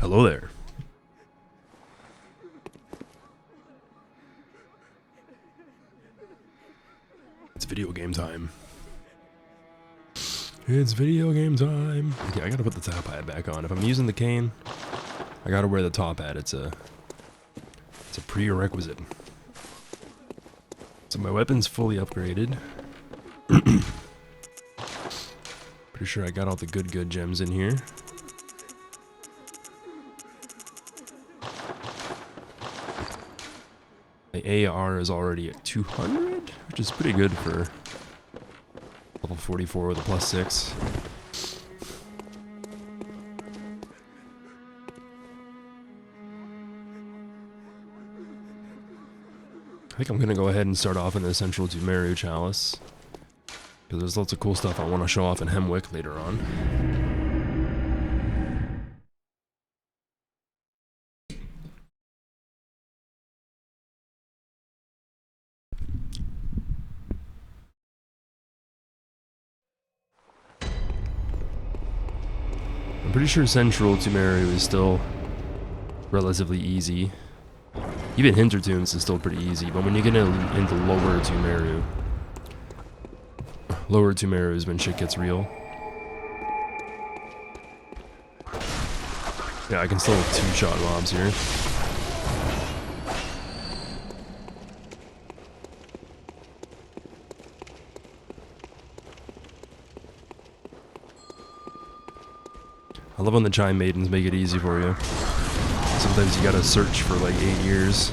Hello there. It's video game time. It's video game time. Okay, I gotta put the top hat back on. If I'm using the cane, I gotta wear the top hat. It's a prerequisite. So my weapon's fully upgraded. Pretty sure I got all the good gems in here. My AR is already at 200, which is pretty good for level 44 with a +6. I think I'm going to go ahead and start off in the Central to Marrow Chalice, because there's lots of cool stuff I want to show off in Hemwick later on. I'm pretty sure Central to Marrow is still relatively easy. Even Hinterlands is still pretty easy, but when you get into Lower to Marrow is when shit gets real. Yeah, I can still two-shot mobs here. I love when the Giant Maidens make it easy for you. Sometimes you gotta search for like 8 years.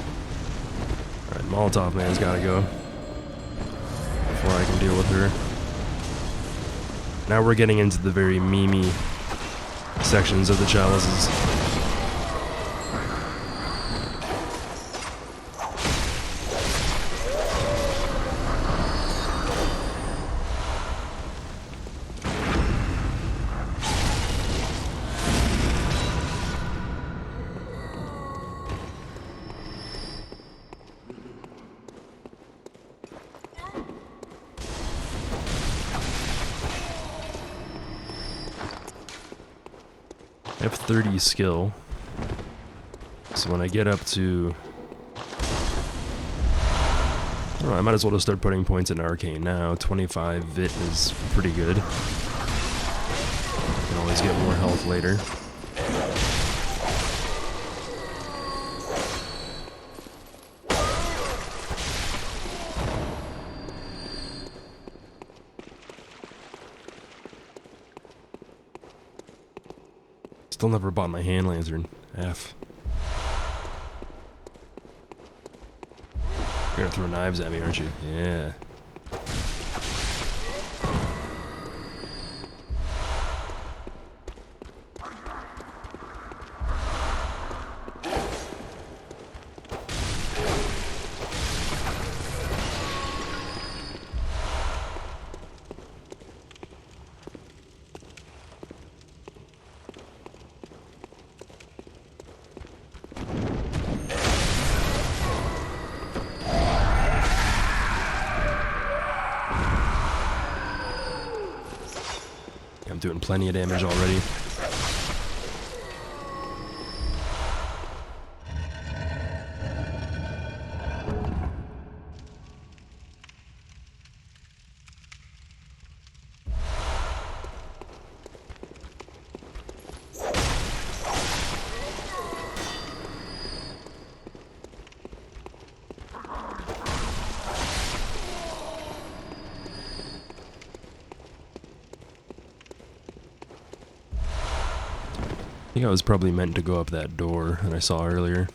Alright, Molotov Man's gotta go before I can deal with her. Now we're getting into the very memey sections of the chalices. I have 30 skill, so when I get up to, I don't know, I might as well just start putting points in Arcane now. 25 Vit is pretty good. I can always get more health later. Still never bought my hand lantern. F. You're gonna throw knives at me, aren't you? Yeah. I'm doing plenty of damage already. I think I was probably meant to go up that door that I saw earlier.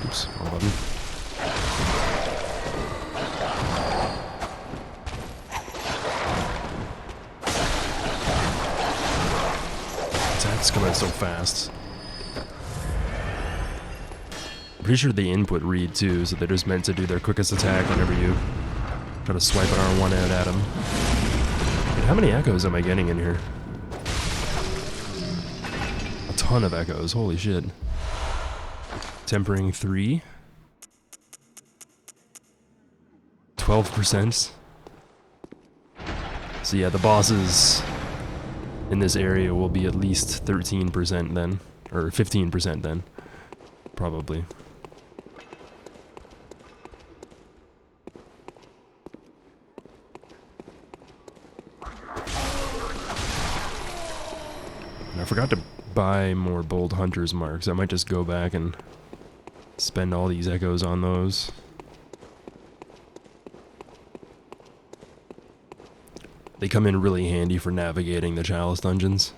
Oops, wrong button. Attacks come out so fast. I'm pretty sure they input read too, so they're just meant to do their quickest attack whenever you try to swipe an R1 out at them. Dude, how many echoes am I getting in here? A ton of echoes, holy shit. Tempering 3. 12%. So yeah, the bosses in this area will be at least 13% then. Or 15% then. Probably. And I forgot to buy more Bold Hunter's Marks. I might just go back and spend all these echoes on those. They come in really handy for navigating the Chalice dungeons.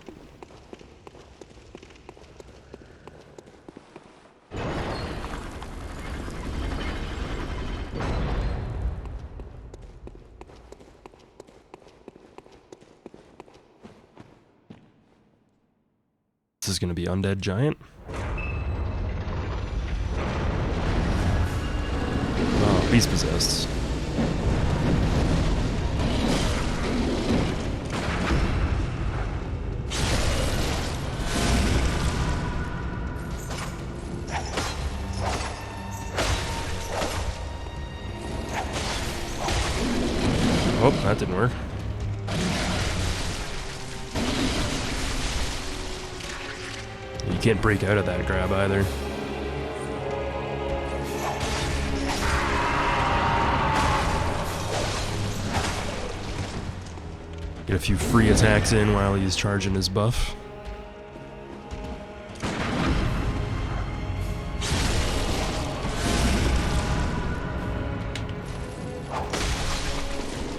This is going to be Undead Giant. Oh, Beast Possessed. Oh, that didn't work. You can't break out of that grab either. Get a few free attacks in while he's charging his buff.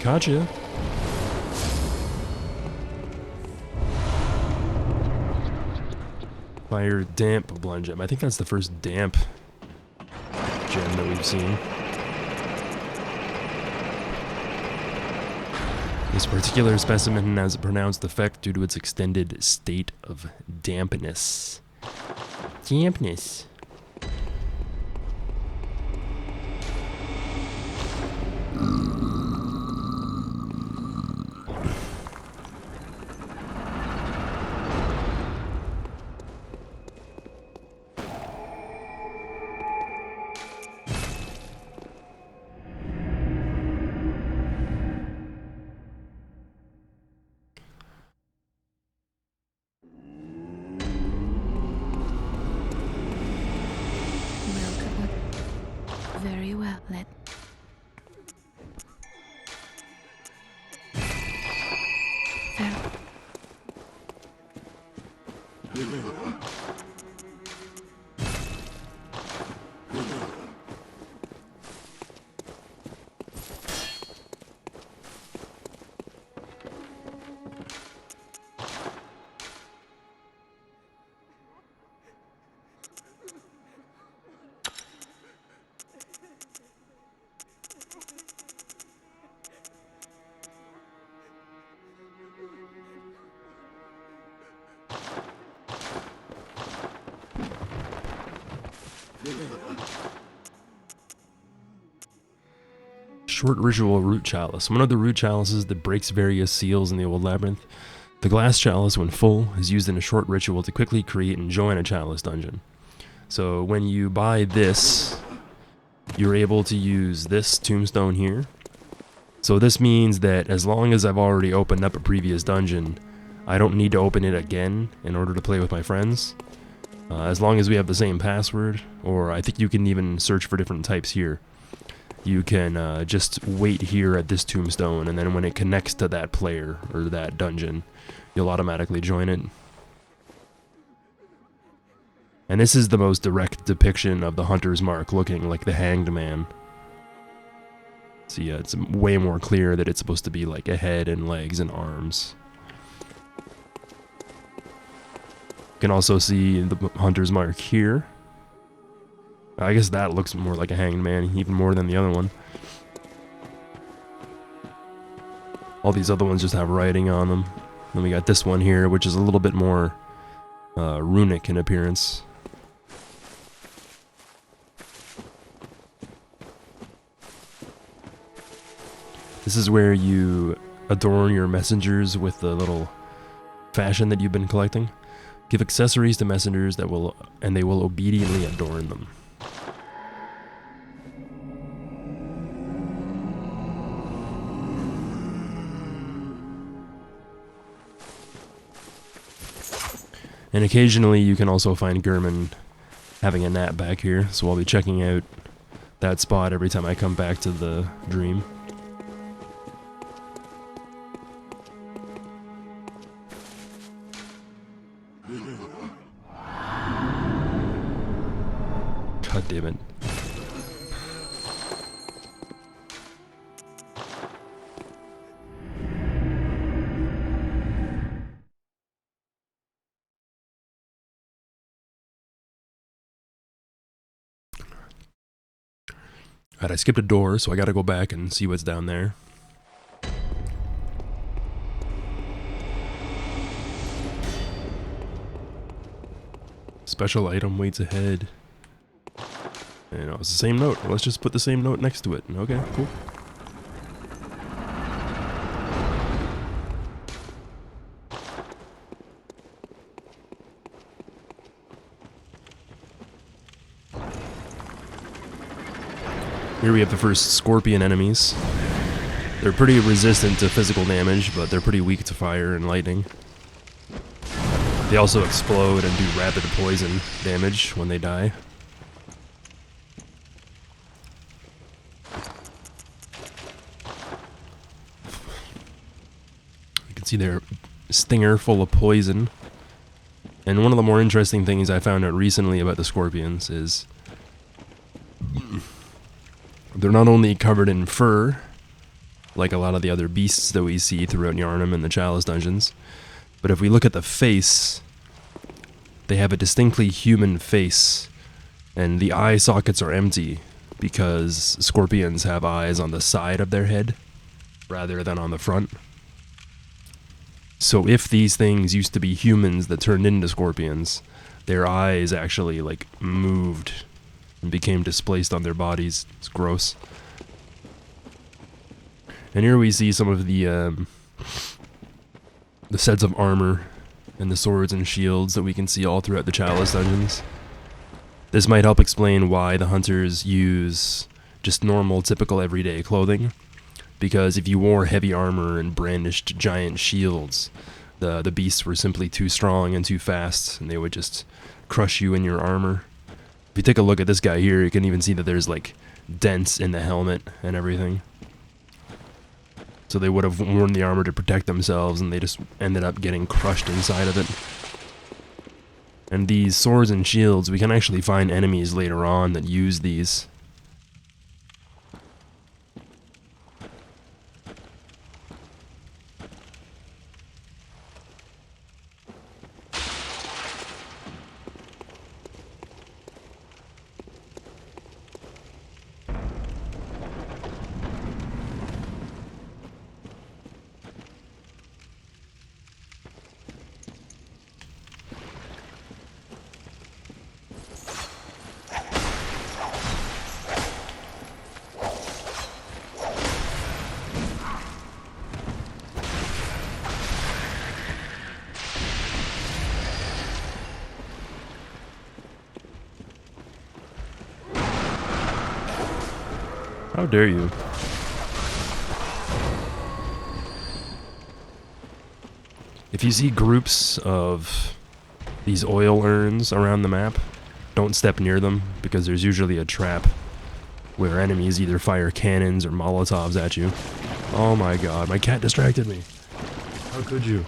Gotcha. Fire damp blend gem. I think that's the first damp gem that we've seen. This particular specimen has a pronounced effect due to its extended state of dampness. Dampness. Very well, let. Short ritual root chalice. One of the root chalices that breaks various seals in the old labyrinth. The glass chalice, when full, is used in a short ritual to quickly create and join a chalice dungeon. So when you buy this, you're able to use this tombstone here. So this means that as long as I've already opened up a previous dungeon, I don't need to open it again in order to play with my friends. As long as we have the same password, or I think you can even search for different types here. You can just wait here at this tombstone, and then when it connects to that player or that dungeon, you'll automatically join it. And this is the most direct depiction of the Hunter's Mark looking like the Hanged Man. So yeah, it's way more clear that it's supposed to be like a head and legs and arms. You can also see the Hunter's Mark here. I guess that looks more like a Hanged Man, even more than the other one. All these other ones just have writing on them. Then we got this one here, which is a little bit more runic in appearance. This is where you adorn your messengers with the little fashion that you've been collecting. Give accessories to messengers that will, and they will obediently adorn them. And occasionally you can also find Gurman having a nap back here, so I'll be checking out that spot every time I come back to the dream. God damn it. Alright, I skipped a door, so I gotta go back and see what's down there. Special item waits ahead. You know, it's the same note. Let's just put the same note next to it. Okay, cool. Here we have the first scorpion enemies. They're pretty resistant to physical damage, but they're pretty weak to fire and lightning. They also explode and do rapid poison damage when they die. You can see their stinger full of poison. And one of the more interesting things I found out recently about the scorpions is they're not only covered in fur, like a lot of the other beasts that we see throughout Yharnam and the Chalice dungeons, but if we look at the face, they have a distinctly human face, and the eye sockets are empty because scorpions have eyes on the side of their head rather than on the front. So if these things used to be humans that turned into scorpions, their eyes actually like moved and became displaced on their bodies. It's gross. And here we see some of the sets of armor and the swords and shields that we can see all throughout the Chalice dungeons. This might help explain why the hunters use just normal, typical, everyday clothing. Because if you wore heavy armor and brandished giant shields, the beasts were simply too strong and too fast, and they would just crush you in your armor. If you take a look at this guy here, you can even see that there's like dents in the helmet and everything. So they would have worn the armor to protect themselves, and they just ended up getting crushed inside of it. And these swords and shields, we can actually find enemies later on that use these. How dare you? If you see groups of these oil urns around the map, don't step near them, because there's usually a trap where enemies either fire cannons or Molotovs at you. Oh my god, my cat distracted me. How could you?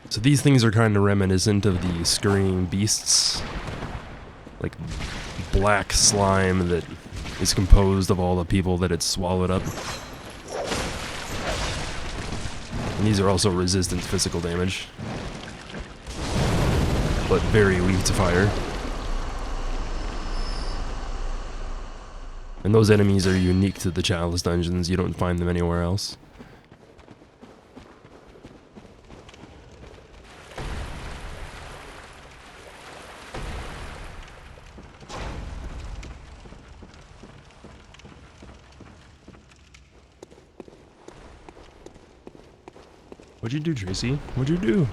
So these things are kind of reminiscent of the scurrying beasts, like black slime that is composed of all the people that it's swallowed up. And these are also resistant to physical damage, but very weak to fire. And those enemies are unique to the Chalice dungeons. You don't find them anywhere else. What'd you do, Tracy? What'd you do?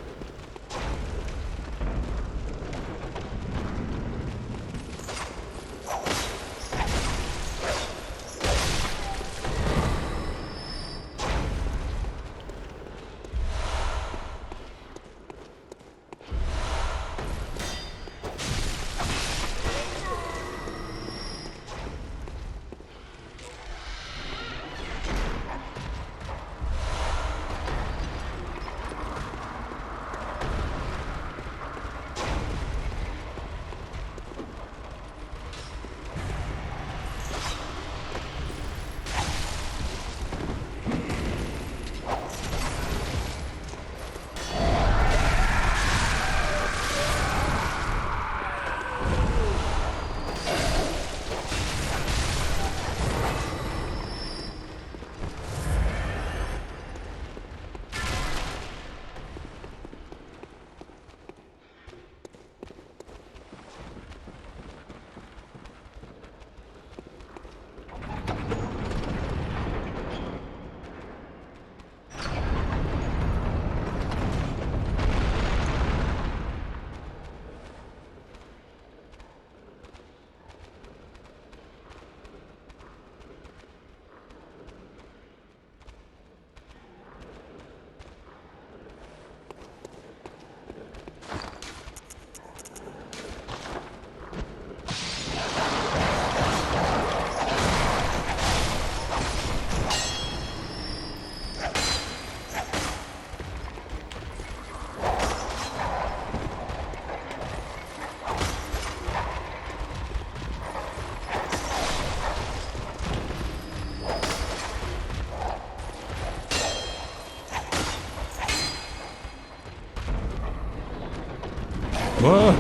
Whoa!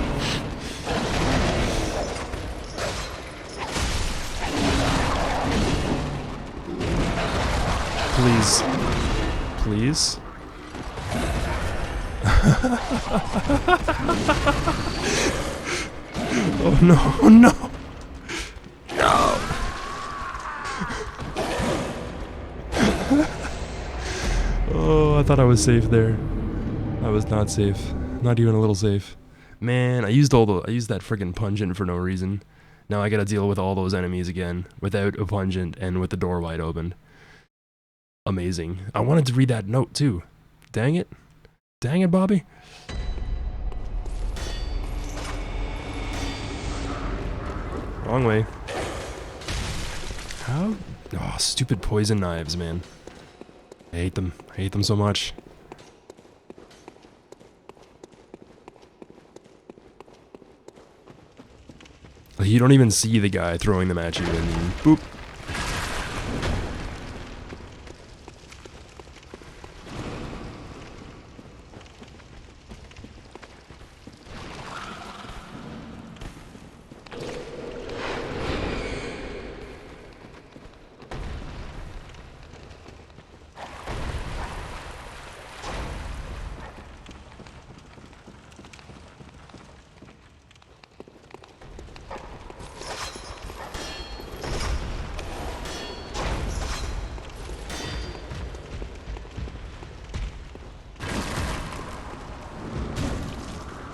Please. Please? Oh no, no! No! Oh, I thought I was safe there. I was not safe. Not even a little safe. Man, I used that friggin' pungent for no reason. Now I gotta deal with all those enemies again, without a pungent and with the door wide open. Amazing. I wanted to read that note too. Dang it. Dang it, Bobby. Wrong way. How? Oh, stupid poison knives, man. I hate them. I hate them so much. You don't even see the guy throwing them at you, and boop.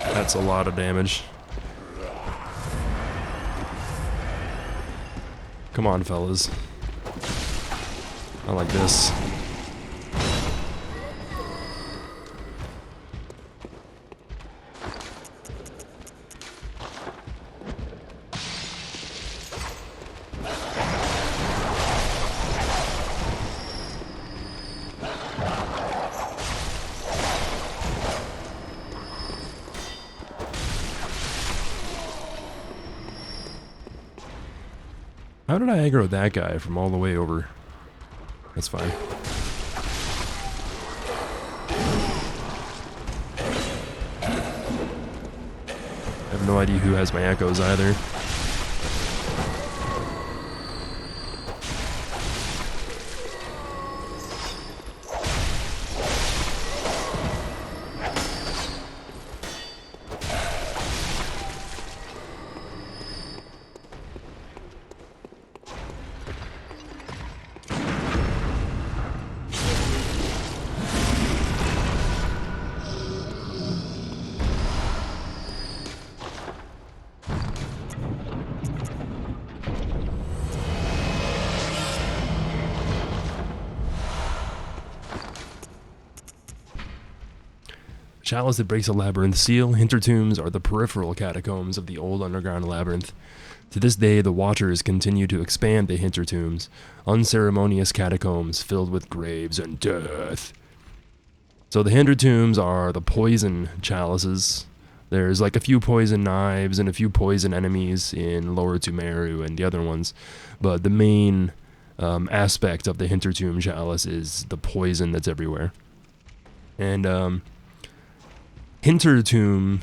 That's a lot of damage. Come on, fellas. I like this. How did I aggro that guy from all the way over? That's fine. I have no idea who has my echoes either. Chalice that breaks a labyrinth seal. Hintertombs are the peripheral catacombs of the old underground labyrinth. To this day, the Watchers continue to expand the Hintertombs, unceremonious catacombs filled with graves and death. So the Hintertombs are the poison chalices. There's like a few poison knives and a few poison enemies in Lower Tumeru and the other ones, but the main aspect of the Hintertomb chalice is the poison that's everywhere. And Hintertomb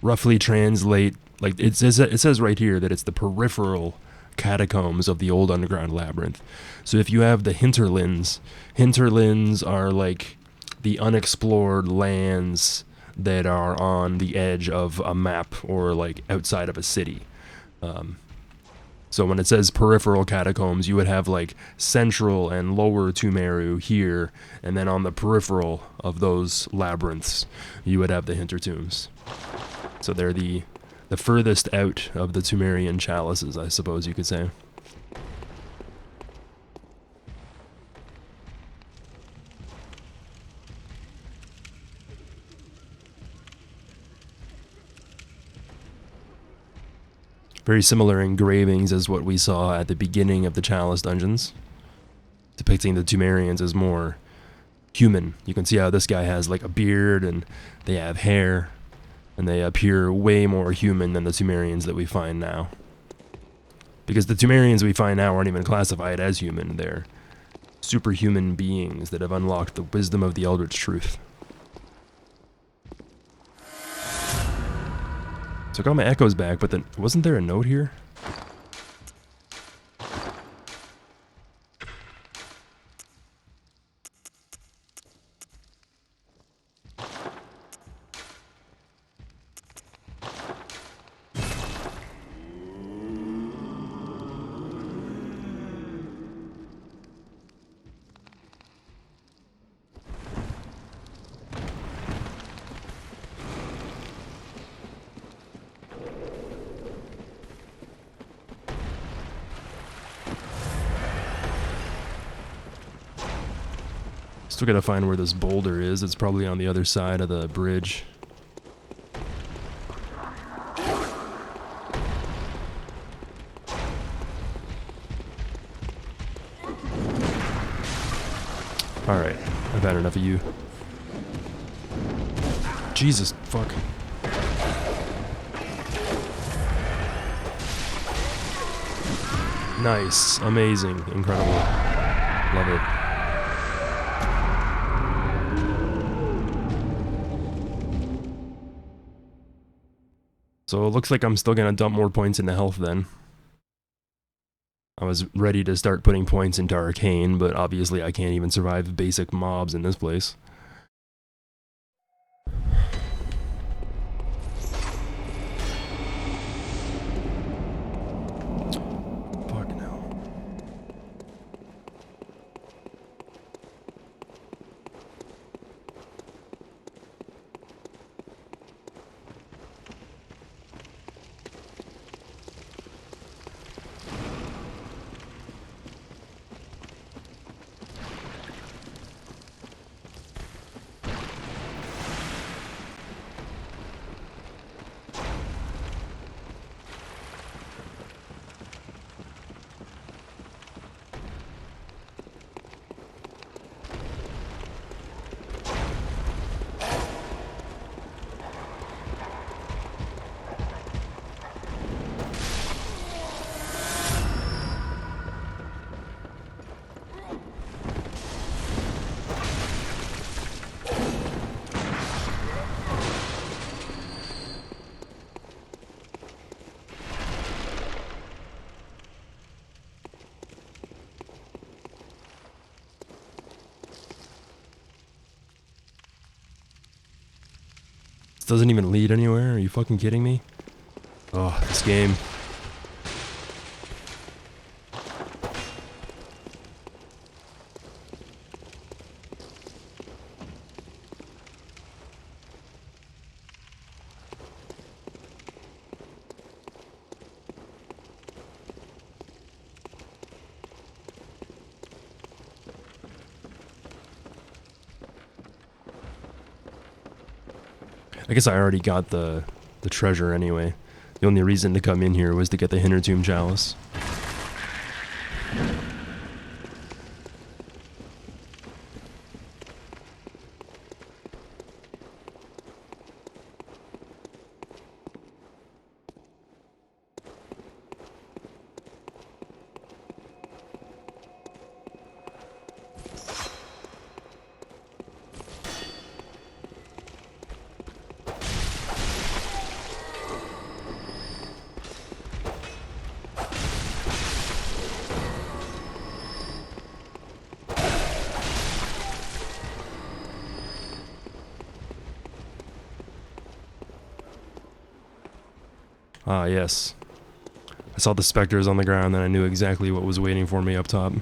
roughly translate, like it says right here that it's the peripheral catacombs of the old underground labyrinth. So if you have the hinterlands are like the unexplored lands that are on the edge of a map or like outside of a city. So when it says peripheral catacombs, you would have like central and lower Tumeru here, and then on the peripheral of those labyrinths, you would have the Hintertombs. So they're the furthest out of the Tumerian chalices, I suppose you could say. Very similar engravings as what we saw at the beginning of the Chalice dungeons, depicting the Tumerians as more human. You can see how this guy has like a beard and they have hair, and they appear way more human than the Tumerians that we find now. Because the Tumerians we find now aren't even classified as human, they're superhuman beings that have unlocked the wisdom of the Eldritch Truth. So I got my echoes back, but then wasn't there a note here? Still gotta find where this boulder is. It's probably on the other side of the bridge. Alright, I've had enough of you. Jesus, fuck. Nice, amazing, incredible. Love it. So it looks like I'm still gonna dump more points into health then. I was ready to start putting points into Arcane, but obviously I can't even survive basic mobs in this place. Fuck no. Doesn't even lead anywhere? Are you fucking kidding me? Oh, this game. I guess I already got the treasure anyway. The only reason to come in here was to get the Hintertomb Chalice. Ah, yes. I saw the specters on the ground and I knew exactly what was waiting for me up top.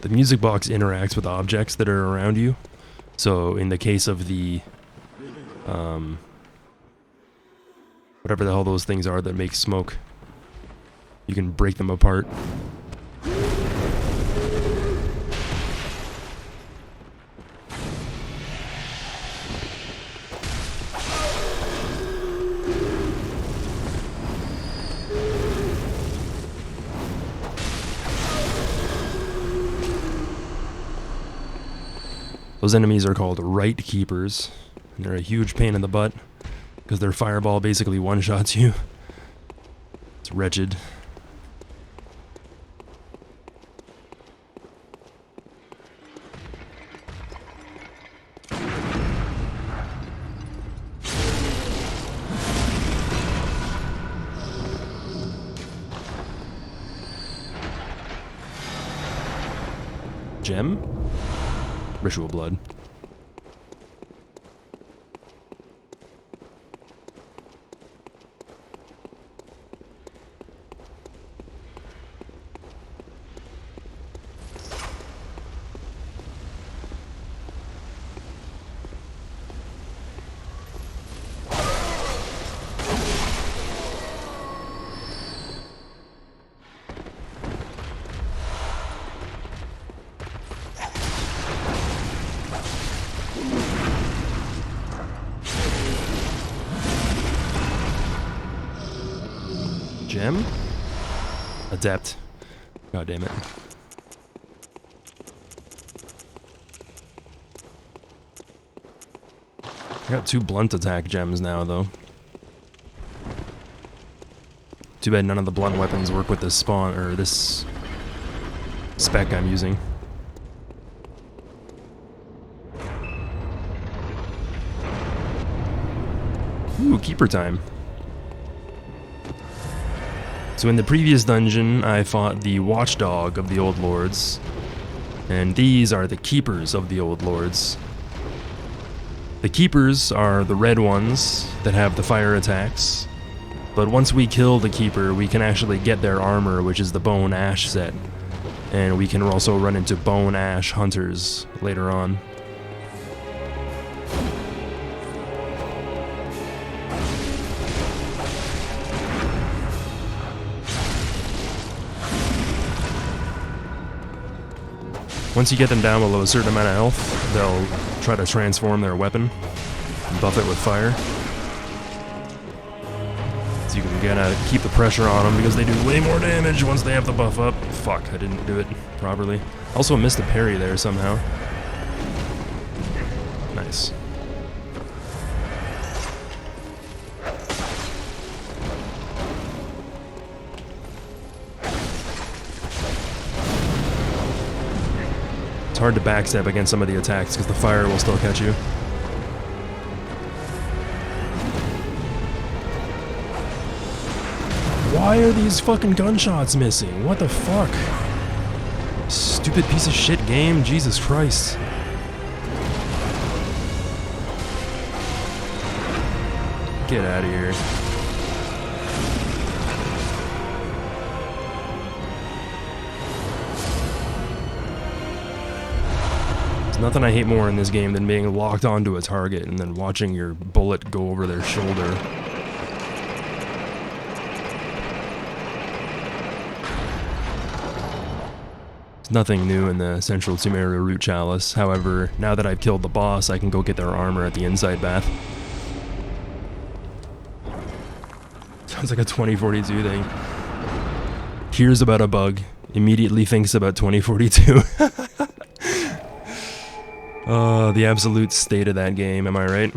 The music box interacts with objects that are around you. So in the case of the whatever the hell those things are that make smoke, you can break them apart. Those enemies are called Right Keepers, and they're a huge pain in the butt, because their fireball basically one-shots you. It's wretched. Gem? Ritual blood. Gem? Adept. God damn it. I got 2 blunt attack gems now, though. Too bad none of the blunt weapons work with this spawn, or this spec I'm using. Ooh, keeper time. So in the previous dungeon, I fought the watchdog of the Old Lords, and these are the keepers of the Old Lords. The keepers are the red ones that have the fire attacks, but once we kill the keeper, we can actually get their armor, which is the Bone Ash set, and we can also run into Bone Ash hunters later on. Once you get them down below a certain amount of health, they'll try to transform their weapon and buff it with fire. So you can gotta keep the pressure on them because they do way more damage once they have the buff up. Fuck, I didn't do it properly. Also missed a parry there somehow. Nice. It's hard to backstab against some of the attacks because the fire will still catch you. Why are these fucking gunshots missing? What the fuck? Stupid piece of shit game, Jesus Christ. Get out of here. There's nothing I hate more in this game than being locked onto a target and then watching your bullet go over their shoulder. Nothing new in the Central Sumeria Root Chalice. However, now that I've killed the boss, I can go get their armor at the Inside Bath. Sounds like a 2042 thing. Hears about a bug, immediately thinks about 2042. Oh, the absolute state of that game, am I right?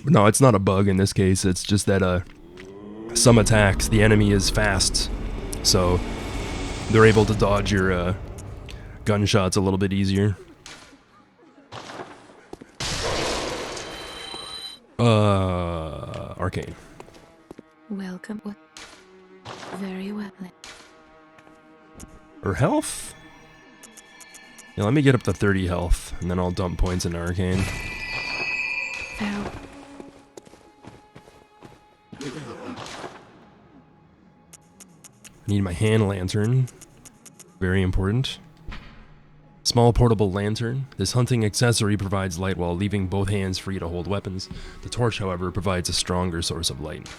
No, it's not a bug in this case, it's just that some attacks, the enemy is fast, so they're able to dodge your gunshots a little bit easier. Arcane. Welcome. What? Very well. Her health? Yeah, let me get up to 30 health, and then I'll dump points into Arcane. Farewell. Need my hand lantern. Very important. Small portable lantern. This hunting accessory provides light while leaving both hands free to hold weapons. The torch, however, provides a stronger source of light.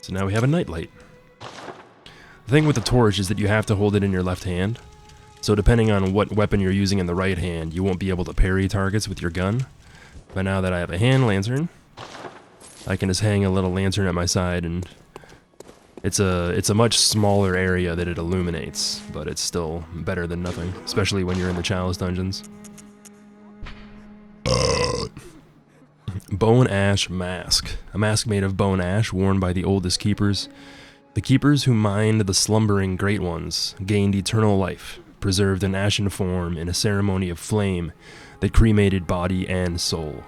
So now we have a nightlight. The thing with the torch is that you have to hold it in your left hand. So depending on what weapon you're using in the right hand, you won't be able to parry targets with your gun. But now that I have a hand lantern, I can just hang a little lantern at my side, and it's a much smaller area that it illuminates, but it's still better than nothing, especially when you're in the Chalice dungeons. Bone Ash Mask. A mask made of bone ash worn by the oldest keepers. The keepers who mined the slumbering great ones gained eternal life, preserved in ashen form in a ceremony of flame that cremated body and soul.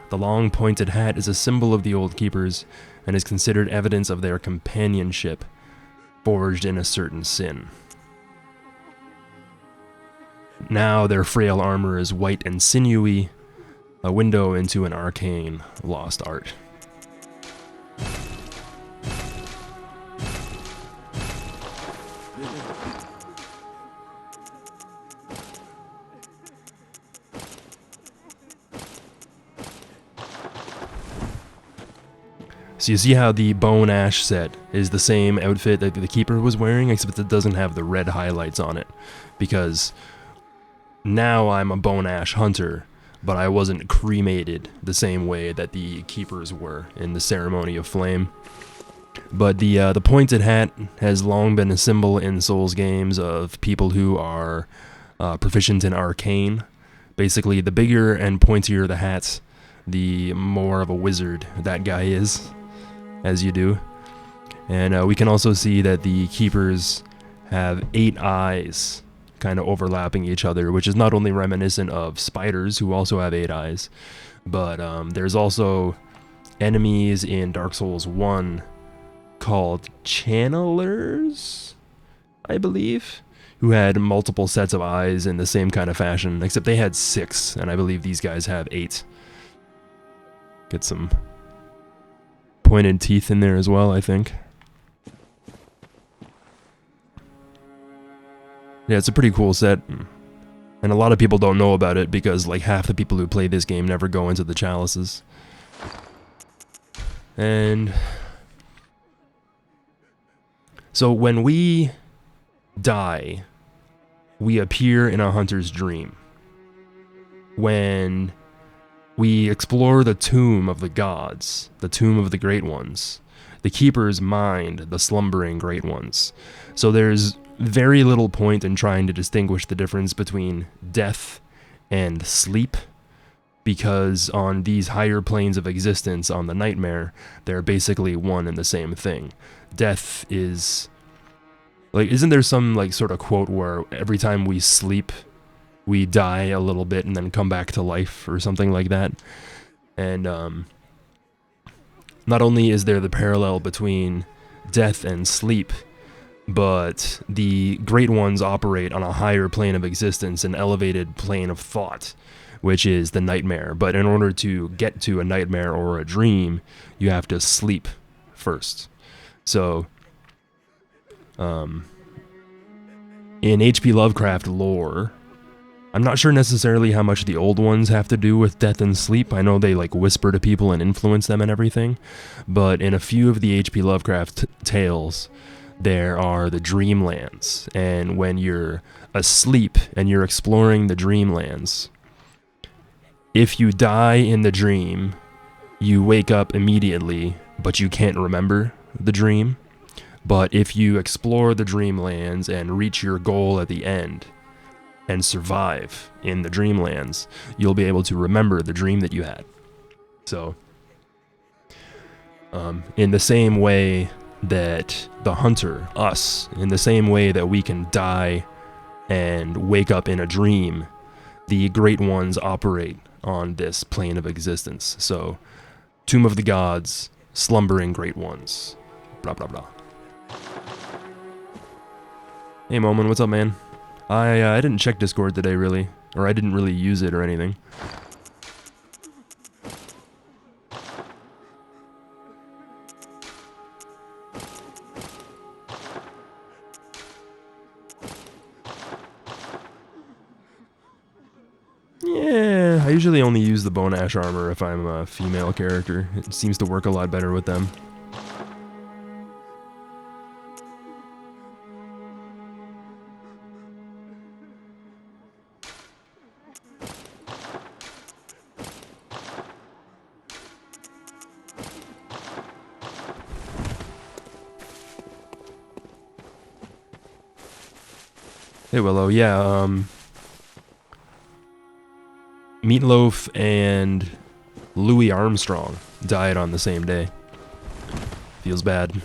The long pointed hat is a symbol of the old keepers and is considered evidence of their companionship, forged in a certain sin. Now their frail armor is white and sinewy, a window into an arcane lost art. So you see how the Bone Ash set is the same outfit that the Keeper was wearing, except it doesn't have the red highlights on it. Because now I'm a Bone Ash hunter, but I wasn't cremated the same way that the Keepers were in the Ceremony of Flame. But the pointed hat has long been a symbol in Souls games of people who are proficient in arcane. Basically, the bigger and pointier the hat, the more of a wizard that guy is, as you do. And we can also see that the Keepers have 8 eyes kind of overlapping each other, which is not only reminiscent of spiders, who also have 8 eyes, but there's also enemies in Dark Souls 1 called Channelers, I believe, who had multiple sets of eyes in the same kind of fashion, except they had 6, and I believe these guys have 8. Get some pointed teeth in there as well, I think. Yeah, it's a pretty cool set, and a lot of people don't know about it because like half the people who play this game never go into the Chalices. And so when we die, we appear in a hunter's dream. When we explore the tomb of the gods, the tomb of the great ones, the Keepers mind the slumbering great ones. So there's very little point in trying to distinguish the difference between death and sleep, because on these higher planes of existence, on the nightmare, they're basically one and the same thing. Death is, like, isn't there some, like, sort of quote where every time we sleep, we die a little bit and then come back to life, or something like that? And not only is there the parallel between death and sleep, but the Great Ones operate on a higher plane of existence, an elevated plane of thought, which is the nightmare. But in order to get to a nightmare or a dream, you have to sleep first. So, in H.P. Lovecraft lore, I'm not sure necessarily how much the old ones have to do with death and sleep. I know they like whisper to people and influence them and everything, but in a few of the H.P. Lovecraft tales, there are the Dreamlands, and when you're asleep and you're exploring the Dreamlands, if you die in the dream, you wake up immediately, but you can't remember the dream. But if you explore the Dreamlands and reach your goal at the end and survive in the Dreamlands, you'll be able to remember the dream that you had. So, in the same way that the hunter, us, in the same way that we can die and wake up in a dream, the Great Ones operate on this plane of existence. So, Tomb of the Gods, slumbering Great Ones, blah blah blah. Hey Moman, what's up, man? I didn't check Discord today, really. Or I didn't really use it or anything. Yeah, I usually only use the Bone Ash armor if I'm a female character. It seems to work a lot better with them. Hey Willow, yeah, Meatloaf and Louis Armstrong died on the same day. Feels bad.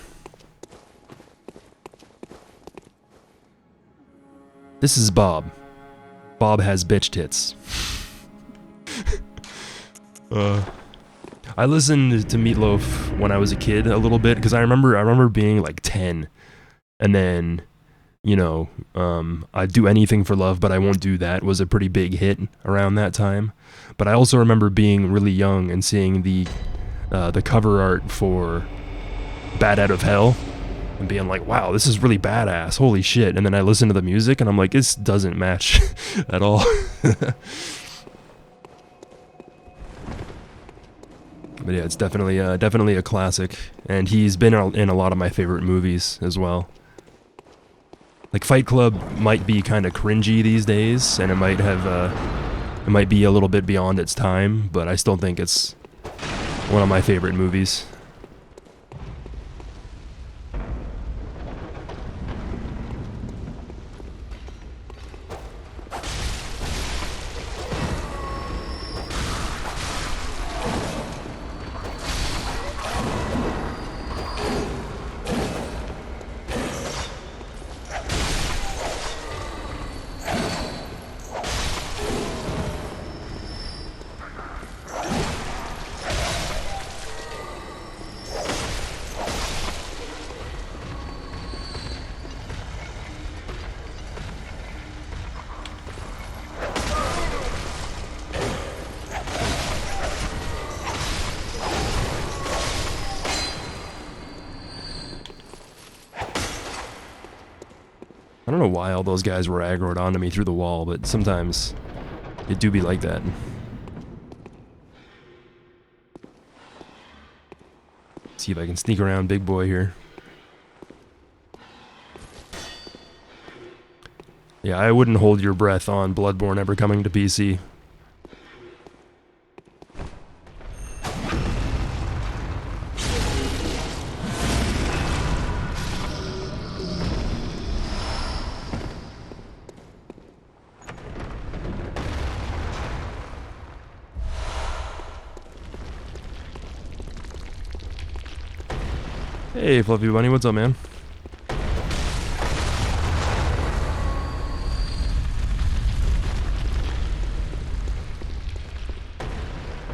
This is Bob. Bob has bitch tits. I listened to Meatloaf when I was a kid a little bit, because I remember being like 10, and then, you know, I'd Do Anything for Love, But I Won't Do That was a pretty big hit around that time. But I also remember being really young and seeing the cover art for Bat Out of Hell and being like, wow, this is really badass, holy shit. And then I listened to the music and I'm like, this doesn't match at all. But yeah, it's definitely a classic, and he's been in a lot of my favorite movies as well. Like Fight Club might be kind of cringy these days, and it might be a little bit beyond its time, but I still think it's one of my favorite movies. I don't know why all those guys were aggroed onto me through the wall, but sometimes it do be like that. See if I can sneak around Big Boy here. Yeah, I wouldn't hold your breath on Bloodborne ever coming to PC. Hey, Fluffy Bunny, what's up, man?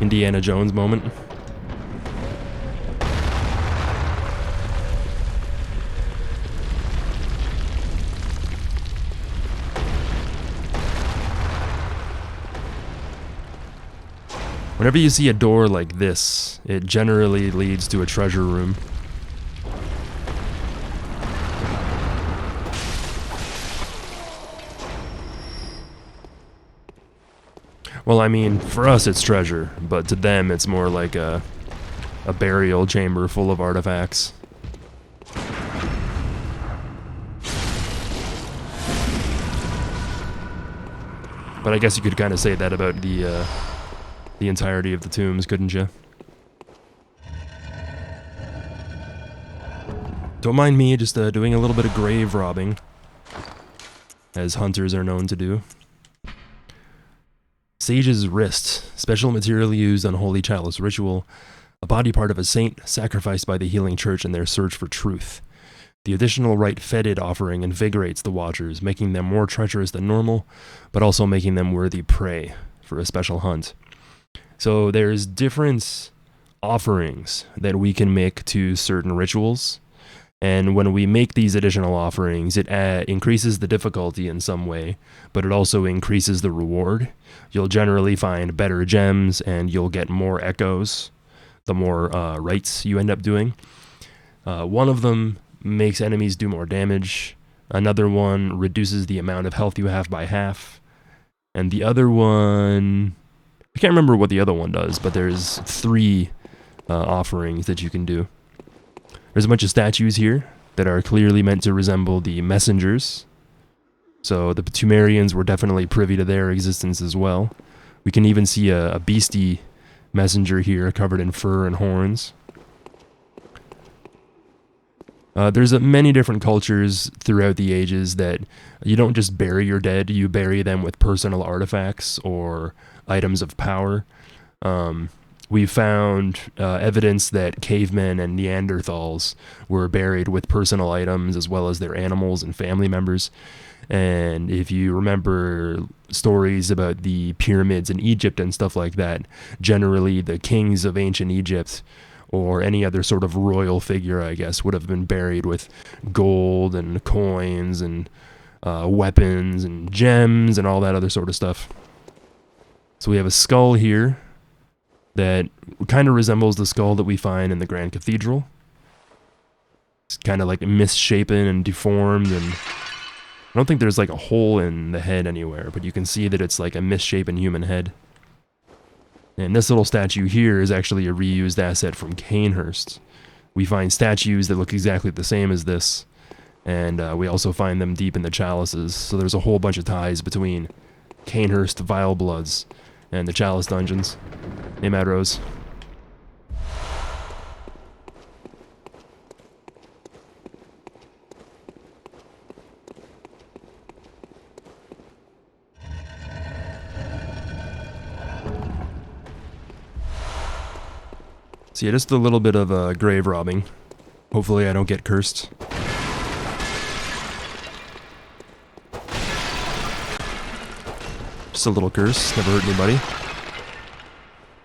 Indiana Jones moment. Whenever you see a door like this, it generally leads to a treasure room. Well, I mean, for us it's treasure, but to them it's more like a burial chamber full of artifacts. But I guess you could kind of say that about the entirety of the tombs, couldn't you? Don't mind me just doing a little bit of grave robbing, as hunters are known to do. Sage's wrist, special material used on Holy Chalice ritual, a body part of a saint sacrificed by the healing church in their search for truth. The additional rite fetid offering invigorates the watchers, making them more treacherous than normal, but also making them worthy prey for a special hunt. So there's different offerings that we can make to certain rituals, and when we make these additional offerings, it increases the difficulty in some way, but it also increases the reward. You'll generally find better gems, and you'll get more echoes the more rites you end up doing. One of them makes enemies do more damage. Another one reduces the amount of health you have by half. And the other one, I can't remember what the other one does, but there's 3 offerings that you can do. There's a bunch of statues here that are clearly meant to resemble the messengers. So the Ptumerians were definitely privy to their existence as well. We can even see a beastie messenger here covered in fur and horns. There's many different cultures throughout the ages that you don't just bury your dead, you bury them with personal artifacts or items of power. We found evidence that cavemen and Neanderthals were buried with personal items as well as their animals and family members. And if you remember stories about the pyramids in Egypt and stuff like that, generally the kings of ancient Egypt or any other sort of royal figure, I guess, would have been buried with gold and coins and weapons and gems and all that other sort of stuff. So we have a skull here that kind of resembles the skull that we find in the Grand Cathedral. It's kind of like misshapen and deformed, and I don't think there's like a hole in the head anywhere, but you can see that it's like a misshapen human head. And this little statue here is actually a reused asset from Canehurst. We find statues that look exactly the same as this, and we also find them deep in the chalices, so there's a whole bunch of ties between Canehurst Vile Bloods and the Chalice dungeons. Hey, Mad Rose. So yeah, just a little bit of grave robbing. Hopefully I don't get cursed. Just a little curse, never hurt anybody.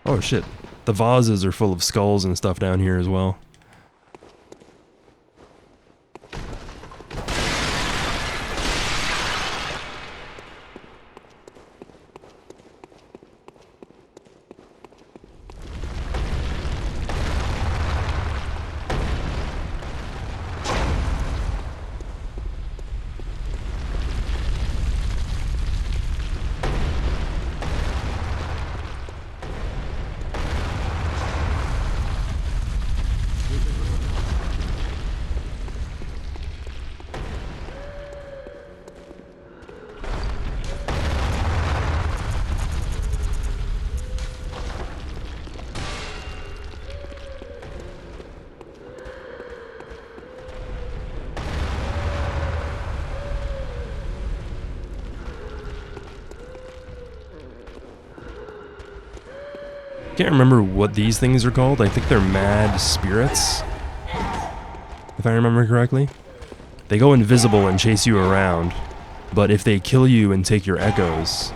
Oh shit, the vases are full of skulls and stuff down here as well. Can't remember what these things are called. I think they're mad spirits, if I remember correctly. They go invisible and chase you around, but if they kill you and take your echoes,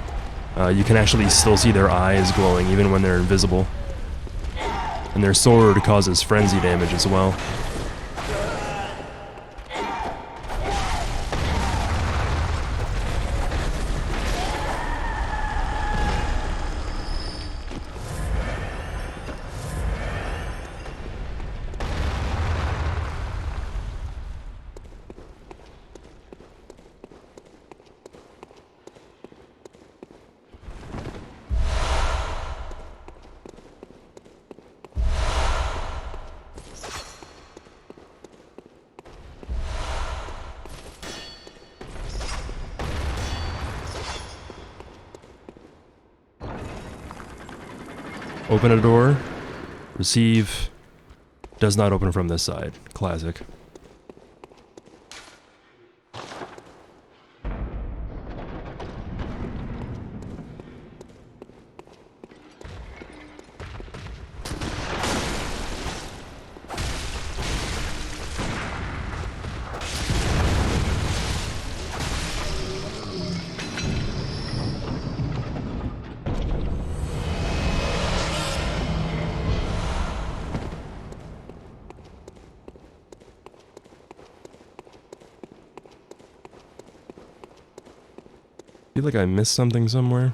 you can actually still see their eyes glowing even when they're invisible. And their sword causes frenzy damage as well. Open a door. Receive. Does not open from this side. Classic. I feel like I missed something somewhere.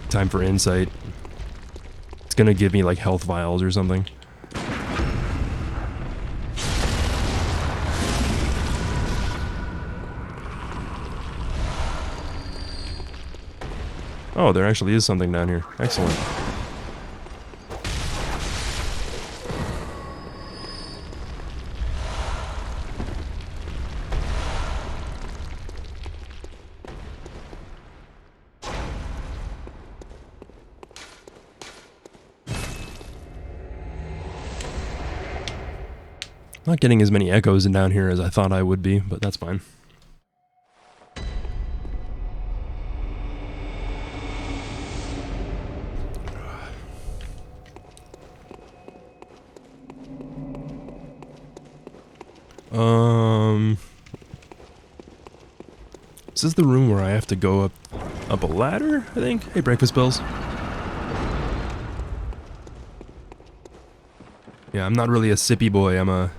Time for insight. It's gonna give me like health vials or something. Oh, there actually is something down here. Excellent. Not getting as many echoes in down here as I thought I would be, but that's fine. Is this the room where I have to go up a ladder, I think? Hey, breakfast bills. Yeah, I'm not really a sippy boy, I'm a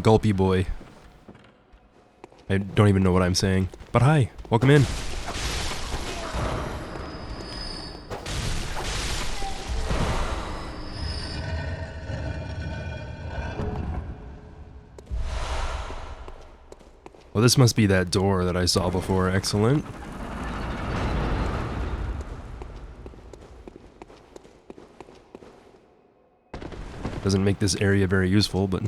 gulpy boy. I don't even know what I'm saying. But hi, welcome in. Well, this must be that door that I saw before. Excellent. Doesn't make this area very useful, but...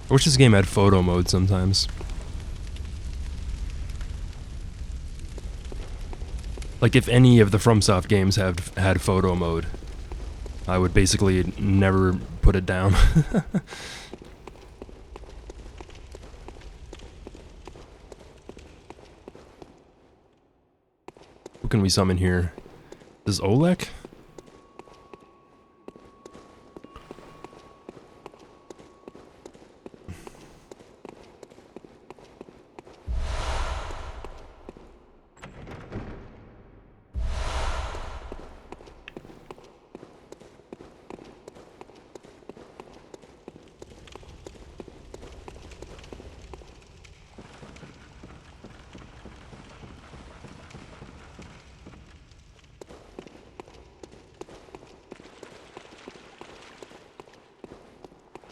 I wish this game had photo mode sometimes. Like if any of the FromSoft games had photo mode, I would basically never put it down. Who can we summon here? This is Olek?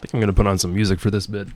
I think I'm gonna put on some music for this bit.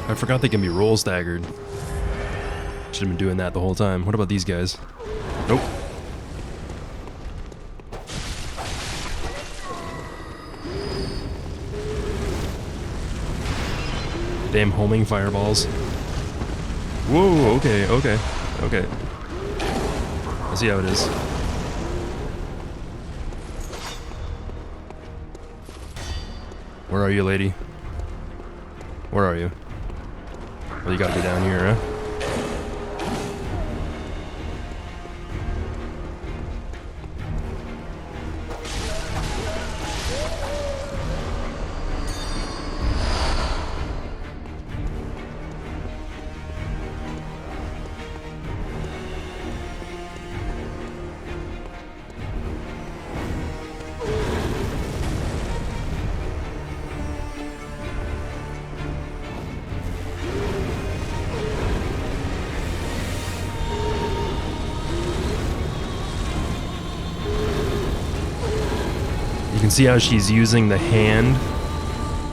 I forgot they can be roll staggered. Should have been doing that the whole time. What about these guys? Nope. Damn homing fireballs. Whoa, okay, okay, okay. I see how it is. Where are you, lady? Where are you? Well, you gotta be down here, huh? You can see how she's using the hand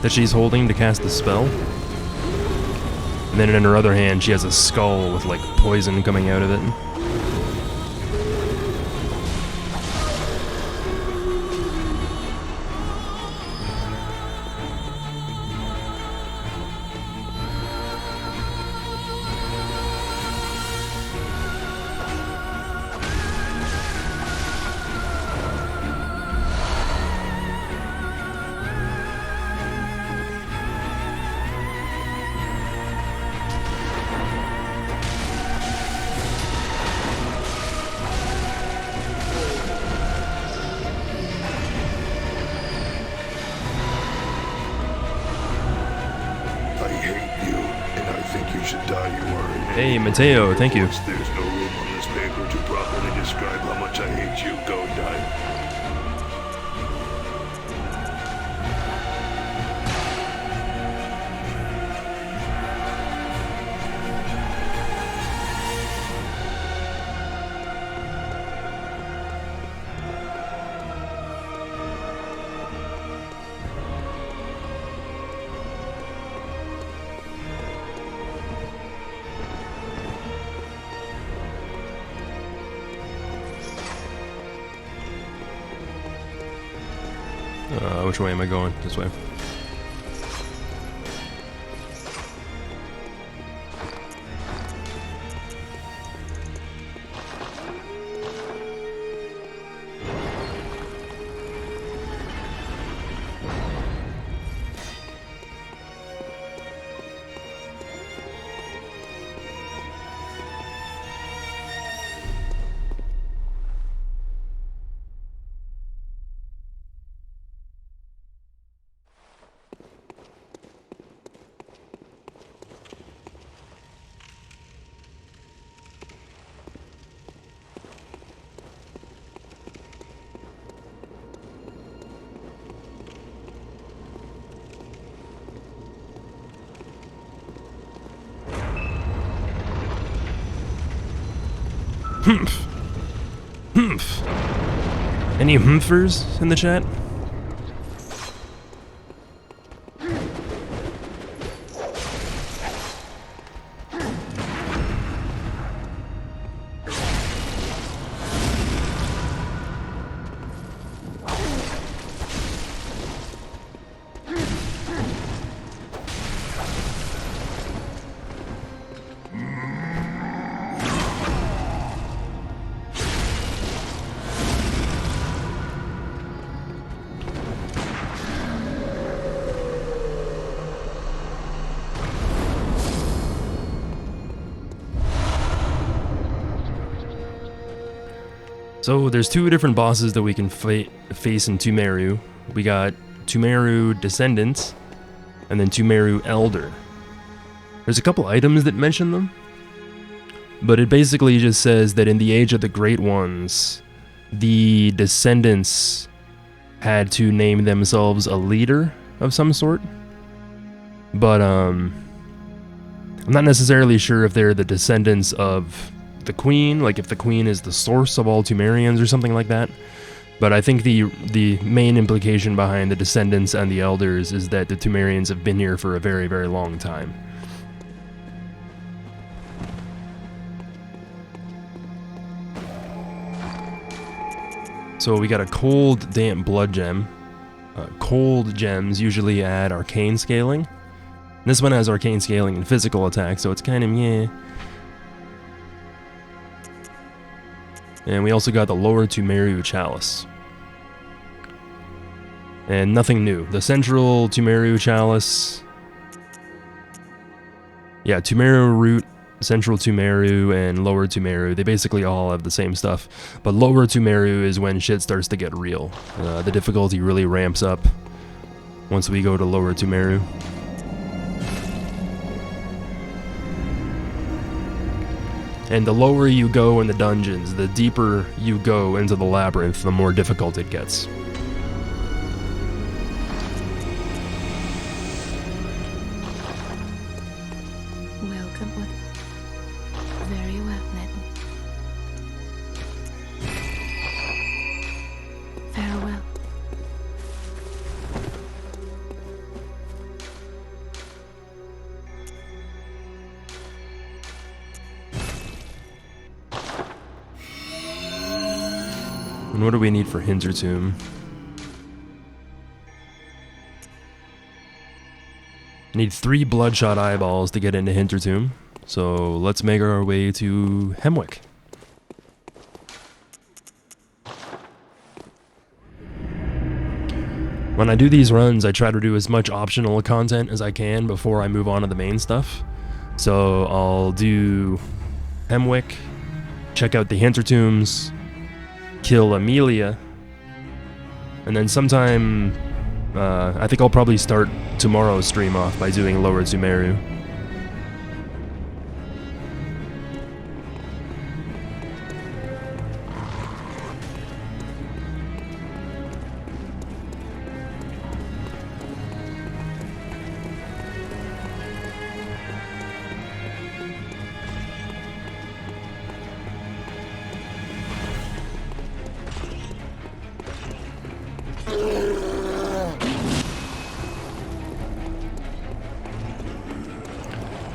that she's holding to cast the spell. And then in her other hand, she has a skull with like poison coming out of it. Hey, Mateo, thank you. There's no room on this paper to properly describe how much I hate you. Go die. Which way am I going? This way. Humph. Humph. Any humphers in the chat? So there's two different bosses that we can face in Tumeru. We got Tumeru Descendants, and then Tumeru Elder. There's a couple items that mention them, but it basically just says that in the Age of the Great Ones, the Descendants had to name themselves a leader of some sort. But I'm not necessarily sure if they're the descendants of the Queen, like if the Queen is the source of all Tumerians or something like that. But I think the main implication behind the Descendants and the Elders is that the Temerians have been here for a very, very long time. So we got a cold, damp blood gem. Cold gems usually add arcane scaling. This one has arcane scaling and physical attack, so it's kind of yeah. And we also got the lower Tumeru Chalice. And nothing new. The central Tumeru Chalice. Yeah, Tumeru Root, Central Tumeru, and Lower Tumeru. They basically all have the same stuff. But Lower Tumeru is when shit starts to get real. The difficulty really ramps up once we go to Lower Tumeru. And the lower you go in the dungeons, the deeper you go into the Labyrinth, the more difficult it gets. Welcome. Very well, then. Farewell. And what do we need for Hintertomb? Need 3 bloodshot eyeballs to get into Hintertomb. So let's make our way to Hemwick. When I do these runs, I try to do as much optional content as I can before I move on to the main stuff. So I'll do Hemwick, check out the Hintertombs, kill Amelia, and then sometime, I think I'll probably start tomorrow's stream off by doing Lower Tumeru.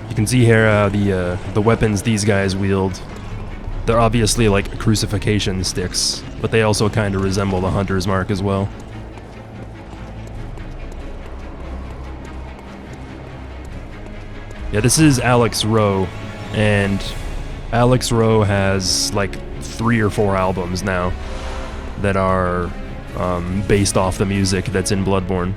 You can see here the weapons these guys wield. They're obviously like crucifixion sticks, but they also kind of resemble the Hunter's Mark as well. Yeah, this is Alex Rowe, and Alex Rowe has like 3 or 4 albums now that are based off the music that's in Bloodborne.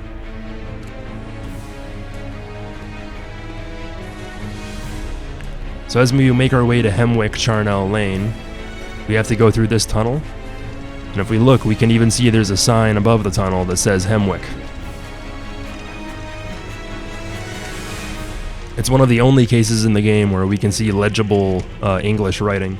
So as we make our way to Hemwick Charnel Lane, we have to go through this tunnel. And if we look, we can even see there's a sign above the tunnel that says Hemwick. It's one of the only cases in the game where we can see legible English writing.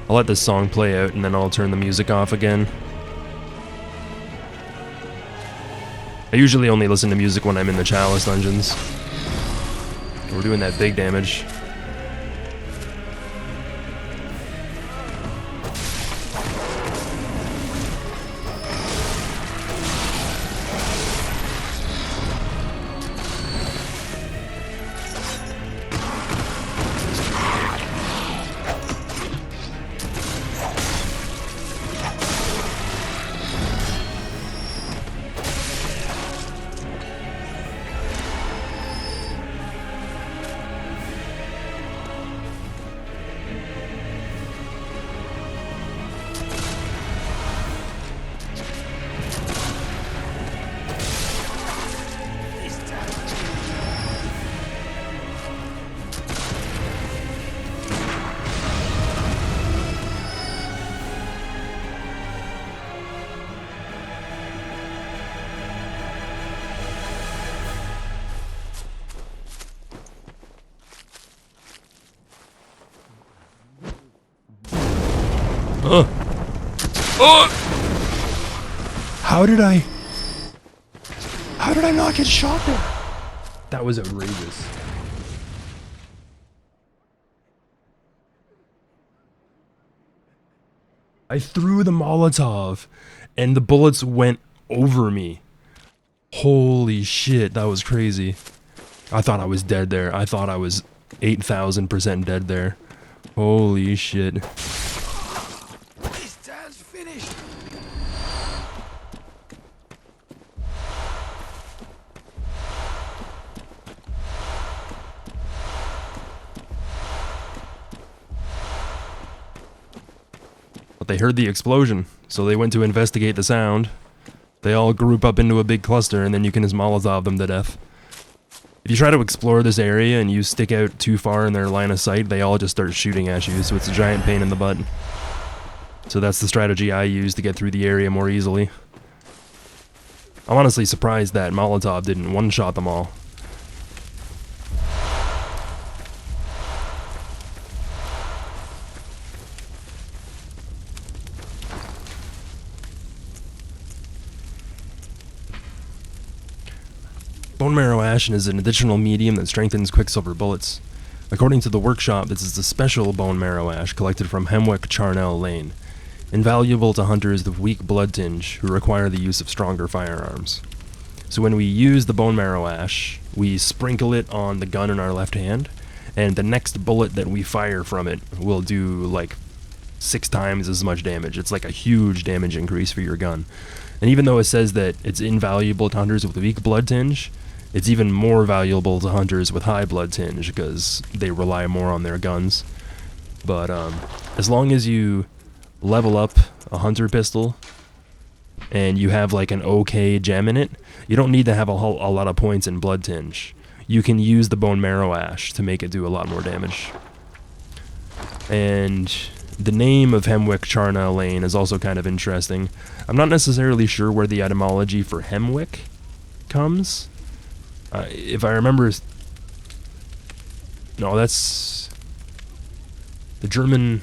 I'll let this song play out and then I'll turn the music off again. I usually only listen to music when I'm in the Chalice dungeons. We're doing that big damage. How did I not get shot there? That was outrageous. I threw the Molotov and the bullets went over me. Holy shit, that was crazy. I thought I was dead there. I thought I was 8,000% dead there. Holy shit. This dance finished. But they heard the explosion, so they went to investigate the sound. They all group up into a big cluster, and then you can just Molotov them to death. If you try to explore this area and you stick out too far in their line of sight, they all just start shooting at you, so it's a giant pain in the butt. So that's the strategy I use to get through the area more easily. I'm honestly surprised that Molotov didn't one-shot them all. Bone Marrow Ash is an additional medium that strengthens Quicksilver bullets. According to the workshop, this is a special Bone Marrow Ash collected from Hemwick Charnel Lane, invaluable to hunters with weak blood tinge who require the use of stronger firearms. So when we use the Bone Marrow Ash, we sprinkle it on the gun in our left hand, and the next bullet that we fire from it will do like 6 times as much damage. It's like a huge damage increase for your gun. And even though it says that it's invaluable to hunters with weak blood tinge, it's even more valuable to hunters with high blood tinge because they rely more on their guns. But as long as you level up a hunter pistol and you have like an okay gem in it, you don't need to have a lot of points in blood tinge. You can use the Bone Marrow Ash to make it do a lot more damage. And the name of Hemwick Charnel Lane is also kind of interesting. I'm not necessarily sure where the etymology for Hemwick comes. If I remember... No, that's... The German...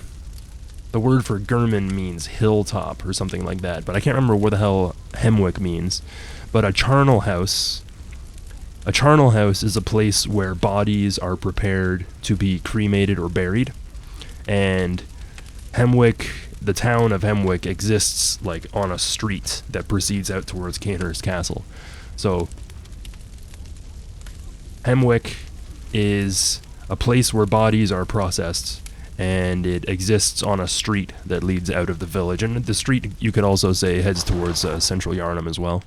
The word for German means hilltop or something like that, but I can't remember what the hell Hemwick means. But a charnel house... A charnel house is a place where bodies are prepared to be cremated or buried. And Hemwick, the town of Hemwick, exists like on a street that proceeds out towards Canehurst Castle. So Hemwick is a place where bodies are processed, and it exists on a street that leads out of the village. And the street, you could also say, heads towards central Yarnum as well.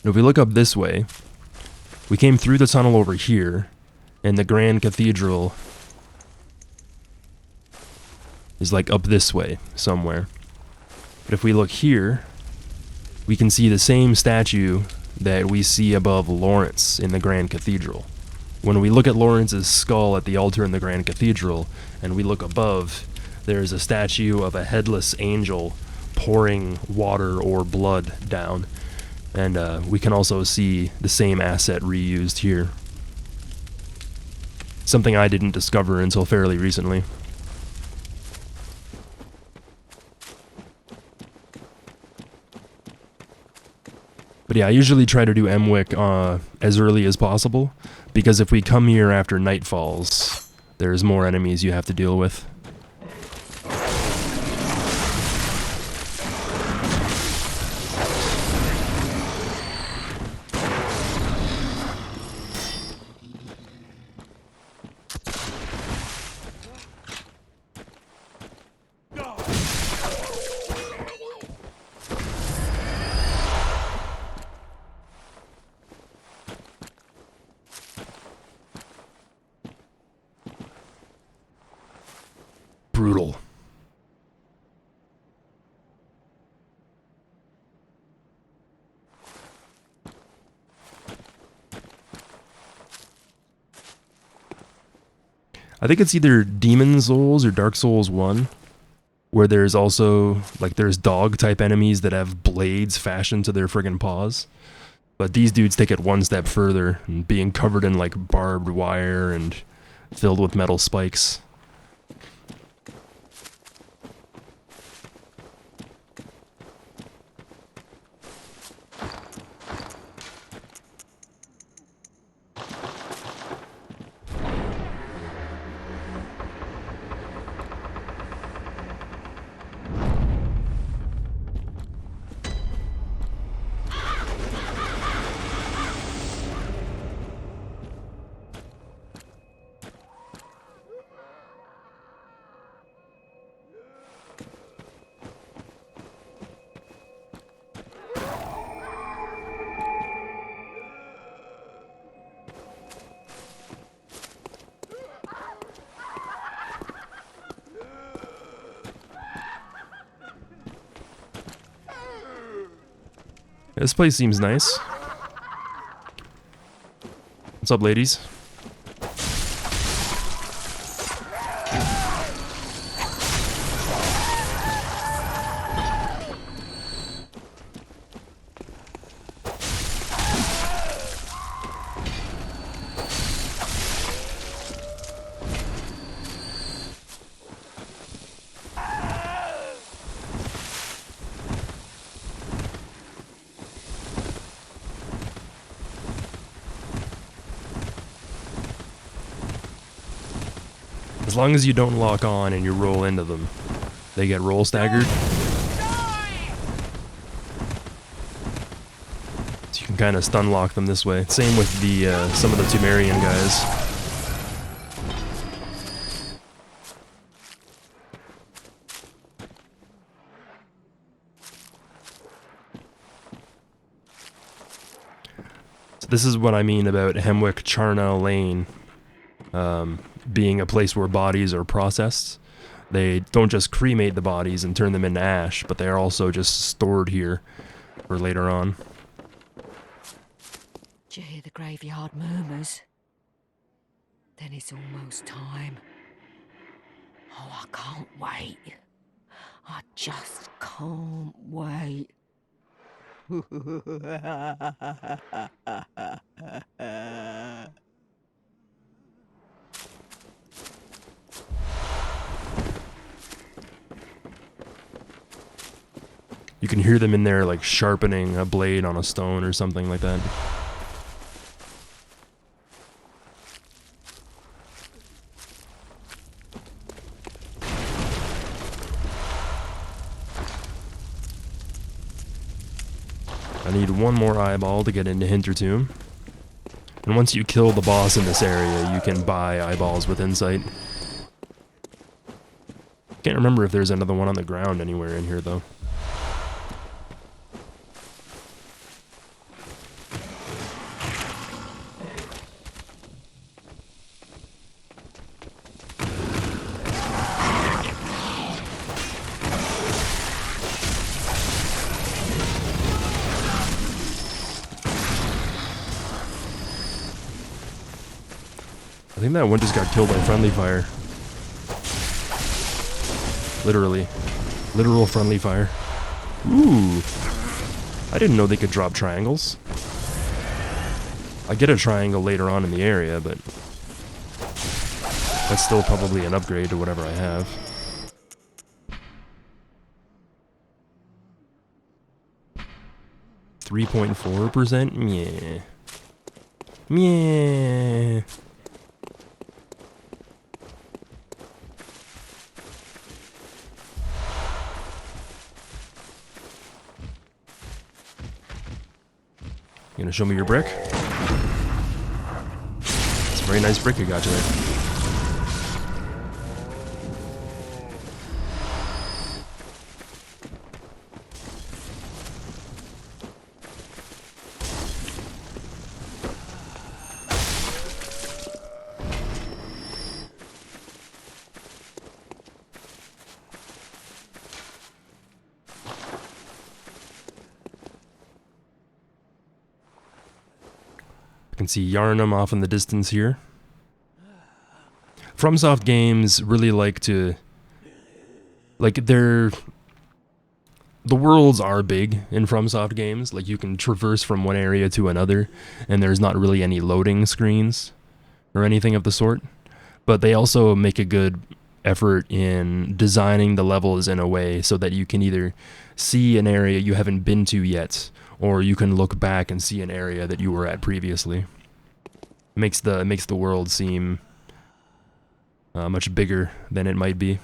Now, if we look up this way, we came through the tunnel over here, and the Grand Cathedral is like up this way somewhere. But if we look here, we can see the same statue that we see above Lawrence in the Grand Cathedral. When we look at Lawrence's skull at the altar in the Grand Cathedral, and we look above, there's a statue of a headless angel pouring water or blood down. And we can also see the same asset reused here. Something I didn't discover until fairly recently. But yeah, I usually try to do Hemwick as early as possible, because if we come here after night falls, there's more enemies you have to deal with. Brutal. I think it's either Demon Souls or Dark Souls 1, where there's also, like, there's dog-type enemies that have blades fashioned to their friggin' paws. But these dudes take it one step further, and being covered in, like, barbed wire and filled with metal spikes. This place seems nice. What's up, ladies? As long as you don't lock on and you roll into them, they get roll staggered. So you can kind of stun lock them this way. Same with the some of the Tumerian guys. So this is what I mean about Hemwick Charnel Lane. Being a place where bodies are processed. They don't just cremate the bodies and turn them into ash, but they are also just stored here for later on. Did you hear the graveyard murmurs? Then it's almost time. Oh, I can't wait. I just can't wait. You can hear them in there like sharpening a blade on a stone or something like that. I need one more eyeball to get into Hintertomb. And once you kill the boss in this area, you can buy eyeballs with insight. Can't remember if there's another one on the ground anywhere in here though. I think that one just got killed by friendly fire. Literally. Literal friendly fire. Ooh. I didn't know they could drop triangles. I get a triangle later on in the area, but that's still probably an upgrade to whatever I have. .4%? Meh. Meh. You gonna show me your brick? It's a very nice brick you got there. Can see Yharnam off in the distance here. FromSoft games really like to, the worlds are big in FromSoft games. Like you can traverse from one area to another, and there's not really any loading screens or anything of the sort. But they also make a good effort in designing the levels in a way so that you can either see an area you haven't been to yet, or you can look back and see an area that you were at previously. It makes the world seem much bigger than it might be.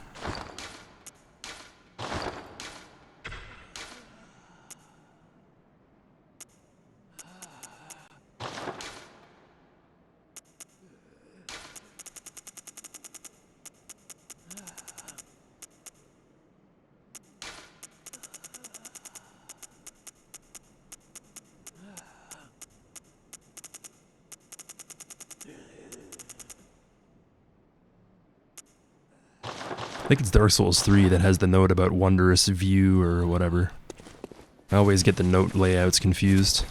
I think it's Dark Souls 3 that has the note about wondrous view or whatever. I always get the note layouts confused.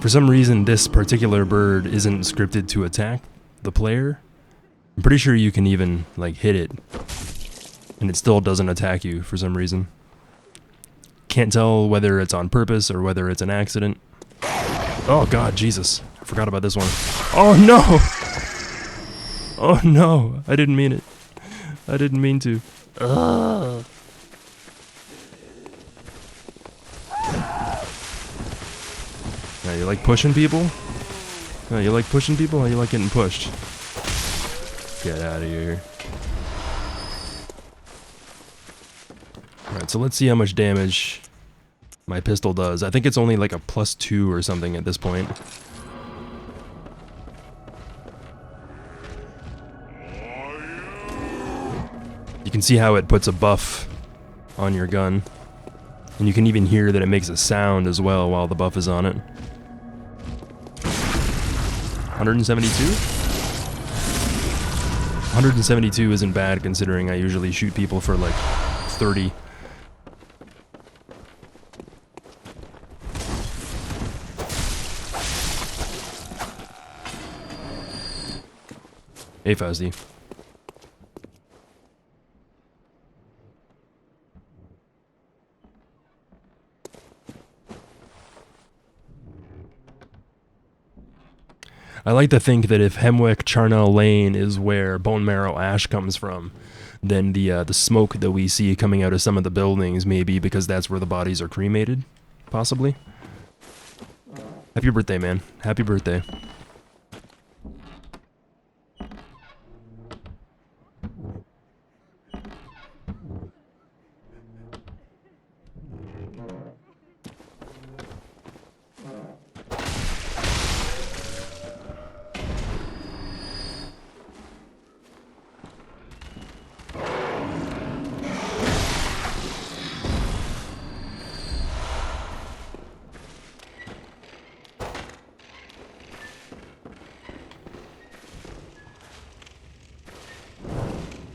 For some reason, this particular bird isn't scripted to attack the player. I'm pretty sure you can even, like, hit it, and it still doesn't attack you for some reason. Can't tell whether it's on purpose or whether it's an accident. Oh god, Jesus. I forgot about this one. Oh no! Oh no! I didn't mean it. I didn't mean to. Ugh. Yeah, you like pushing people? Yeah, you like pushing people or you like getting pushed? Get out of here. Alright, so let's see how much damage my pistol does. I think it's only like a +2 or something at this point. You can see how it puts a buff on your gun. And you can even hear that it makes a sound as well while the buff is on it. 172? 172 isn't bad considering I usually shoot people for like 30. Hey, Fazdy. I like to think that if Hemwick Charnel Lane is where Bone Marrow Ash comes from, then the smoke that we see coming out of some of the buildings may be because that's where the bodies are cremated, possibly. Happy birthday, man. Happy birthday.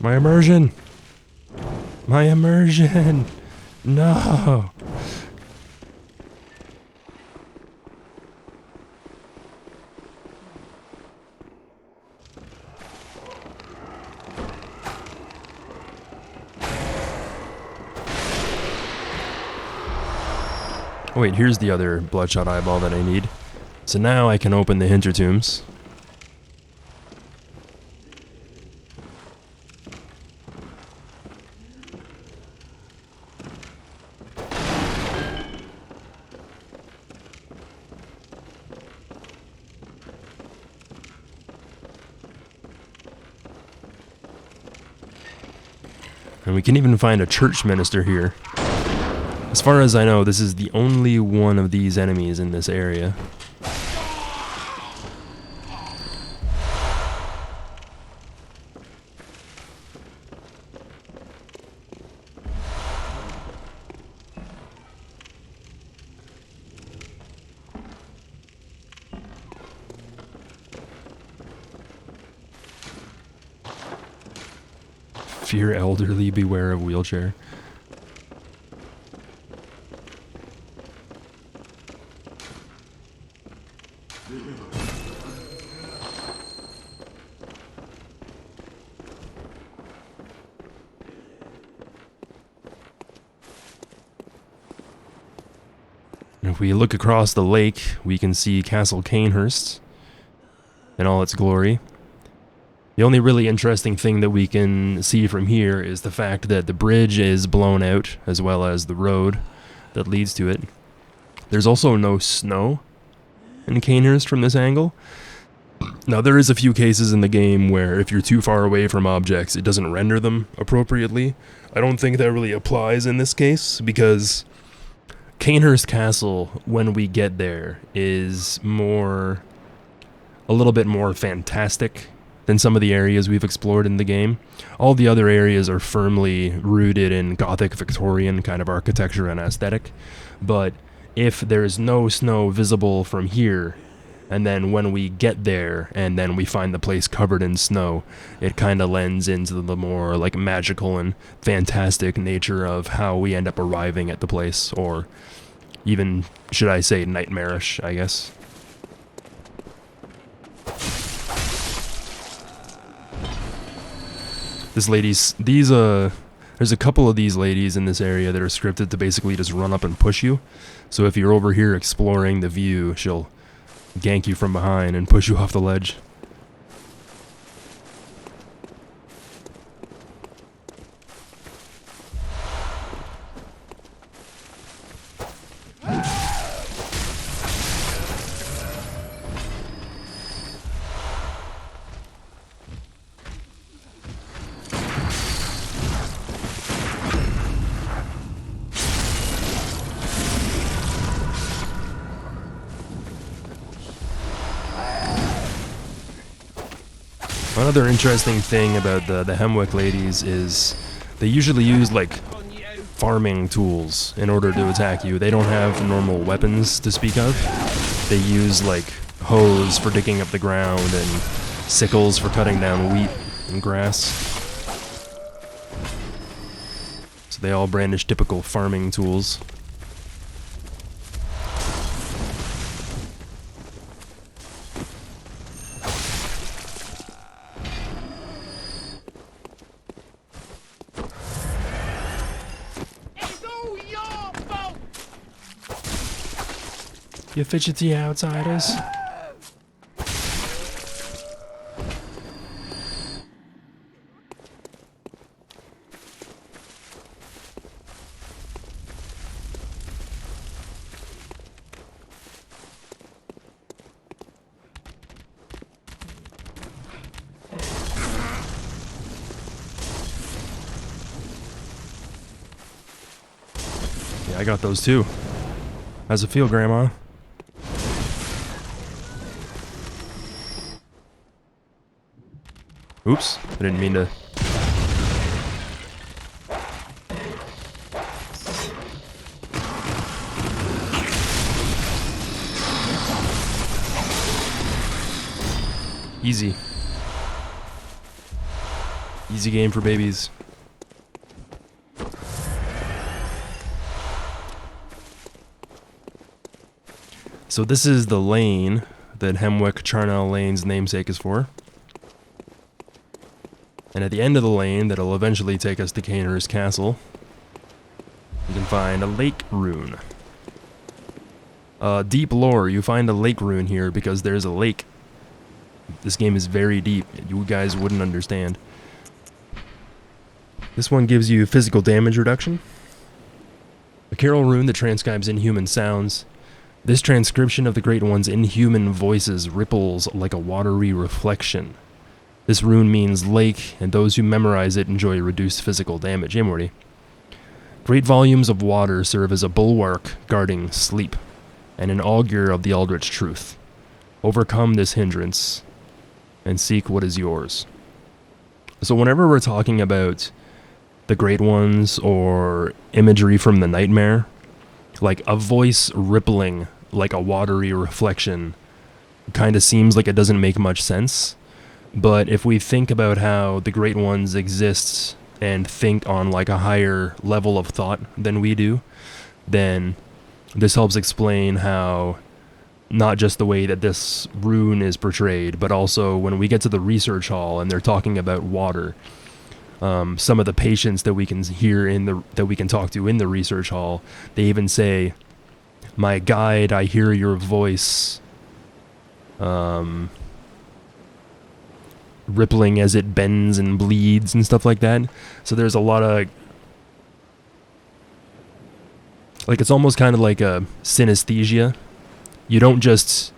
My immersion! My immersion! No! Oh wait, here's the other bloodshot eyeball that I need. So now I can open the Hintertombs. And we can even find a church minister here. As far as I know, this is the only one of these enemies in this area. Fear elderly, beware of wheelchair. If we look across the lake, we can see Castle Canehurst in all its glory. The only really interesting thing that we can see from here is the fact that the bridge is blown out, as well as the road that leads to it. There's also no snow in Canehurst from this angle. Now, there is a few cases in the game where if you're too far away from objects, it doesn't render them appropriately. I don't think that really applies in this case, because Canehurst Castle, when we get there, is a little bit more fantastic than some of the areas we've explored in the game. All the other areas are firmly rooted in Gothic Victorian kind of architecture and aesthetic, but if there's no snow visible from here, and then when we get there and then we find the place covered in snow, it kind of lends into the more like magical and fantastic nature of how we end up arriving at the place, or even, should I say, nightmarish, I guess. There's a couple of these ladies in this area that are scripted to basically just run up and push you. So if you're over here exploring the view, she'll gank you from behind and push you off the ledge. Another interesting thing about the Hemwick ladies is they usually use like farming tools in order to attack you. They don't have normal weapons to speak of. They use like hoes for digging up the ground and sickles for cutting down wheat and grass. So they all brandish typical farming tools. You fidgety outsiders. Yeah, I got those too. How's it feel, Grandma? Oops, I didn't mean to. Easy. Easy game for babies. So this is the lane that Hemwick Charnel Lane's namesake is for. And at the end of the lane, that'll eventually take us to Canehurst Castle, you can find a lake rune. Deep lore, you find a lake rune here because there's a lake. This game is very deep. You guys wouldn't understand. This one gives you physical damage reduction. A carol rune that transcribes inhuman sounds. This transcription of the Great One's inhuman voices ripples like a watery reflection. This rune means lake, and those who memorize it enjoy reduced physical damage. Morty. Great volumes of water serve as a bulwark guarding sleep, and an augur of the eldritch truth. Overcome this hindrance, and seek what is yours. So whenever we're talking about the Great Ones, or imagery from the nightmare, like a voice rippling like a watery reflection, kind of seems like it doesn't make much sense. But if we think about how the Great Ones exist and think on like a higher level of thought than we do, then this helps explain how not just the way that this rune is portrayed, but also when we get to the research hall and they're talking about water, some of the patients that we can hear that we can talk to in the research hall, they even say, "My guide, I hear your voice, rippling as it bends and bleeds," and stuff like that. So there's a lot of, like, it's almost kind of like a synesthesia. You don't just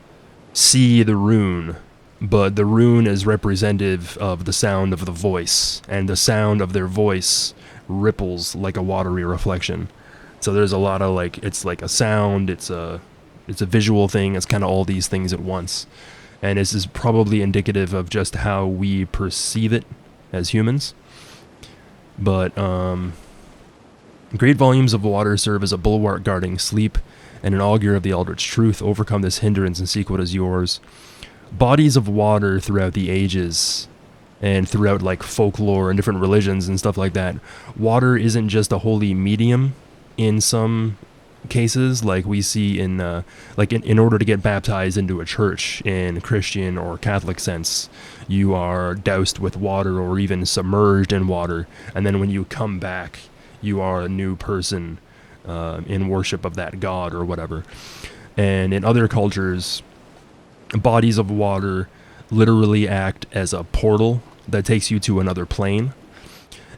see the rune, but the rune is representative of the sound of the voice, and the sound of their voice ripples like a watery reflection. So there's a lot of, like, it's like a sound, it's a visual thing, it's kind of all these things at once. And this is probably indicative of just how we perceive it as humans. But great volumes of water serve as a bulwark guarding sleep, and an augur of the eldritch truth. Overcome this hindrance and seek what is yours. Bodies of water throughout the ages and throughout like folklore and different religions and stuff like that, water isn't just a holy medium in some cases, like we see in in order to get baptized into a church in Christian or Catholic sense, you are doused with water or even submerged in water, and then when you come back you are a new person in worship of that god or whatever. And in other cultures, bodies of water literally act as a portal that takes you to another plane.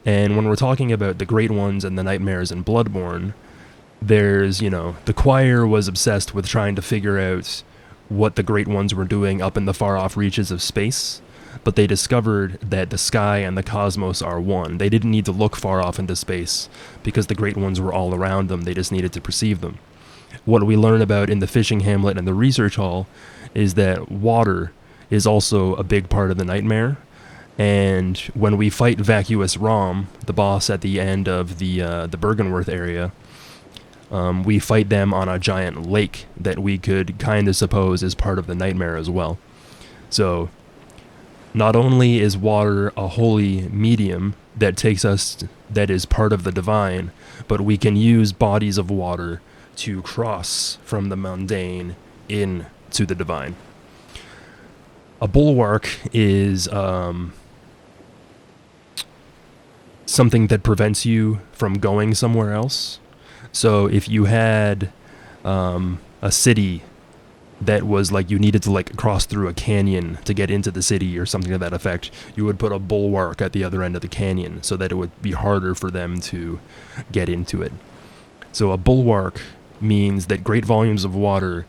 And when we're talking about the Great Ones and the nightmares in Bloodborne, there's, the choir was obsessed with trying to figure out what the Great Ones were doing up in the far-off reaches of space, but they discovered that the sky and the cosmos are one. They didn't need to look far off into space, because the Great Ones were all around them. They just needed to perceive them. What we learn about in the fishing hamlet and the research hall is that water is also a big part of the nightmare. And when we fight Vacuous Rom, the boss at the end of the Bergenworth area, we fight them on a giant lake that we could kind of suppose is part of the nightmare as well. So not only is water a holy medium that takes us, that is part of the divine, but we can use bodies of water to cross from the mundane into the divine. A bulwark is something that prevents you from going somewhere else. So if you had a city that was like you needed to like cross through a canyon to get into the city or something to that effect, you would put a bulwark at the other end of the canyon so that it would be harder for them to get into it. So a bulwark means that great volumes of water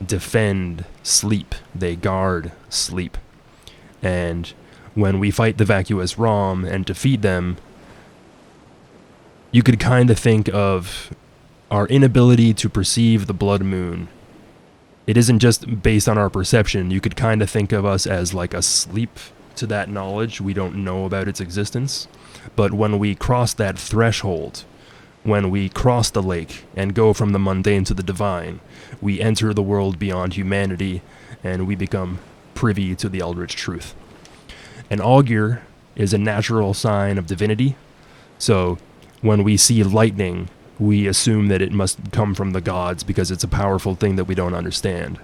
defend sleep. They guard sleep. And when we fight the Vacuous Rom and defeat them, you could kind of think of our inability to perceive the blood moon. It isn't just based on our perception. You could kind of think of us as like asleep to that knowledge. We don't know about its existence. But when we cross that threshold, when we cross the lake and go from the mundane to the divine, we enter the world beyond humanity, and we become privy to the eldritch truth. An augur is a natural sign of divinity, so when we see lightning, we assume that it must come from the gods because it's a powerful thing that we don't understand.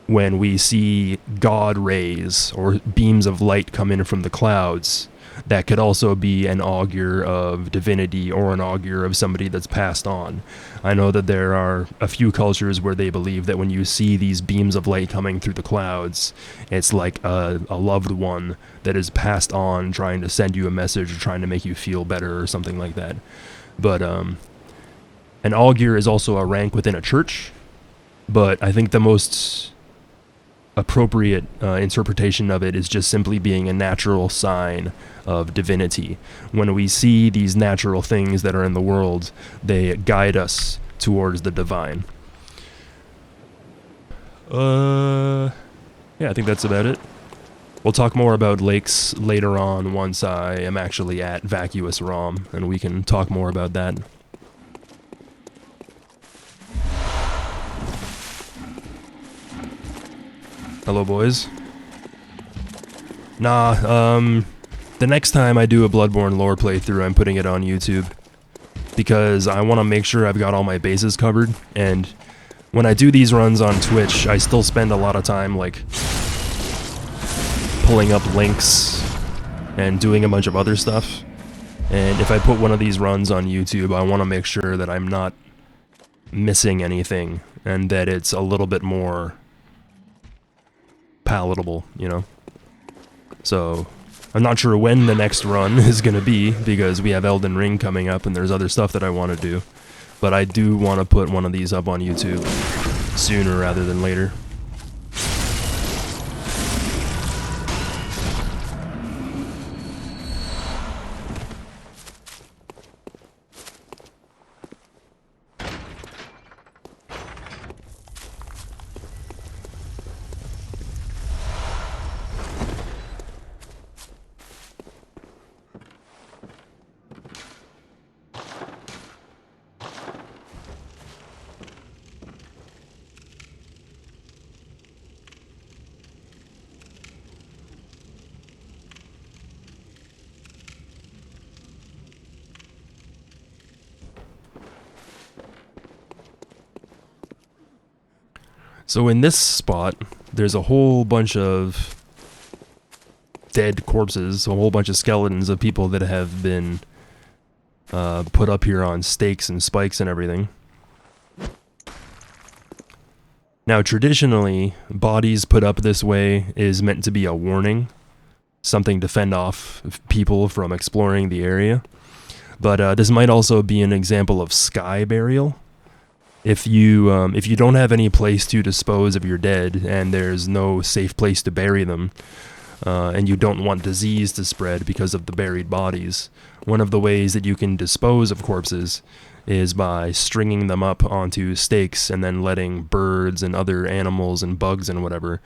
When we see god rays or beams of light come in from the clouds, that could also be an augur of divinity or an augur of somebody that's passed on. I know that there are a few cultures where they believe that when you see these beams of light coming through the clouds, it's like a loved one that is passed on trying to send you a message or trying to make you feel better or something like that. But an augur is also a rank within a church, but I think the most appropriate interpretation of it is just simply being a natural sign of divinity. When we see these natural things that are in the world, they guide us towards the divine. Yeah, I think that's about it. We'll talk more about lakes later on once I am actually at Vacuous Rom, and we can talk more about that. Hello, boys. Nah, The next time I do a Bloodborne lore playthrough, I'm putting it on YouTube. Because I want to make sure I've got all my bases covered, and when I do these runs on Twitch, I still spend a lot of time, like, pulling up links and doing a bunch of other stuff. And if I put one of these runs on YouTube, I want to make sure that I'm not missing anything, and that it's a little bit more palatable, you know? So, I'm not sure when the next run is going to be, because we have Elden Ring coming up and there's other stuff that I want to do. But I do want to put one of these up on YouTube sooner rather than later. So in this spot, there's a whole bunch of dead corpses, a whole bunch of skeletons of people that have been put up here on stakes and spikes and everything. Now traditionally, bodies put up this way is meant to be a warning, something to fend off people from exploring the area. But this might also be an example of sky burial. If you don't have any place to dispose of your dead, and there's no safe place to bury them, and you don't want disease to spread because of the buried bodies, one of the ways that you can dispose of corpses is by stringing them up onto stakes and then letting birds and other animals and bugs and whatever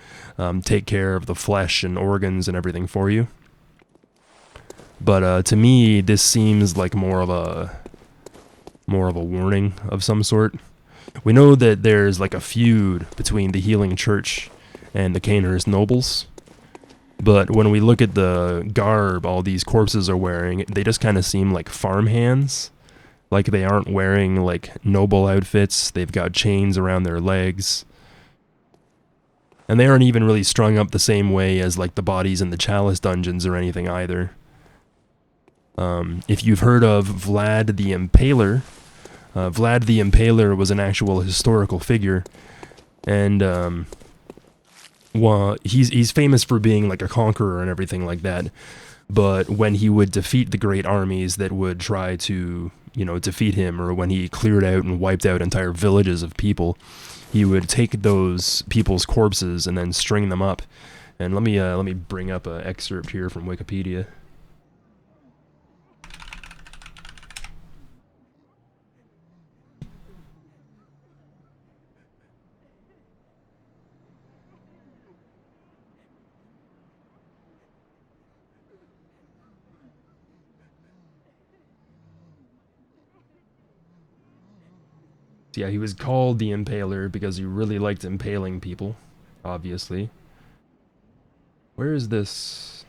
take care of the flesh and organs and everything for you. But to me, this seems like more of a warning of some sort. We know that there's like a feud between the Healing Church and the Canehurst nobles, but when we look at the garb all these corpses are wearing, they just kind of seem like farmhands. Like they aren't wearing like noble outfits, they've got chains around their legs. And they aren't even really strung up the same way as like the bodies in the Chalice dungeons or anything either. If you've heard of Vlad the Impaler, Vlad the Impaler was an actual historical figure, and well, he's famous for being like a conqueror and everything like that. But when he would defeat the great armies that would try to, you know, defeat him, or when he cleared out and wiped out entire villages of people, he would take those people's corpses and then string them up. And let me bring up an excerpt here from Wikipedia. Yeah, he was called the Impaler because he really liked impaling people, obviously. Where is this?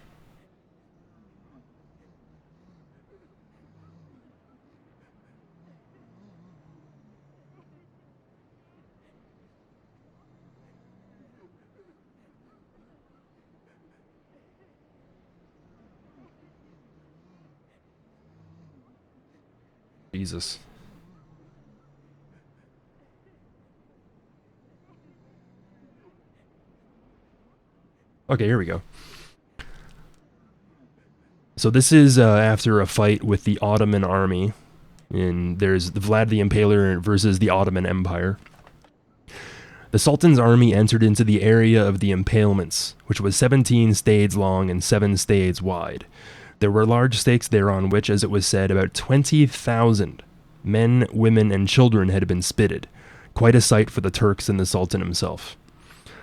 Jesus. Okay, here we go. So this is after a fight with the Ottoman army, and there's Vlad the Impaler versus the Ottoman Empire. The Sultan's army entered into the area of the impalements, which was 17 stades long and 7 stades wide. There were large stakes there on which, as it was said, about 20,000 men, women, and children had been spitted, quite a sight for the Turks and the Sultan himself.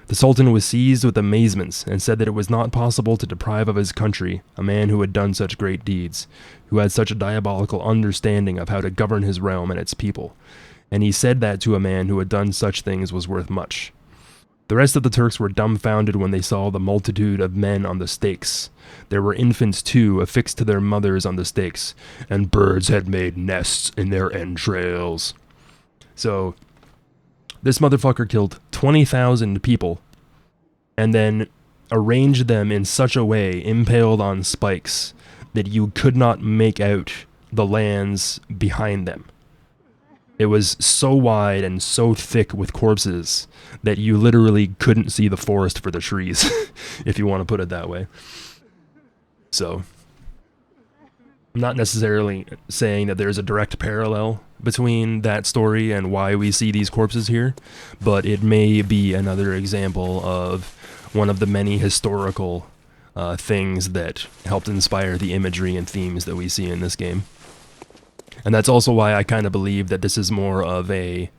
The Sultan was seized with amazement and said that it was not possible to deprive of his country a man who had done such great deeds, who had such a diabolical understanding of how to govern his realm and its people, and he said that to a man who had done such things was worth much. The rest of the Turks were dumbfounded when they saw the multitude of men on the stakes. There were infants too, affixed to their mothers on the stakes, and birds had made nests in their entrails. So, this motherfucker killed 20,000 people, and then arranged them in such a way, impaled on spikes, that you could not make out the lands behind them. It was so wide and so thick with corpses that you literally couldn't see the forest for the trees, if you want to put it that way. So, I'm not necessarily saying that there's a direct parallel between that story and why we see these corpses here, but it may be another example of one of the many historical things that helped inspire the imagery and themes that we see in this game. And that's also why I kind of believe that this is more of a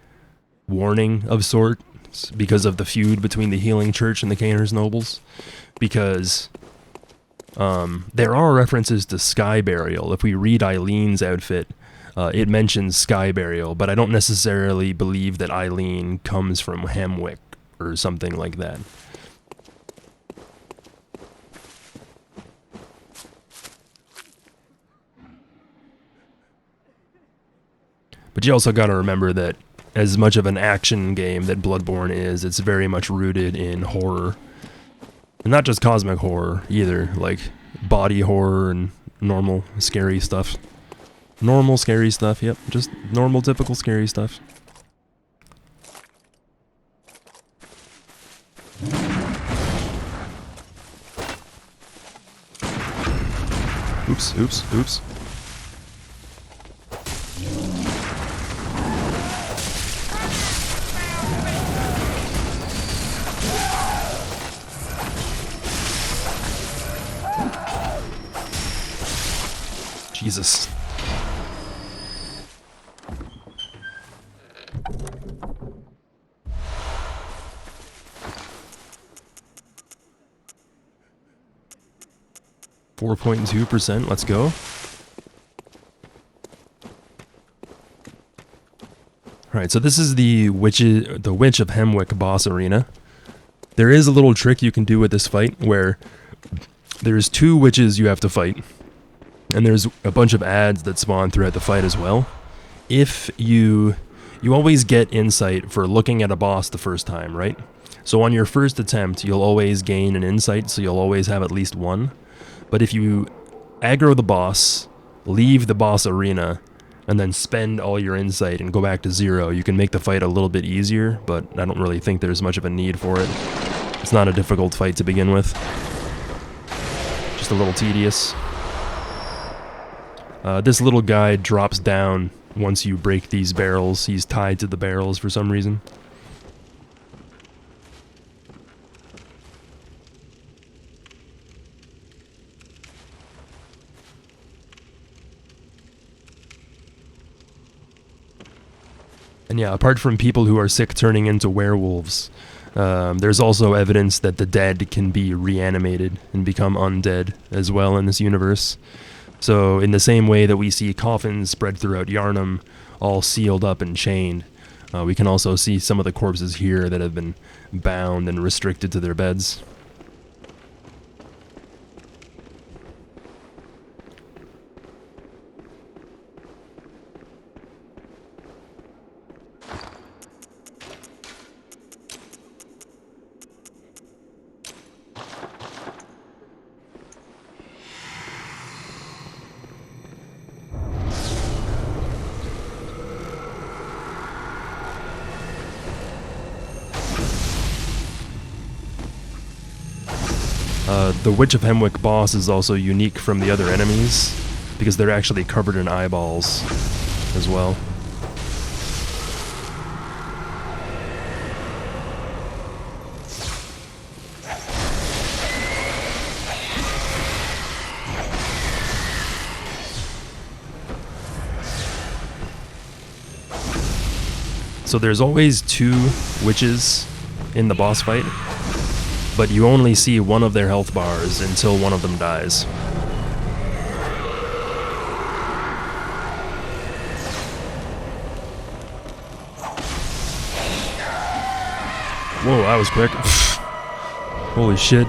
warning of sorts, because of the feud between the Healing Church and the Canehurst nobles. Because there are references to sky burial. If we read Eileen's outfit, it mentions sky burial, but I don't necessarily believe that Eileen comes from Hemwick or something like that. But you also got to remember that as much of an action game that Bloodborne is, it's very much rooted in horror. And not just cosmic horror either, like body horror and normal scary stuff. Normal scary stuff, yep, just normal typical scary stuff. Oops, oops, oops. Jesus. .2%, let's go. Alright, so this is the Witch of Hemwick boss arena. There is a little trick you can do with this fight where there's 2 witches you have to fight. And there's a bunch of ads that spawn throughout the fight as well. If you always get insight for looking at a boss the first time, right? So on your first attempt, you'll always gain an insight, so you'll always have at least 1. But if you aggro the boss, leave the boss arena, and then spend all your insight and go back to 0, you can make the fight a little bit easier, but I don't really think there's much of a need for it. It's not a difficult fight to begin with. Just a little tedious. This little guy drops down once you break these barrels. He's tied to the barrels for some reason. And yeah, apart from people who are sick turning into werewolves, there's also evidence that the dead can be reanimated and become undead as well in this universe. So in the same way that we see coffins spread throughout Yharnam, all sealed up and chained, we can also see some of the corpses here that have been bound and restricted to their beds. The Witch of Hemwick boss is also unique from the other enemies, because they're actually covered in eyeballs as well. So there's always 2 witches in the boss fight, but you only see one of their health bars until one of them dies. Whoa, that was quick. Holy shit.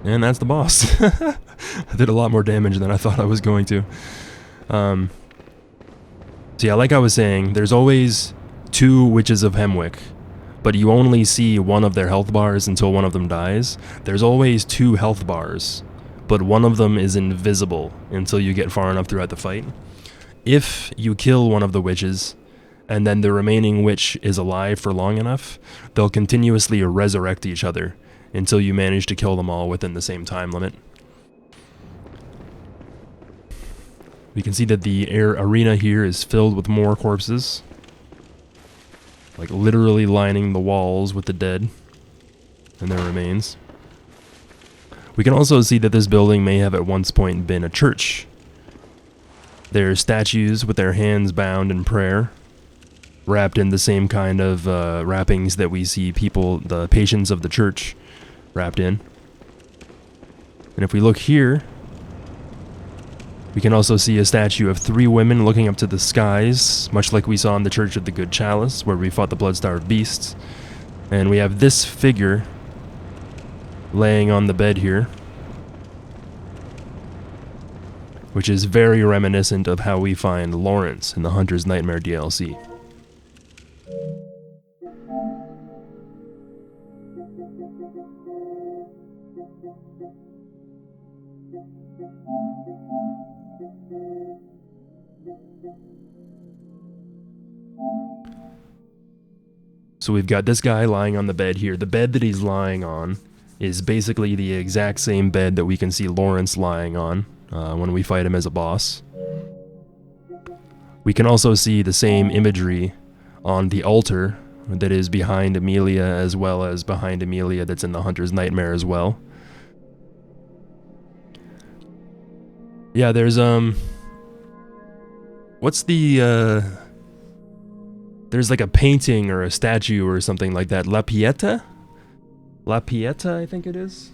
And that's the boss. I did a lot more damage than I thought I was going to. So yeah, like I was saying, there's always 2 Witches of Hemwick, but you only see one of their health bars until one of them dies. There's always 2 health bars, but one of them is invisible until you get far enough throughout the fight. If you kill one of the witches, and then the remaining witch is alive for long enough, they'll continuously resurrect each other until you manage to kill them all within the same time limit. We can see that the arena here is filled with more corpses, like literally lining the walls with the dead and their remains. We can also see that this building may have at one point been a church. There are statues with their hands bound in prayer, wrapped in the same kind of wrappings that we see people, the patients of the church, wrapped in. And if we look here, we can also see a statue of 3 women looking up to the skies, much like we saw in the Church of the Good Chalice, where we fought the blood-starved beasts. And we have this figure laying on the bed here, which is very reminiscent of how we find Lawrence in the Hunter's Nightmare DLC. So we've got this guy lying on the bed here. The bed that he's lying on is basically the exact same bed that we can see Lawrence lying on when we fight him as a boss. We can also see the same imagery on the altar that is behind Amelia, as well as behind Amelia that's in the Hunter's Nightmare as well. Yeah, there's what's the there's like a painting or a statue or something like that. La Pieta? La Pieta, I think it is.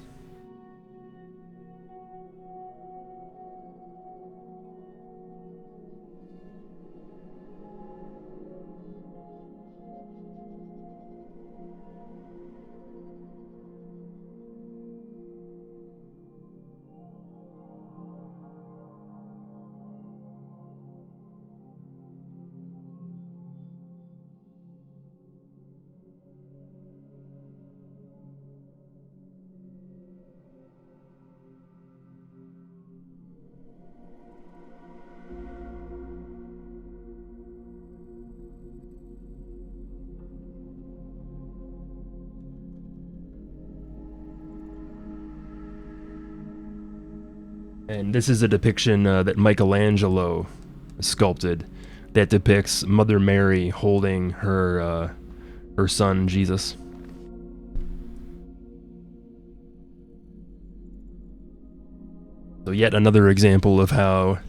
And this is a depiction that Michelangelo sculpted that depicts Mother Mary holding her son Jesus. So yet another example of how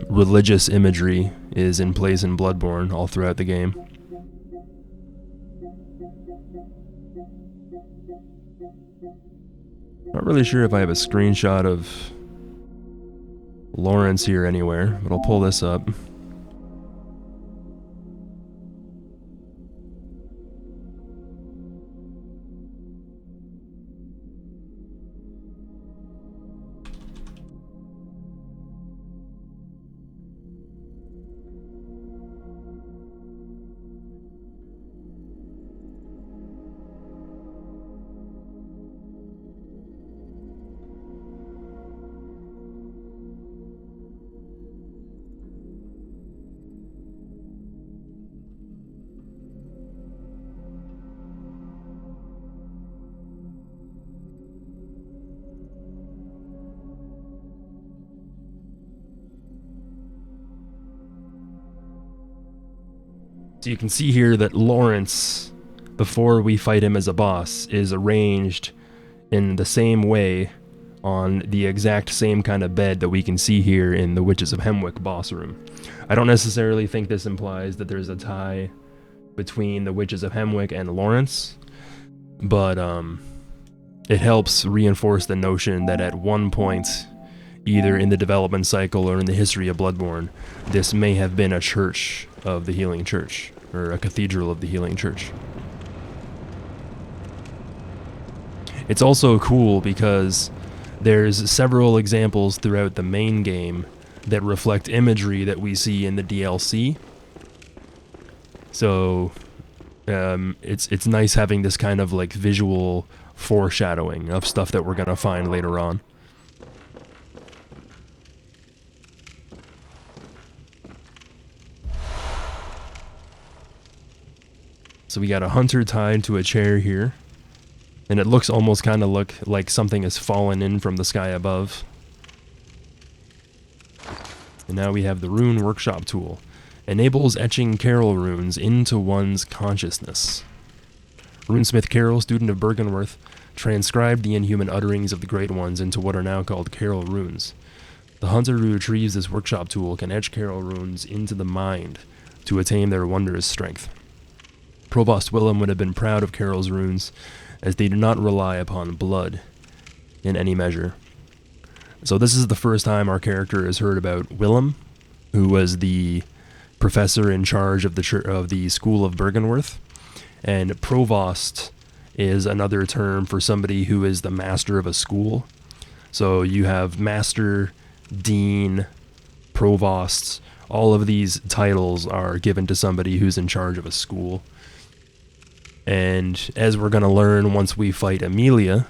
religious imagery is in place in Bloodborne all throughout the game. Not really sure if I have a screenshot of Lawrence here anywhere, but I'll pull this up. So you can see here that Lawrence, before we fight him as a boss, is arranged in the same way on the exact same kind of bed that we can see here in the Witches of Hemwick boss room. I don't necessarily think this implies that there's a tie between the Witches of Hemwick and Lawrence, but it helps reinforce the notion that at one point, either in the development cycle or in the history of Bloodborne, this may have been a church of the Healing Church, or a cathedral of the Healing Church. It's also cool because there's several examples throughout the main game that reflect imagery that we see in the DLC. So it's nice having this kind of like visual foreshadowing of stuff that we're gonna find later on. So we got a hunter tied to a chair here, and it looks almost kind of like something has fallen in from the sky above. And now we have the Rune Workshop tool. Enables etching Carol runes into one's consciousness. Runesmith Carol, student of Bergenworth, transcribed the inhuman utterings of the Great Ones into what are now called Carol runes. The hunter who retrieves this workshop tool can etch Carol runes into the mind to attain their wondrous strength. Provost Willem would have been proud of Carol's runes, as they do not rely upon blood in any measure. So this is the first time our character has heard about Willem, who was the professor in charge of the School of Bergenworth, and Provost is another term for somebody who is the master of a school. So you have Master, Dean, Provost. All of these titles are given to somebody who's in charge of a school. And as we're going to learn once we fight Amelia,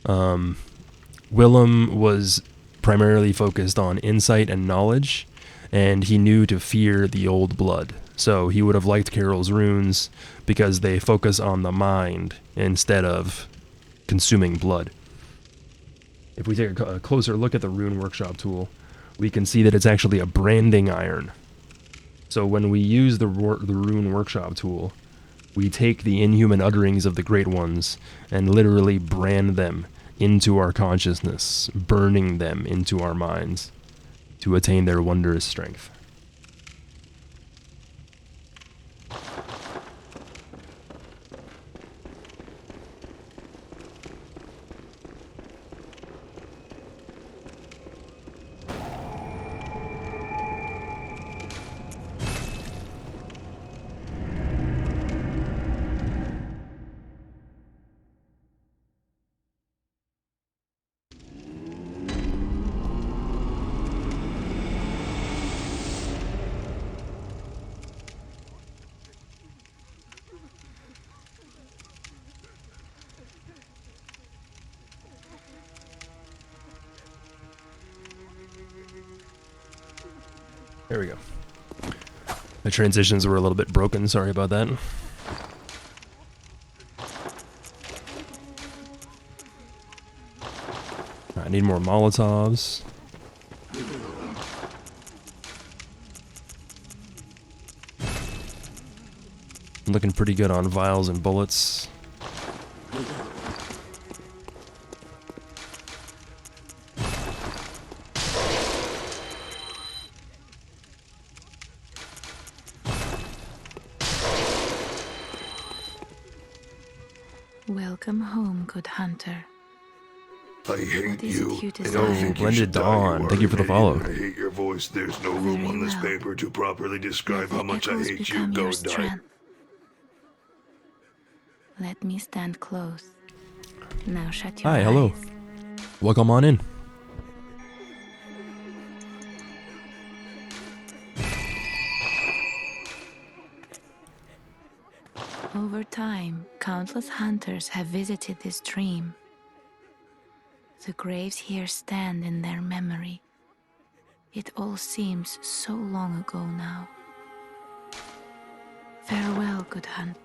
Willem was primarily focused on insight and knowledge, and he knew to fear the old blood. So he would have liked Carol's runes because they focus on the mind instead of consuming blood. If we take a closer look at the Rune Workshop tool, we can see that it's actually a branding iron. So when we use the Rune Workshop tool, we take the inhuman utterings of the Great Ones and literally brand them into our consciousness, burning them into our minds to attain their wondrous strength. There we go. The transitions were a little bit broken, sorry about that. I need more Molotovs. I'm looking pretty good on vials and bullets. Welcome home, good hunter. I hate What is you. it you I desire? don't think you Blended should die. Dawn. You Thank you are for the an follow. idiot. I hate your voice. There's no room Very on this well. paper to properly describe Let how the much I echoes hate you. become Go your die. strength. Let me stand close. Now shut your Hi, eyes. hello. Welcome on in. Over time, countless hunters have visited this dream. The graves here stand in their memory. It all seems so long ago now. Farewell, good hunter.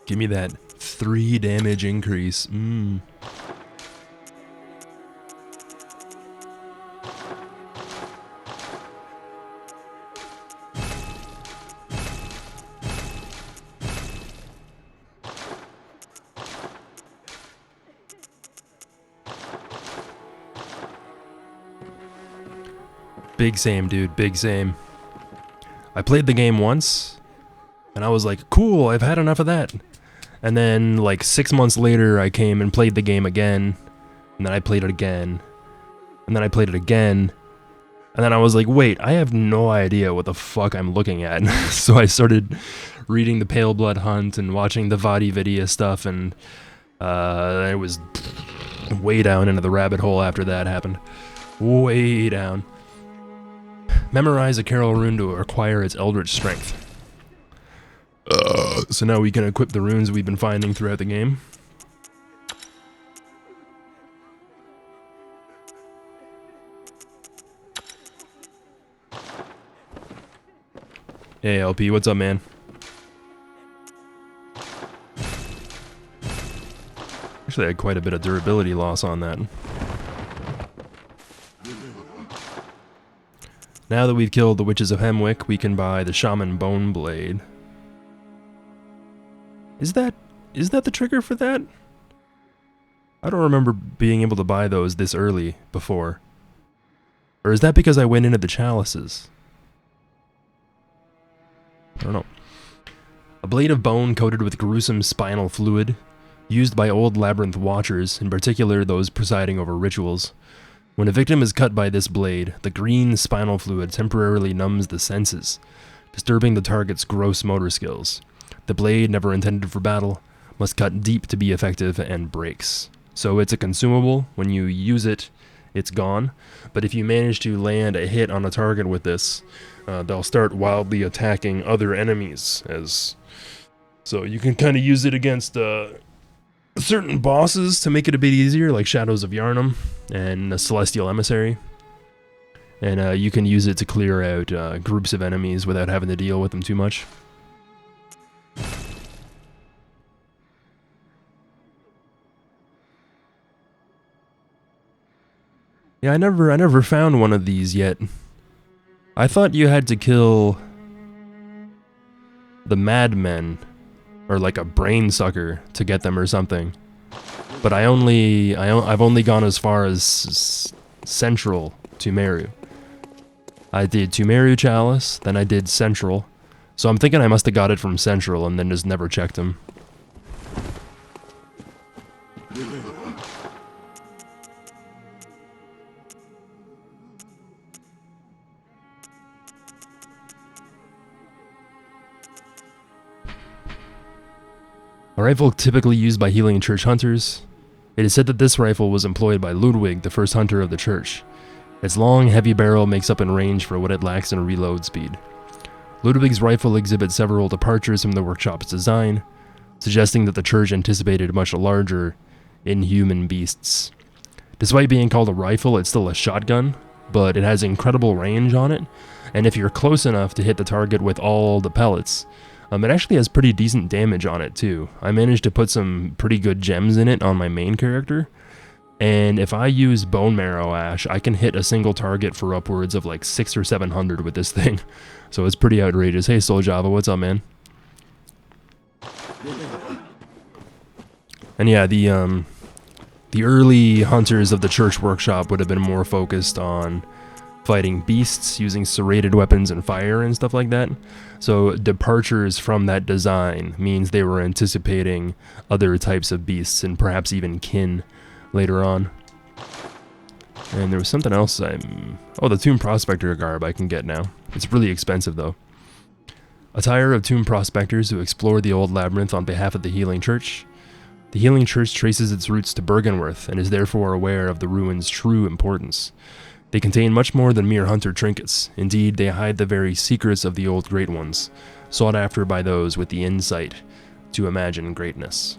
Give me that 3 damage increase. Big same, dude. Big same. I played the game once, and I was like, cool, I've had enough of that. And then, like, 6 months later, I came and played the game again, and then I played it again, and then I played it again, and then I was like, wait, I have no idea what the fuck I'm looking at. So I started reading the Pale Blood Hunt and watching the VaatiVidya stuff, and it was way down into the rabbit hole after that happened. Way down. Memorize a Carol rune to acquire its eldritch strength. So now we can equip the runes we've been finding throughout the game. Hey LP, what's up, man? Actually, I had quite a bit of durability loss on that. Now that we've killed the Witches of Hemwick, we can buy the Shaman Bone Blade. Is that the trigger for that? I don't remember being able to buy those this early before. Or is that because I went into the Chalices? I don't know. A blade of bone coated with gruesome spinal fluid, used by old Labyrinth watchers, in particular those presiding over rituals. When a victim is cut by this blade, the green spinal fluid temporarily numbs the senses, disturbing the target's gross motor skills. The blade, never intended for battle, must cut deep to be effective and breaks. So it's a consumable. When you use it, it's gone. But if you manage to land a hit on a target with this, they'll start wildly attacking other enemies. So you can kind of use it against certain bosses to make it a bit easier, like Shadows of Yharnam and the Celestial Emissary. And you can use it to clear out groups of enemies without having to deal with them too much. Yeah, I never found one of these yet. I thought you had to kill the madmen, or like a brain sucker, to get them or something. But I've only gone as far as Central Tumeru. I did Tumeru Chalice, then I did Central. So I'm thinking I must have got it from Central and then just never checked them. A rifle typically used by healing church hunters. It is said that this rifle was employed by Ludwig, the first hunter of the church. Its long, heavy barrel makes up in range for what it lacks in reload speed. Ludwig's rifle exhibits several departures from the workshop's design, suggesting that the church anticipated much larger, inhuman beasts. Despite being called a rifle, it's still a shotgun, but it has incredible range on it, and if you're close enough to hit the target with all the pellets, it actually has pretty decent damage on it too. I managed to put some pretty good gems in it on my main character, and if I use Bone Marrow Ash, I can hit a single target for upwards of like 600 or 700 with this thing. So it's pretty outrageous. Hey Soul Java, what's up, man? And yeah, the early hunters of the church workshop would have been more focused on fighting beasts using serrated weapons and fire and stuff like that. So departures from that design means they were anticipating other types of beasts and perhaps even kin later on. And there was something else oh, the Tomb Prospector garb I can get now. It's really expensive though. Attire of tomb prospectors who explore the old labyrinth on behalf of the Healing Church. The Healing Church traces its roots to Byrgenwerth and is therefore aware of the ruins' true importance. They contain much more than mere hunter trinkets. Indeed, they hide the very secrets of the old Great Ones, sought after by those with the insight to imagine greatness.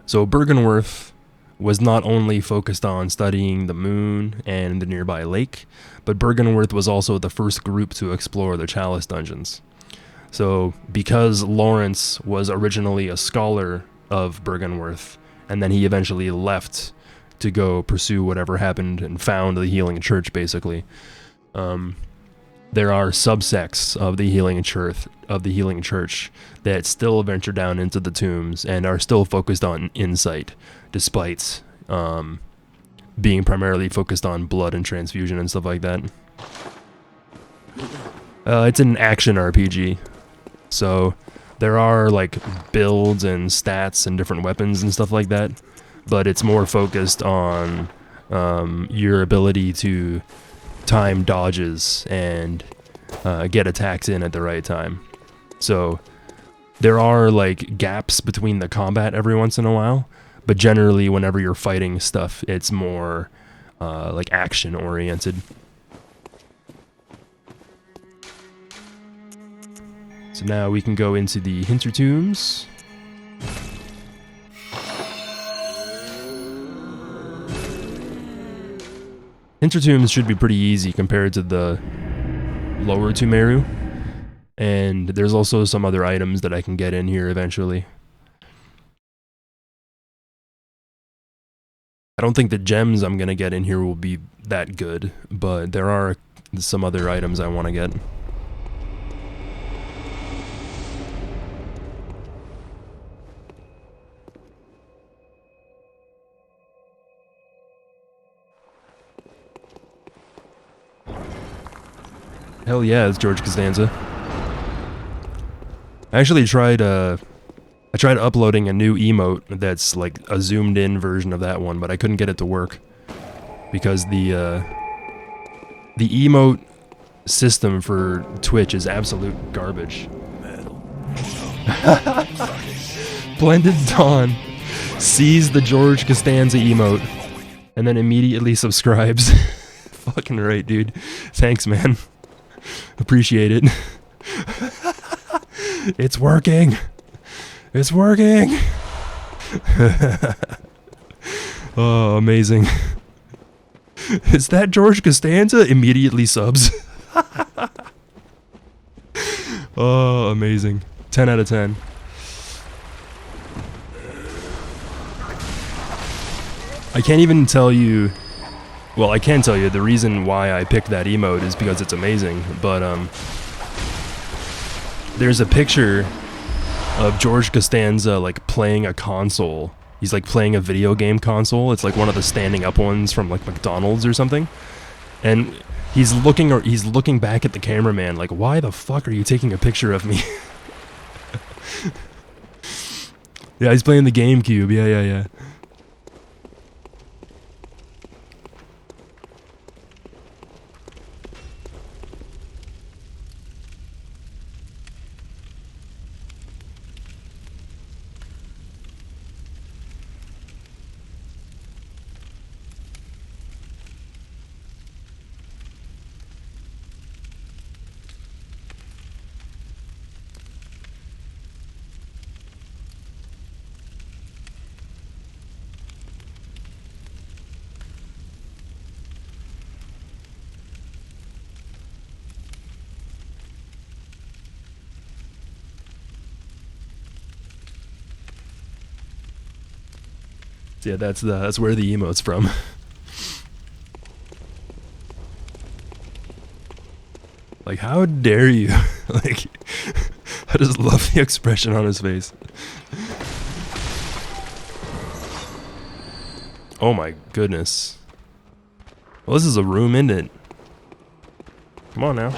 So Byrgenwerth was not only focused on studying the moon and the nearby lake, but Byrgenwerth was also the first group to explore the Chalice dungeons. So because Lawrence was originally a scholar of Byrgenwerth, and then he eventually left to go pursue whatever happened and found the Healing Church, basically. There are subsects of the Healing Church that still venture down into the tombs and are still focused on insight, despite being primarily focused on blood and transfusion and stuff like that. It's an action RPG, so there are like builds and stats and different weapons and stuff like that, but it's more focused on your ability to time dodges and get attacks in at the right time. So there are like gaps between the combat every once in a while, but generally whenever you're fighting stuff, it's more like action oriented. So now we can go into the Hintertombs. Hintertombs should be pretty easy compared to the lower Tumeru. And there's also some other items that I can get in here eventually. I don't think the gems I'm going to get in here will be that good, but there are some other items I want to get. Hell yeah, it's George Costanza. I actually tried uploading a new emote that's like a zoomed in version of that one, but I couldn't get it to work because the emote system for Twitch is absolute garbage. Blended Dawn sees the George Costanza emote and then immediately subscribes. Fucking right, dude. Thanks, man. Appreciate it. It's working. It's working. Oh, amazing. Is that George Costanza? Immediately subs. Oh, amazing. 10 out of 10. I can't even tell you. Well, I can tell you the reason why I picked that emote is because it's amazing, but there's a picture of George Costanza like playing a console. He's like playing a video game console. It's like one of the standing up ones from like McDonald's or something. And he's looking back at the cameraman like, "Why the fuck are you taking a picture of me?" Yeah, he's playing the GameCube. Yeah. Yeah, that's where the emote's from. Like, how dare you? Like, I just love the expression on his face. Oh my goodness. Well, this is a room, isn't it? Come on now.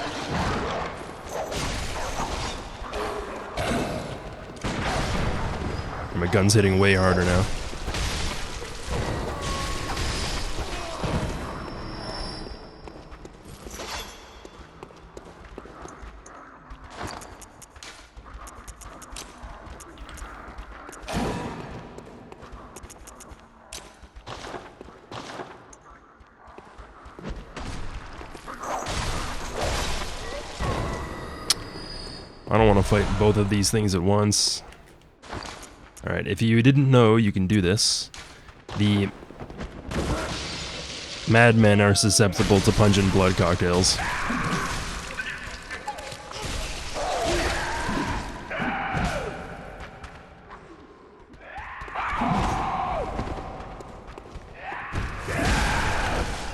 My gun's hitting way harder now. I don't want to fight both of these things at once. Alright, if you didn't know, you can do this. The madmen are susceptible to pungent blood cocktails.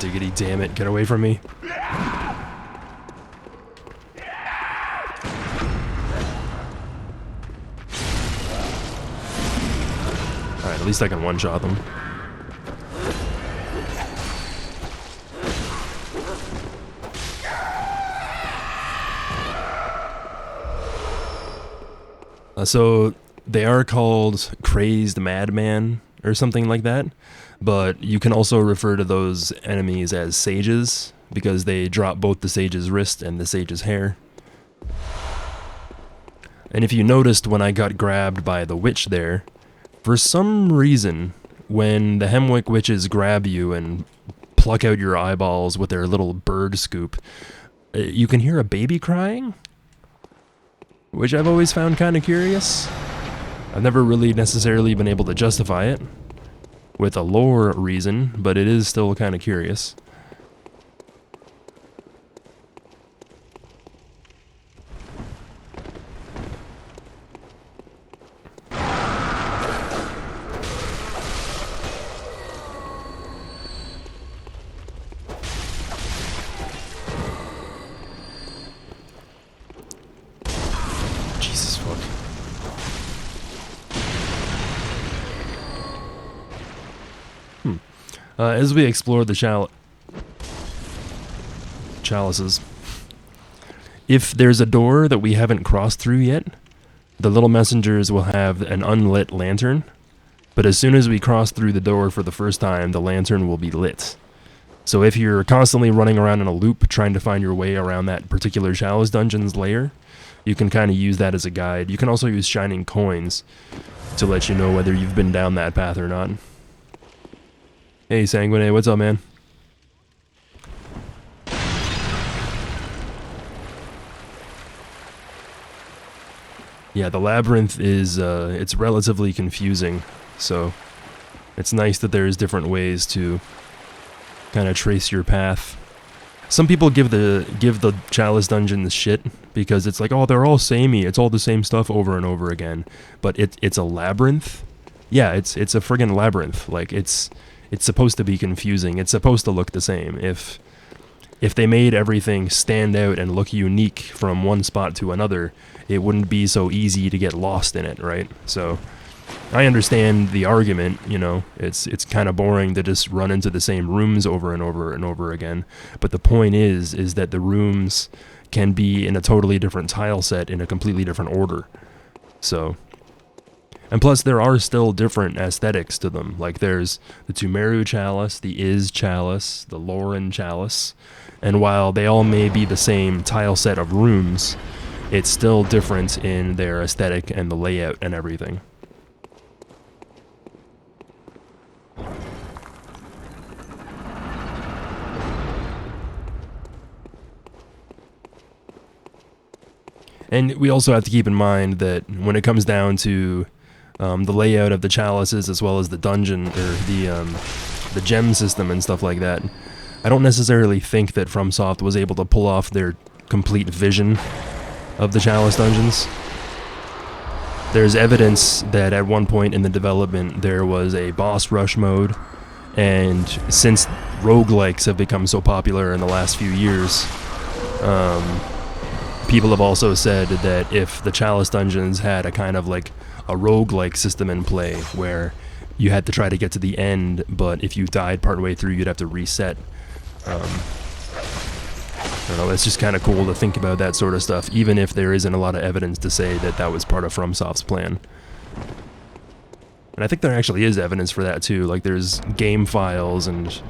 Diggity damn it, get away from me. Alright, at least I can one-shot them. So they are called Crazed Madman or something like that, but you can also refer to those enemies as sages because they drop both the sage's wrist and the sage's hair. And if you noticed when I got grabbed by the witch there, for some reason, when the Hemwick witches grab you and pluck out your eyeballs with their little bird scoop, you can hear a baby crying, which I've always found kind of curious. I've never really necessarily been able to justify it with a lore reason, but it is still kind of curious. Jesus fuck. As we explore the chalices, if there's a door that we haven't crossed through yet, the little messengers will have an unlit lantern, but as soon as we cross through the door for the first time, the lantern will be lit. So if you're constantly running around in a loop trying to find your way around that particular Chalice dungeon's lair, you can kind of use that as a guide. You can also use shining coins to let you know whether you've been down that path or not. Hey Sanguine, what's up, man? Yeah, the Labyrinth is, it's relatively confusing, so it's nice that there's different ways to kind of trace your path. Some people give the Chalice dungeons shit because it's like, oh, they're all samey, it's all the same stuff over and over again. But it's a labyrinth. Yeah, it's a friggin' labyrinth. Like it's supposed to be confusing. It's supposed to look the same. If they made everything stand out and look unique from one spot to another, it wouldn't be so easy to get lost in it, right? So I understand the argument, you know, it's kind of boring to just run into the same rooms over and over and over again. But the point is that the rooms can be in a totally different tile set in a completely different order. So, and plus there are still different aesthetics to them. Like there's the Tumeru Chalice, the Iz Chalice, the Lauren Chalice, and while they all may be the same tile set of rooms, it's still different in their aesthetic and the layout and everything. And we also have to keep in mind that when it comes down to the layout of the chalices as well as the dungeon or the gem system and stuff like that, I don't necessarily think that FromSoft was able to pull off their complete vision of the Chalice dungeons. There's evidence that at one point in the development there was a boss rush mode, and since roguelikes have become so popular in the last few years, people have also said that if the Chalice dungeons had a kind of like a roguelike system in play where you had to try to get to the end, but if you died partway through you'd have to reset. I don't know, it's just kind of cool to think about that sort of stuff, even if there isn't a lot of evidence to say that that was part of FromSoft's plan. And I think there actually is evidence for that too, like there's game files and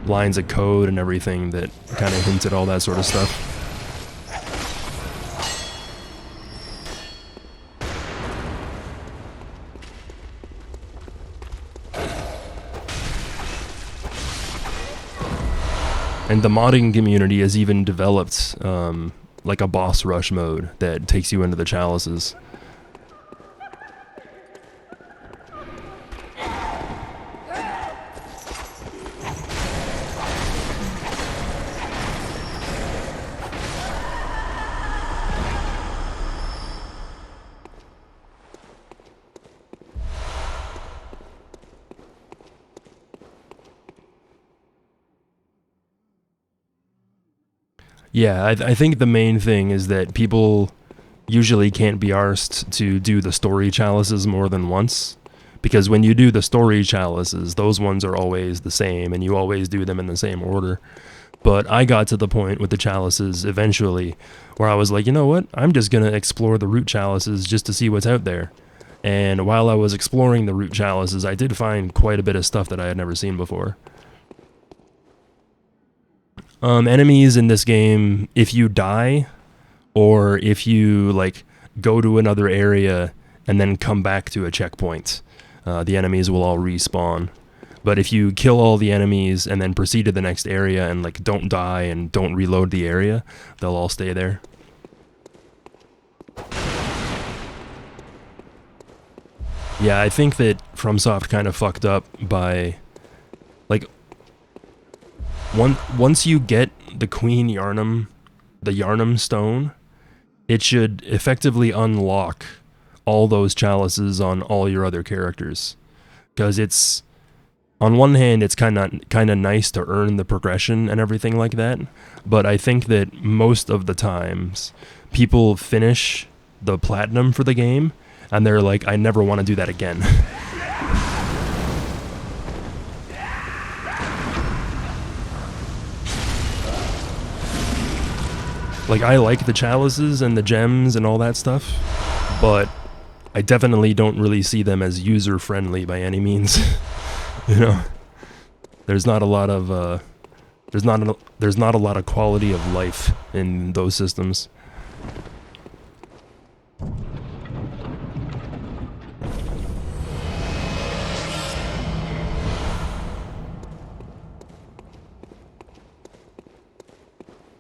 lines of code and everything that kind of hint at all that sort of stuff. And the modding community has even developed like a boss rush mode that takes you into the chalices. Yeah, I think the main thing is that people usually can't be arsed to do the story chalices more than once. Because when you do the story chalices, those ones are always the same, and you always do them in the same order. But I got to the point with the chalices eventually where I was like, you know what? I'm just going to explore the root chalices just to see what's out there. And while I was exploring the root chalices, I did find quite a bit of stuff that I had never seen before. Enemies in this game, if you die, or if you like go to another area and then come back to a checkpoint, the enemies will all respawn. But if you kill all the enemies and then proceed to the next area and like don't die and don't reload the area, they'll all stay there. Yeah, I think that FromSoft kind of fucked up by like once you get the Queen Yarnum, the Yarnum Stone, it should effectively unlock all those chalices on all your other characters. Because it's, on one hand, it's kind of nice to earn the progression and everything like that, but I think that most of the times people finish the platinum for the game and they're like, I never want to do that again. Like, I like the chalices and the gems and all that stuff, but I definitely don't really see them as user-friendly by any means. You know, there's not a lot of there's not a lot of quality of life in those systems.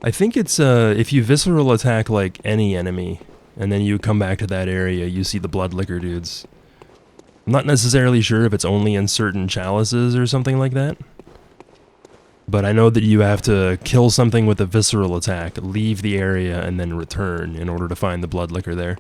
I think it's if you visceral attack like any enemy and then you come back to that area, you see the blood liquor dudes. I'm not necessarily sure if it's only in certain chalices or something like that, but I know that you have to kill something with a visceral attack, leave the area, and then return in order to find the blood liquor there.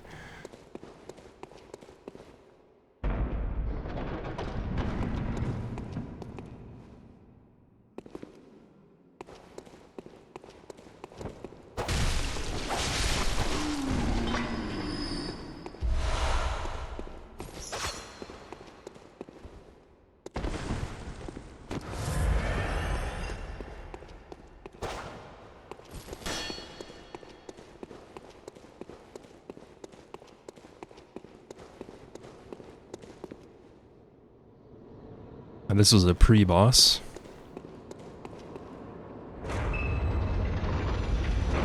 And this was a pre-boss.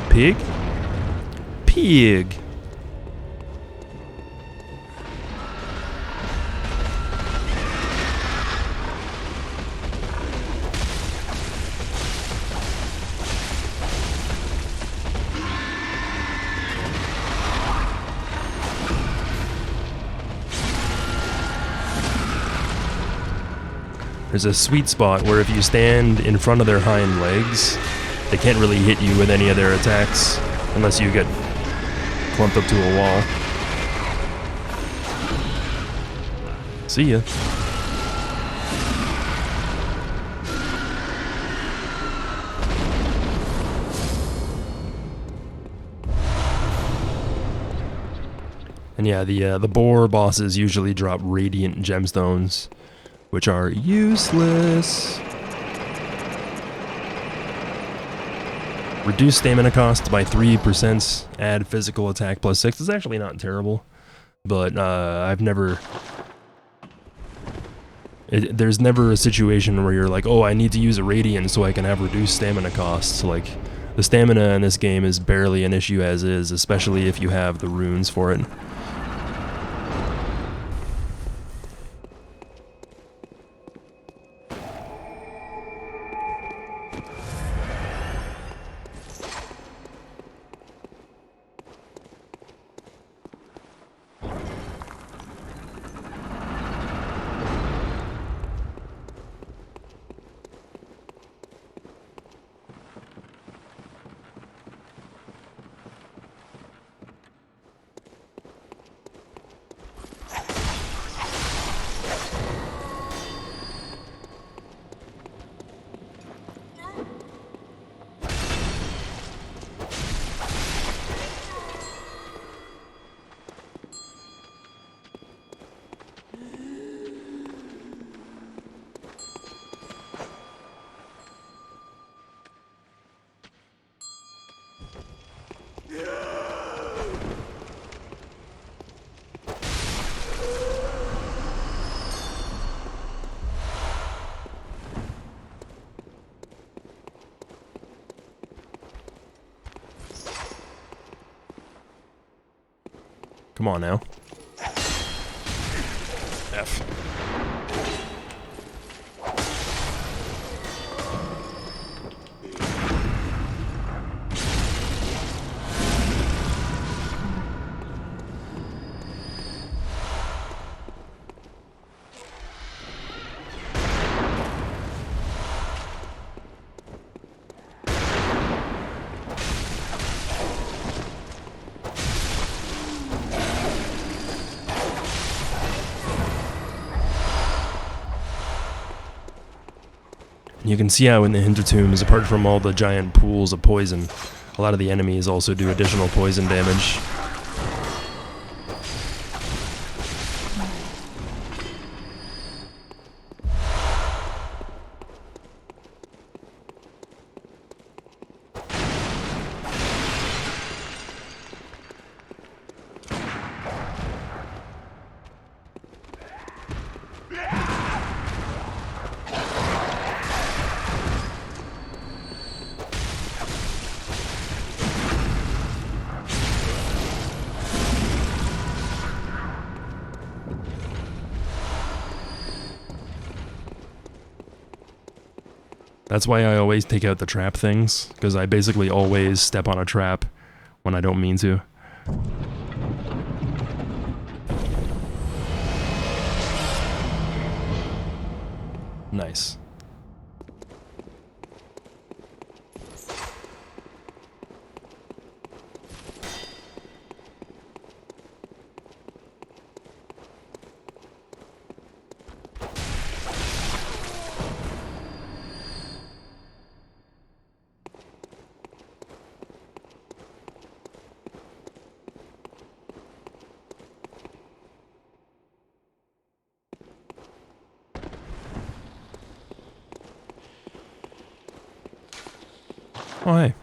Pig? Pig! There's a sweet spot where if you stand in front of their hind legs, they can't really hit you with any of their attacks unless you get clumped up to a wall. See ya. And yeah, the boar bosses usually drop radiant gemstones, which are useless. Reduce stamina cost by 3%, add physical attack plus 6. It's actually not terrible, but I've never... there's never a situation where you're like, oh, I need to use a radiant so I can have reduced stamina costs. Like, the stamina in this game is barely an issue as is, especially if you have the runes for it. Come on now. F. You can see how in the Hintertombs, apart from all the giant pools of poison, a lot of the enemies also do additional poison damage. That's why I always take out the trap things, because I basically always step on a trap when I don't mean to. Nice. Oh, hey.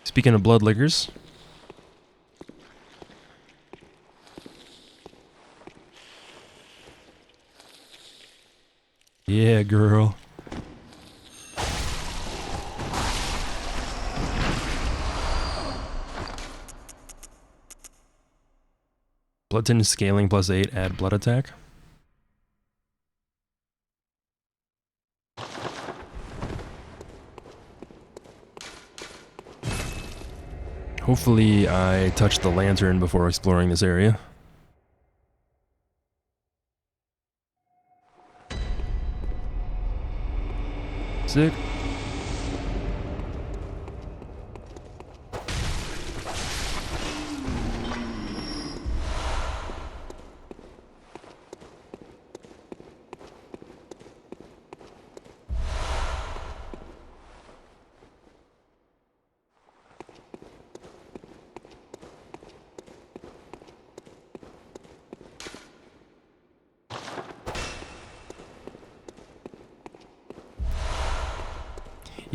Speaking of blood liquors. Yeah, girl. Blood tinge scaling +8, add blood attack. Hopefully I touched the lantern before exploring this area. Sick.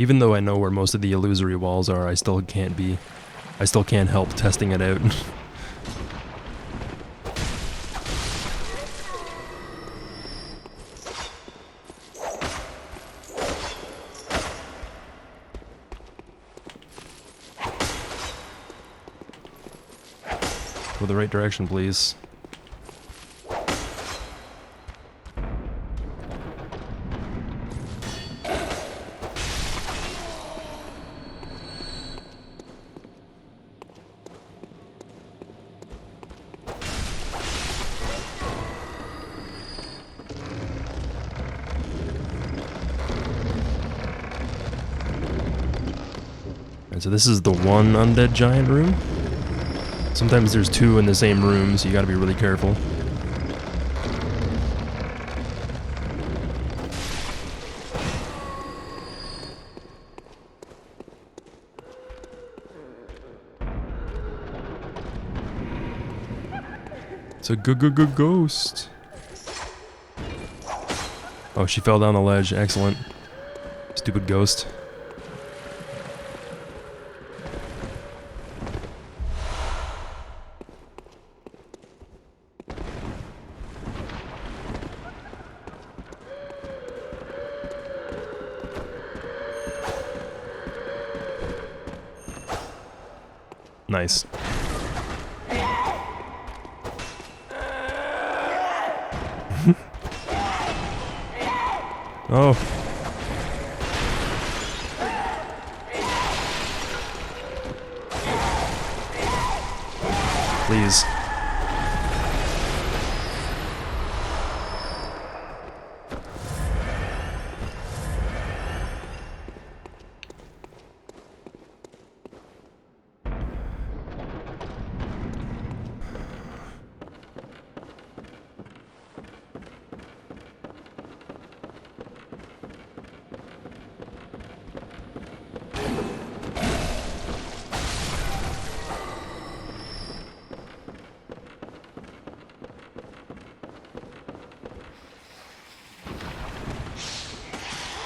Even though I know where most of the illusory walls are, I still can't help testing it out. Go the right direction, please. So this is the one Undead Giant room. Sometimes there's two in the same room, so you gotta be really careful. It's a ghost. Oh, she fell down the ledge. Excellent. Stupid ghost. Nice. Oh. Please.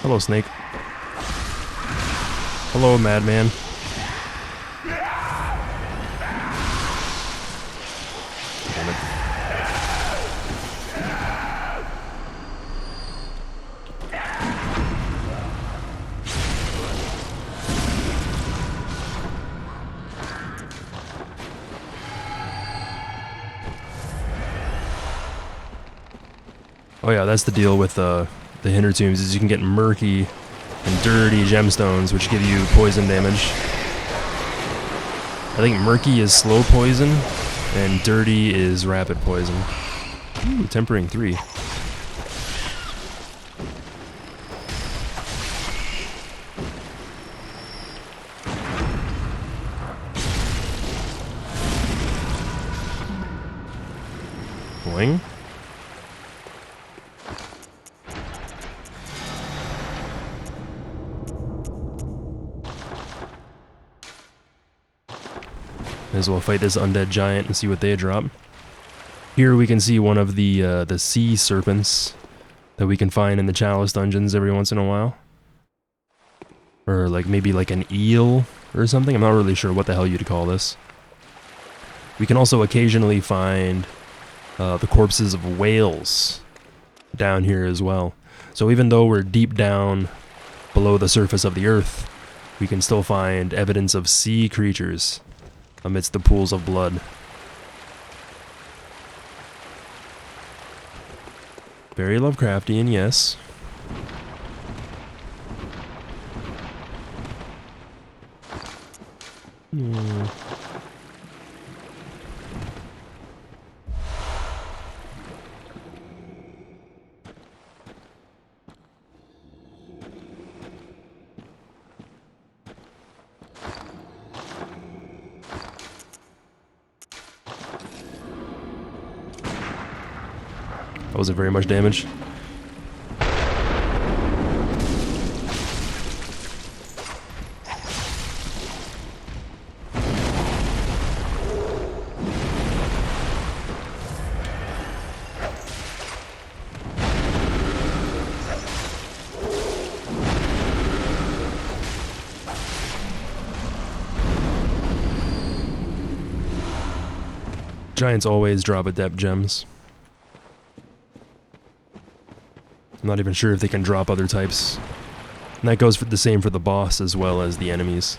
Hello, Snake. Hello, Madman. Damn it. Oh yeah, that's the deal with the Hinterlands, is you can get murky and dirty gemstones, which give you poison damage. I think murky is slow poison, and dirty is rapid poison. Ooh, tempering 3. Boing. May as well fight this Undead Giant and see what they drop. Here we can see one of the sea serpents that we can find in the Chalice dungeons every once in a while. Or like maybe like an eel or something. I'm not really sure what the hell you'd call this. We can also occasionally find the corpses of whales down here as well. So even though we're deep down below the surface of the earth, we can still find evidence of sea creatures amidst the pools of blood. Very Lovecraftian, yes. That wasn't very much damage. Giants always drop adept gems. I'm not even sure if they can drop other types. And that goes for the same for the boss as well as the enemies.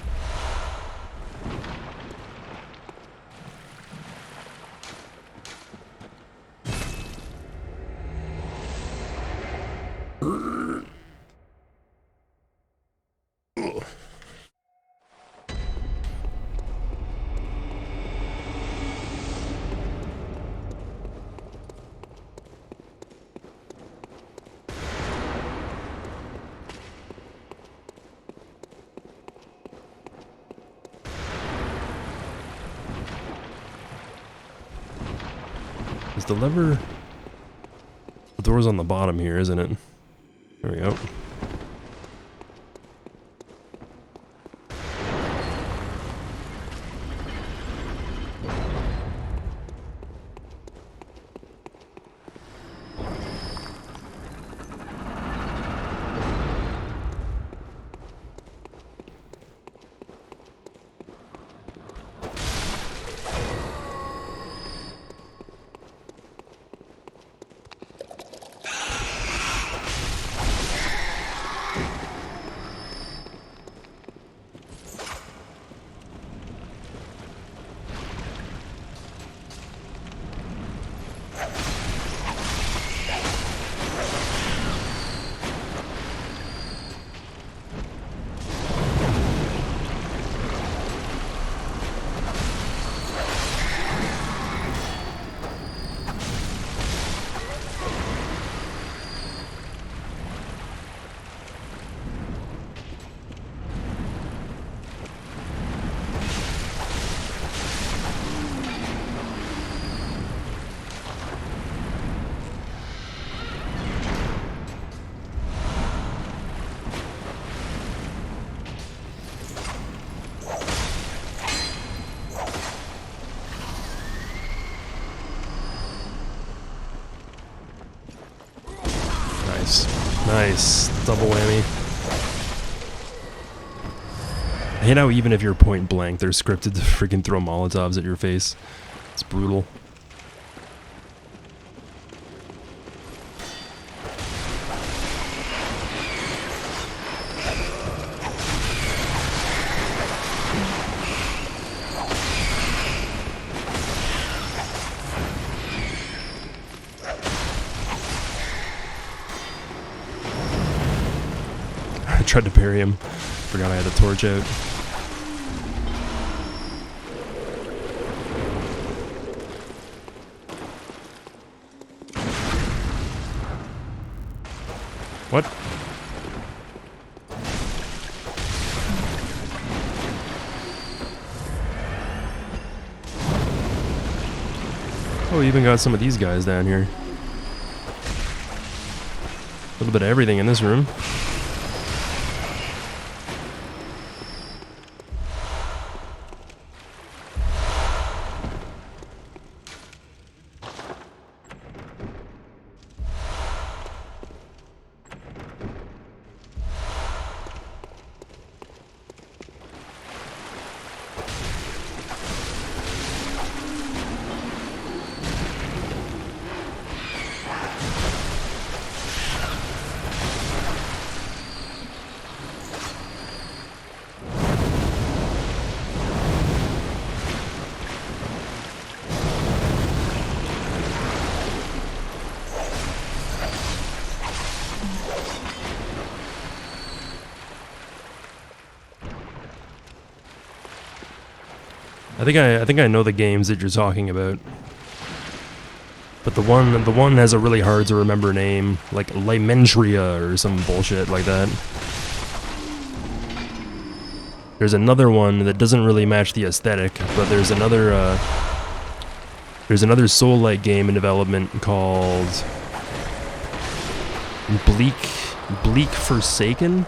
Is the lever... The door's on the bottom here, isn't it? There we go. Nice. Double whammy. I hate how even if you're point blank, they're scripted to freaking throw Molotovs at your face. It's brutal. I tried to parry him. Forgot I had the torch out. What? Oh, we even got some of these guys down here. A little bit of everything in this room. I think I know the games that you're talking about. But the one has a really hard to remember name, like Lymentria or some bullshit like that. There's another one that doesn't really match the aesthetic, but there's another Soul-like game in development called Bleak Forsaken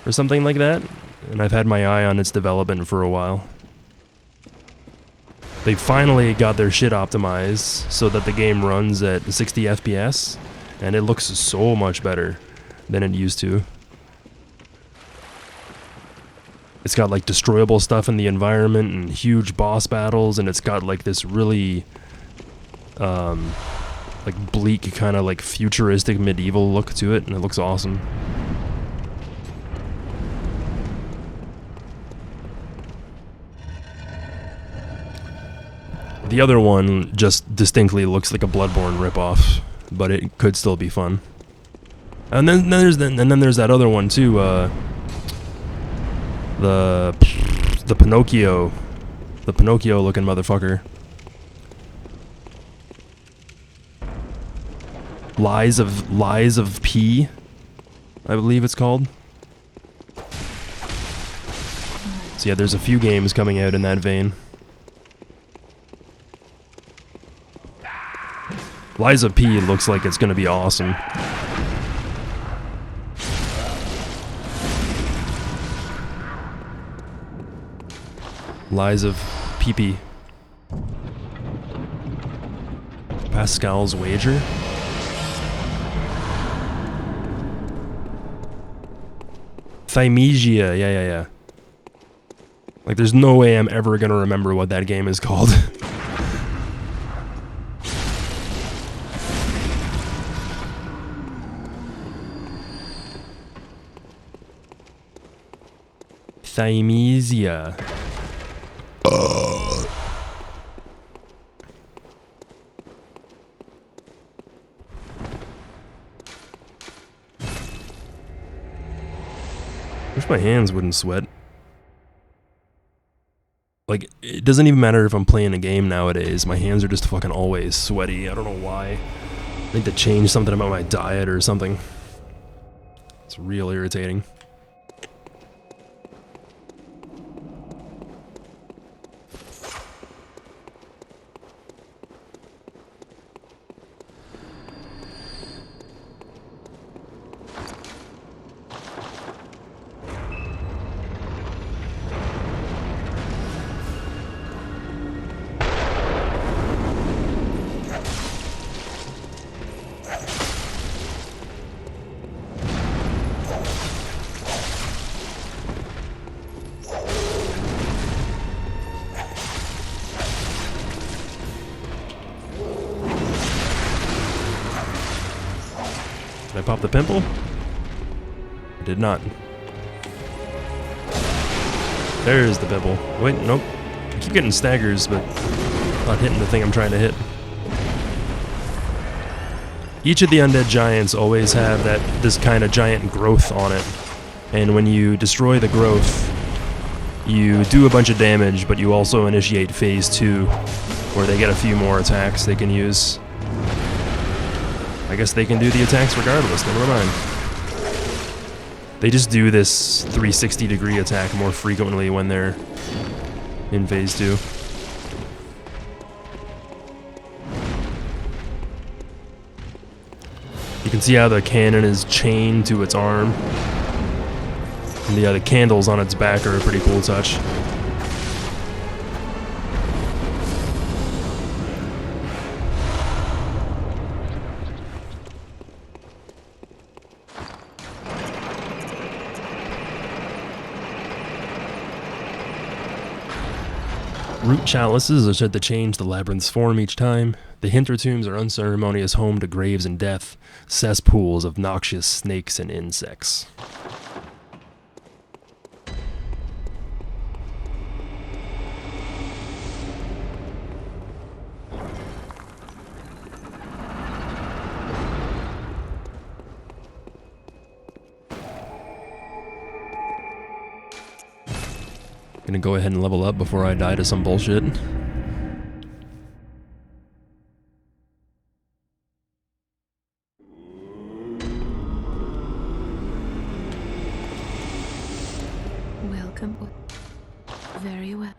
or something like that, and I've had my eye on its development for a while. They finally got their shit optimized so that the game runs at 60 FPS, and it looks so much better than it used to. It's got like destroyable stuff in the environment and huge boss battles, and it's got like this really like bleak kind of like futuristic medieval look to it, and it looks awesome. The other one just distinctly looks like a Bloodborne ripoff, but it could still be fun. And then there's that other one too, the Pinocchio looking motherfucker. Lies of P, I believe it's called. So yeah, there's a few games coming out in that vein. Lies of P looks like it's gonna be awesome. Lies of Pee-Pee. Pascal's Wager? Thymesia, yeah. Like, there's no way I'm ever gonna remember what that game is called. Thymesia. Wish my hands wouldn't sweat. Like, it doesn't even matter if I'm playing a game nowadays. My hands are just fucking always sweaty. I don't know why. I need to change something about my diet or something. It's real irritating. Did I pop the pimple? I did not. There's the pimple. Wait, nope. I keep getting staggers, but not hitting the thing I'm trying to hit. Each of the undead giants always have this kind of giant growth on it. And when you destroy the growth, you do a bunch of damage, but you also initiate phase 2, where they get a few more attacks they can use. I guess they can do the attacks regardless, never mind. They just do this 360-degree attack more frequently when they're in phase 2. You can see how the cannon is chained to its arm. And the candles on its back are a pretty cool touch. Root chalices are said to change the labyrinth's form each time. The Hintertombs are unceremonious home to graves and death, cesspools of noxious snakes and insects. Gonna go ahead and level up before I die to some bullshit. Welcome. Very well.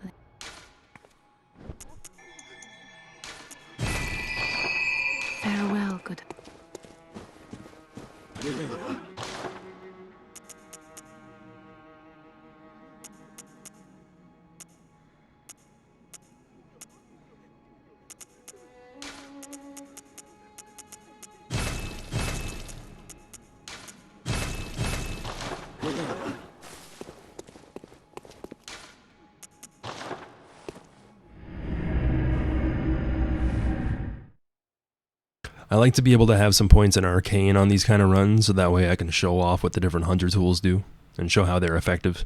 Farewell, good. I like to be able to have some points in arcane on these kind of runs, so that way I can show off what the different hunter tools do, and show how they're effective.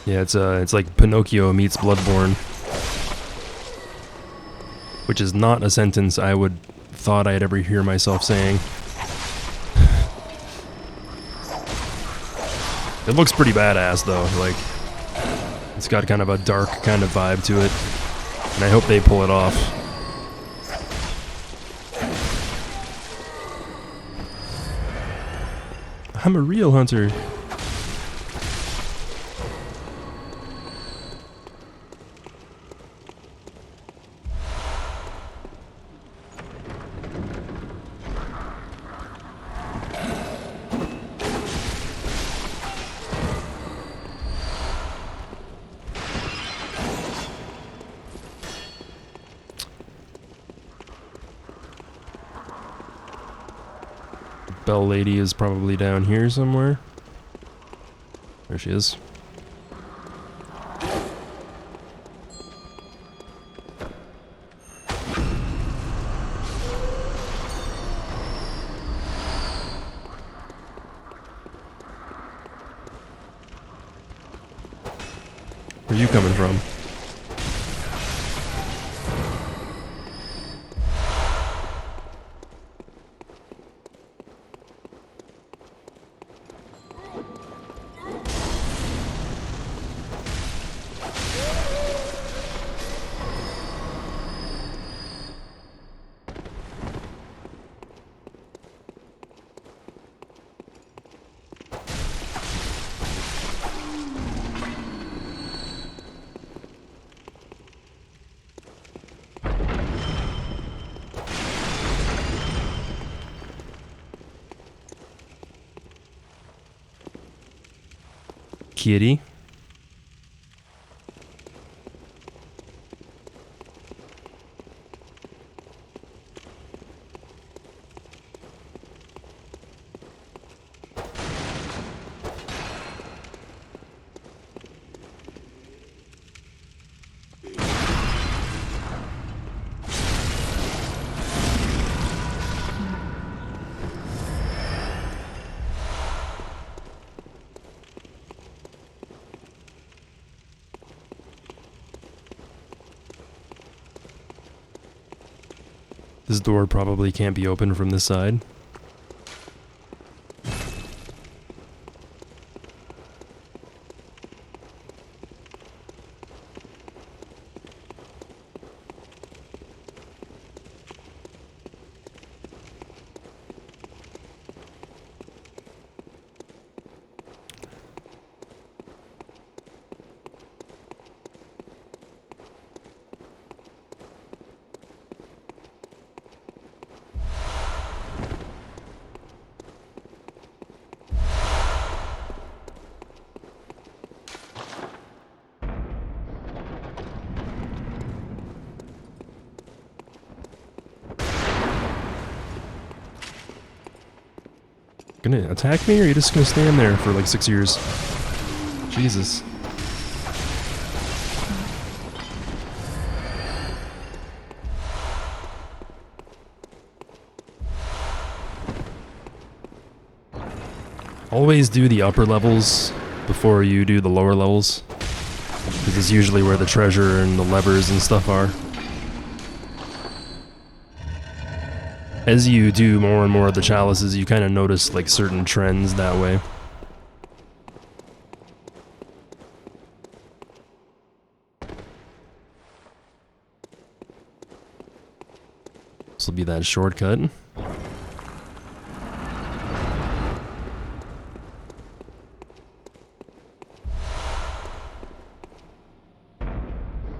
Yeah, it's like Pinocchio meets Bloodborne, which is not a sentence I would thought I'd ever hear myself saying. It looks pretty badass though, like it's got kind of a dark kind of vibe to it, and I hope they pull it off. I'm a real hunter. Bell lady is probably down here somewhere. There she is. Where are you coming from? kitty. This door probably can't be opened from this side. Gonna attack me, or are you just gonna stand there for like 6 years? Jesus. Always do the upper levels before you do the lower levels, because it's usually where the treasure and the levers and stuff are. As you do more and more of the chalices, you kind of notice like certain trends that way. This will be that shortcut.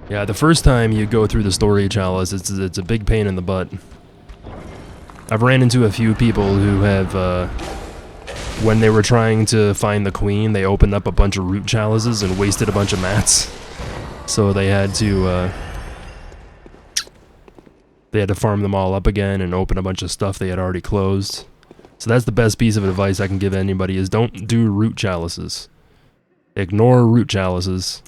Yeah, the first time you go through the story chalice, it's a big pain in the butt. I've ran into a few people who have, when they were trying to find the queen, they opened up a bunch of root chalices and wasted a bunch of mats. So they had to farm them all up again and open a bunch of stuff they had already closed. So that's the best piece of advice I can give anybody, is don't do root chalices. Ignore root chalices,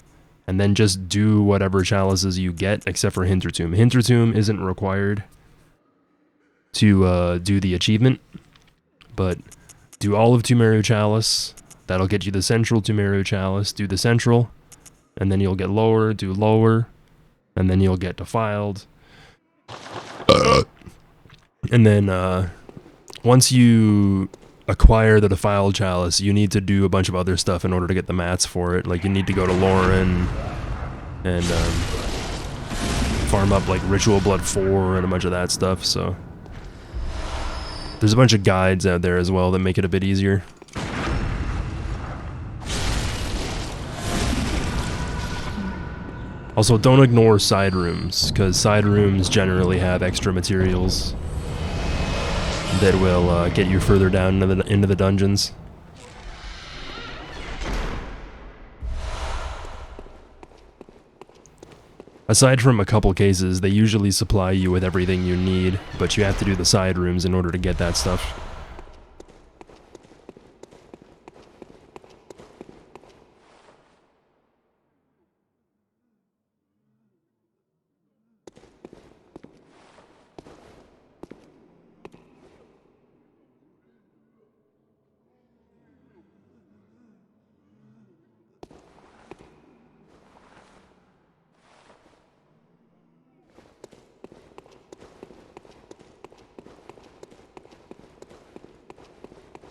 and then just do whatever chalices you get, except for Hintertomb. Hintertomb isn't required to do the achievement, but do all of Marrow Chalice. That'll get you the central Marrow Chalice. Do the central, and then you'll get lower. Do lower, and then you'll get defiled. And then once you acquire the defiled chalice, you need to do a bunch of other stuff in order to get the mats for it. Like, you need to go to Lauren and farm up like Ritual Blood 4 and a bunch of that stuff. So there's a bunch of guides out there as well that make it a bit easier. Also, don't ignore side rooms, because side rooms generally have extra materials that will get you further down into the dungeons. Aside from a couple cases, they usually supply you with everything you need, but you have to do the side rooms in order to get that stuff.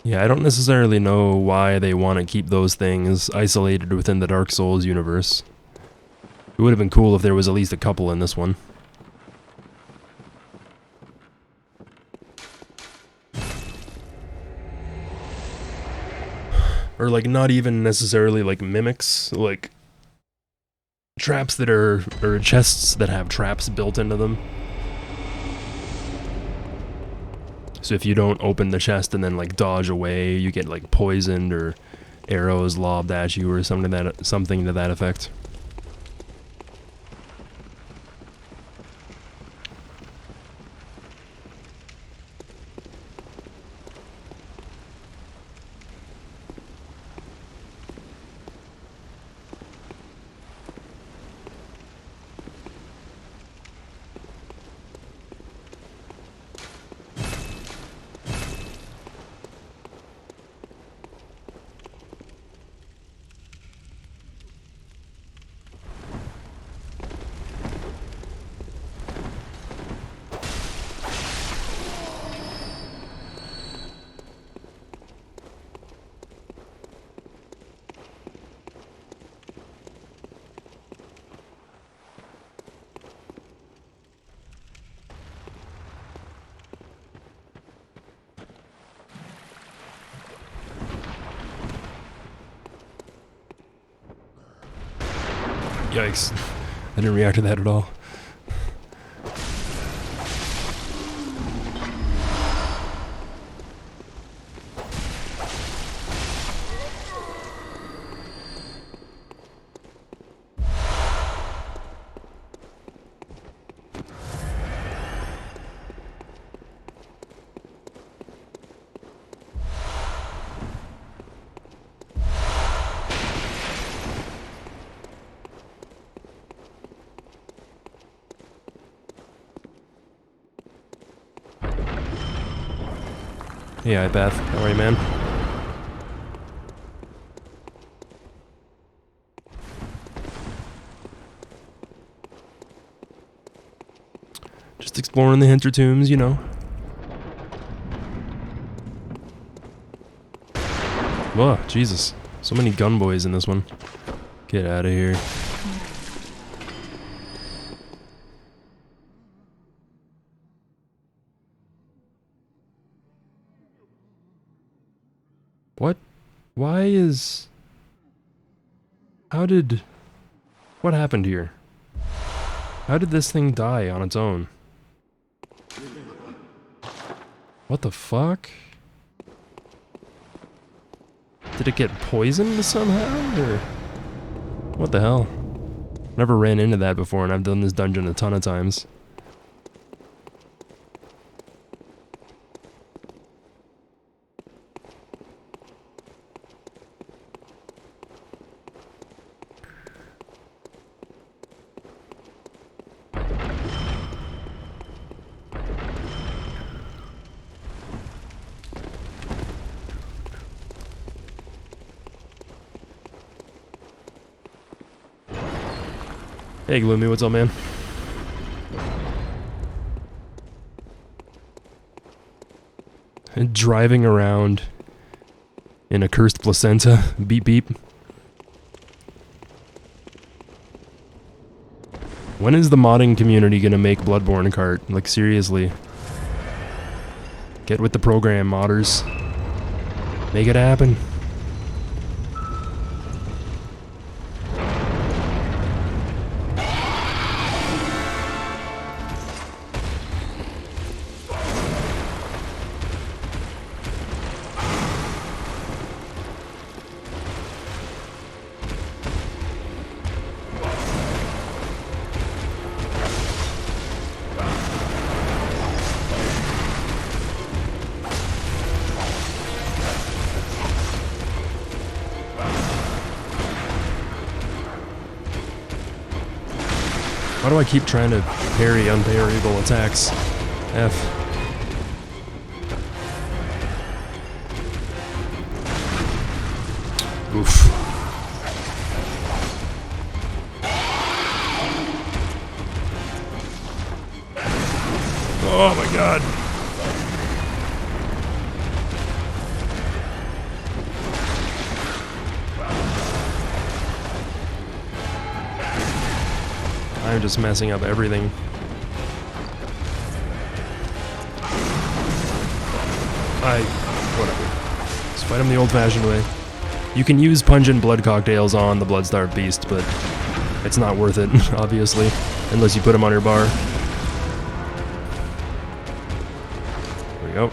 Yeah, I don't necessarily know why they want to keep those things isolated within the Dark Souls universe. It would have been cool if there was at least a couple in this one. Or like not even necessarily like mimics, like traps that are, or chests that have traps built into them. So if you don't open the chest and then like dodge away, you get like poisoned, or arrows lobbed at you or something to that effect. Yikes. I didn't react to that at all. Hey, iPath. How are you, man? Just exploring the Hintertombs, you know. Whoa, Jesus. So many gunboys in this one. Get out of here. What? Why is... What happened here? How did this thing die on its own? What the fuck? Did it get poisoned somehow, or... What the hell? Never ran into that before, and I've done this dungeon a ton of times. Hey Gloomy, what's up, man? And driving around in a cursed placenta. Beep beep. When is the modding community gonna make Bloodborne cart? Like, seriously. Get with the program, modders. Make it happen. Why do I keep trying to parry unparryable attacks? F. Oof. Oh my god. I'm just messing up everything. Whatever. Just fight him the old-fashioned way. You can use pungent blood cocktails on the blood-starved beast, but it's not worth it, obviously, unless you put him on your bar. There we go.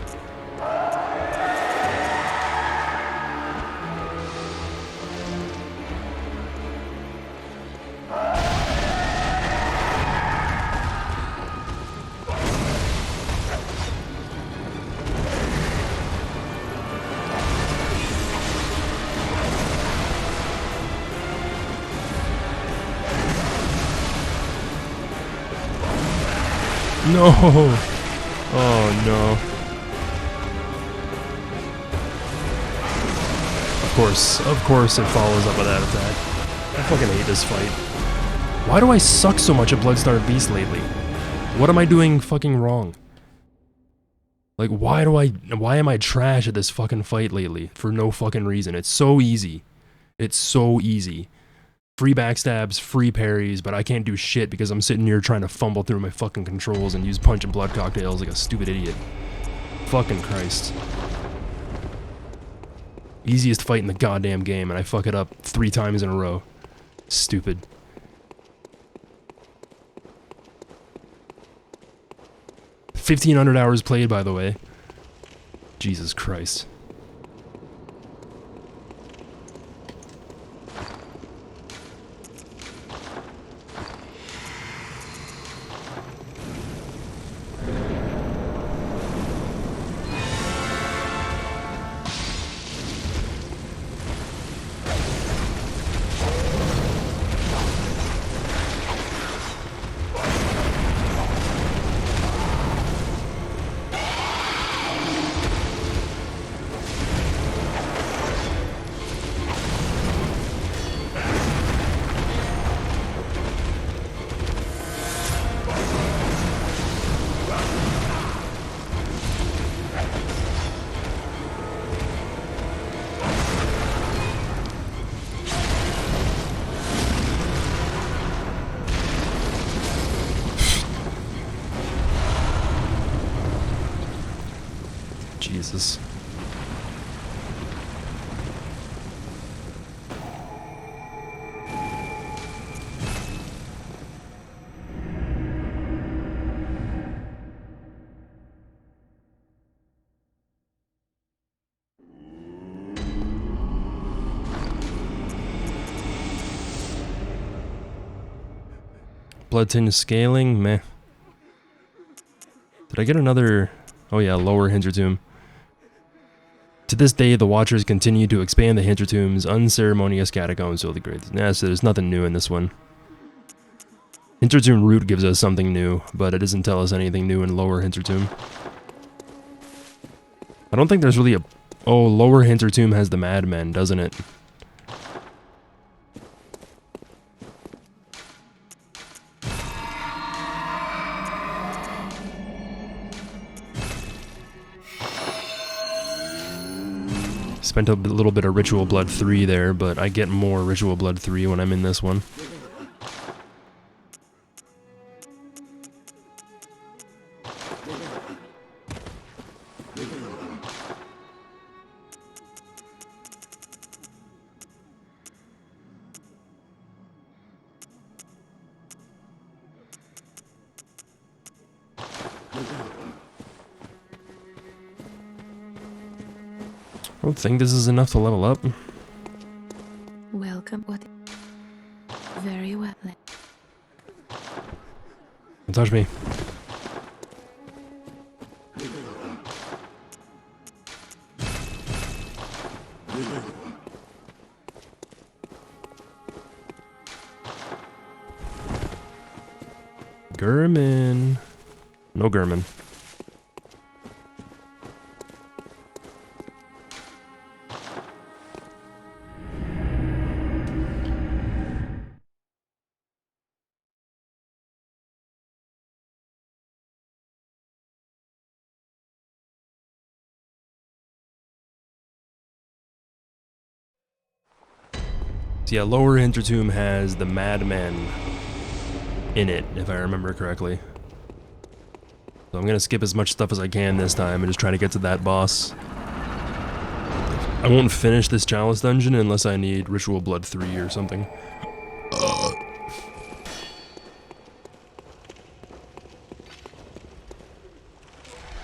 No! Oh no. Of course it follows up with that attack. I fucking hate this fight. Why do I suck so much at Bloodstarved Beast lately? What am I doing fucking wrong? Like, why am I trash at this fucking fight lately? For no fucking reason. It's so easy. It's so easy. Free backstabs, free parries, but I can't do shit because I'm sitting here trying to fumble through my fucking controls and use punch and blood cocktails like a stupid idiot. Fucking Christ. Easiest fight in the goddamn game, and I fuck it up 3 times in a row. Stupid. $1,500 hours played, by the way. Jesus Christ. Jesus. Blood tinge scaling? Meh. Did I get another... Oh yeah, lower Hintertomb. To this day, the Watchers continue to expand the Hintertomb's unceremonious catacombs to the great. Nah, so there's nothing new in this one. Hintertomb Root gives us something new, but it doesn't tell us anything new in Lower Hintertomb. I don't think there's really a... Oh, Lower Hintertomb has the Madmen, doesn't it? Spent a little bit of Ritual Blood 3 there, but I get more Ritual Blood 3 when I'm in this one. I don't think this is enough to level up. Welcome. What? Very well. Don't touch me. Gurman. No Gurman. So yeah, Lower Hintertomb has the Madmen in it, if I remember correctly. So I'm gonna skip as much stuff as I can this time and just try to get to that boss. I won't finish this Chalice dungeon unless I need Ritual Blood 3 or something.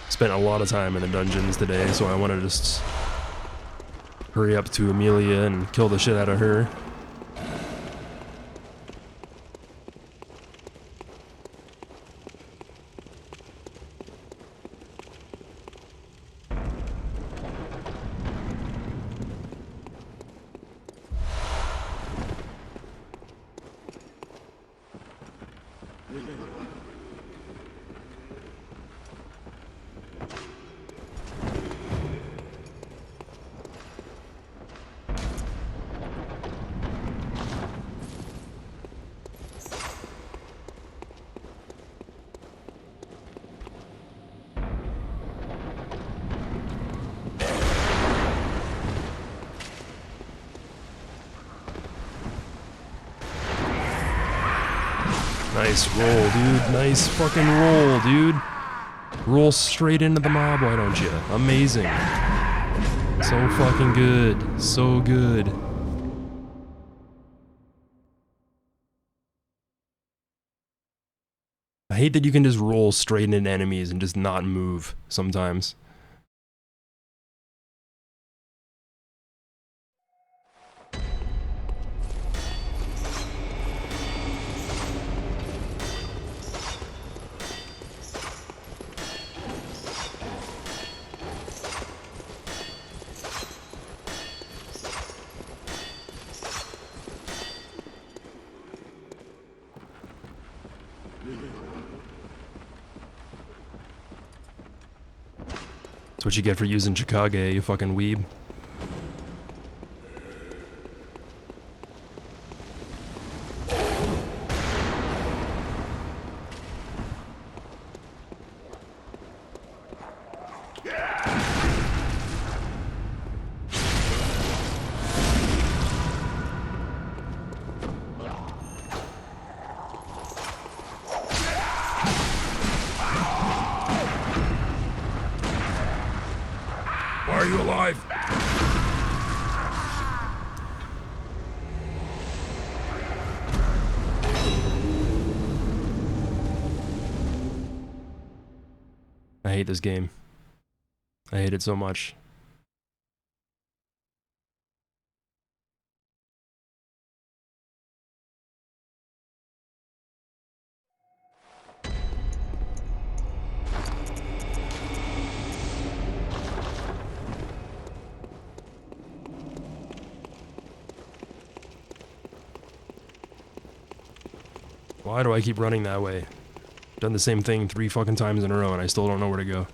Spent a lot of time in the dungeons today, so I want to just hurry up to Amelia and kill the shit out of her. Nice roll, dude. Nice fucking roll, dude. Roll straight into the mob, why don't you? Amazing. So fucking good. So good. I hate that you can just roll straight into enemies and just not move sometimes. That's what you get for using Chikage, you fucking weeb. Why are you alive? I hate this game. I hate it so much. Why do I keep running that way? Done the same thing 3 fucking times in a row and I still don't know where to go.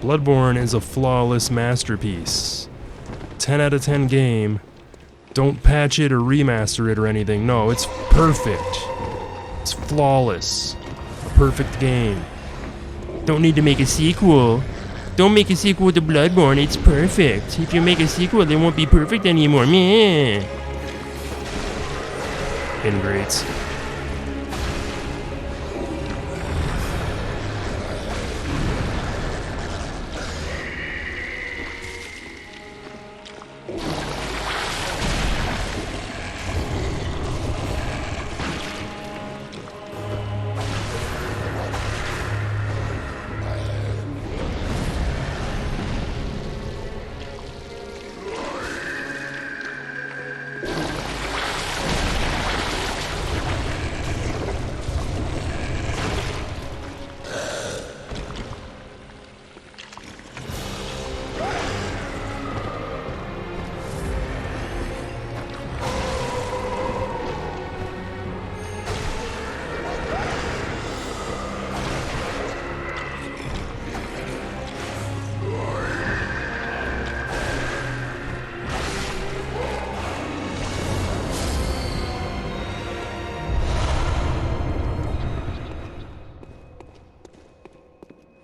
Bloodborne is a flawless masterpiece. 10 out of 10 game. Don't patch it or remaster it or anything. No, it's perfect. It's flawless. A perfect game. Don't need to make a sequel. Don't make a sequel to Bloodborne, it's perfect. If you make a sequel, it won't be perfect anymore. Meh. Ingrates.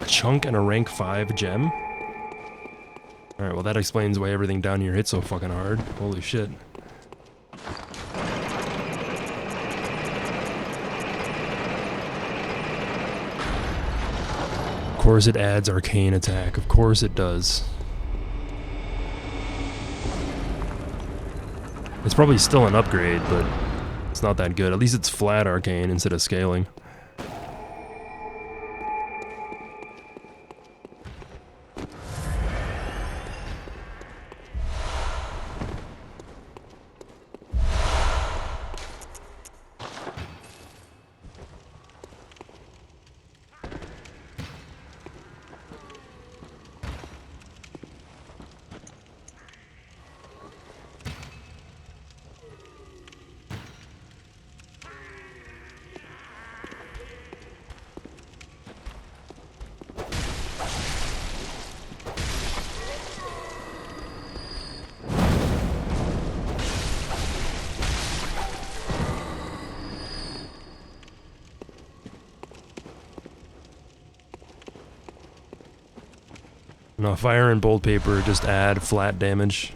Chunk and a rank 5 gem? Alright, well that explains why everything down here hits so fucking hard. Holy shit. course it adds arcane attack. Of course it does. It's probably still an upgrade, but it's not that good. At least it's flat arcane instead of scaling. No, fire and bolt paper just add flat damage.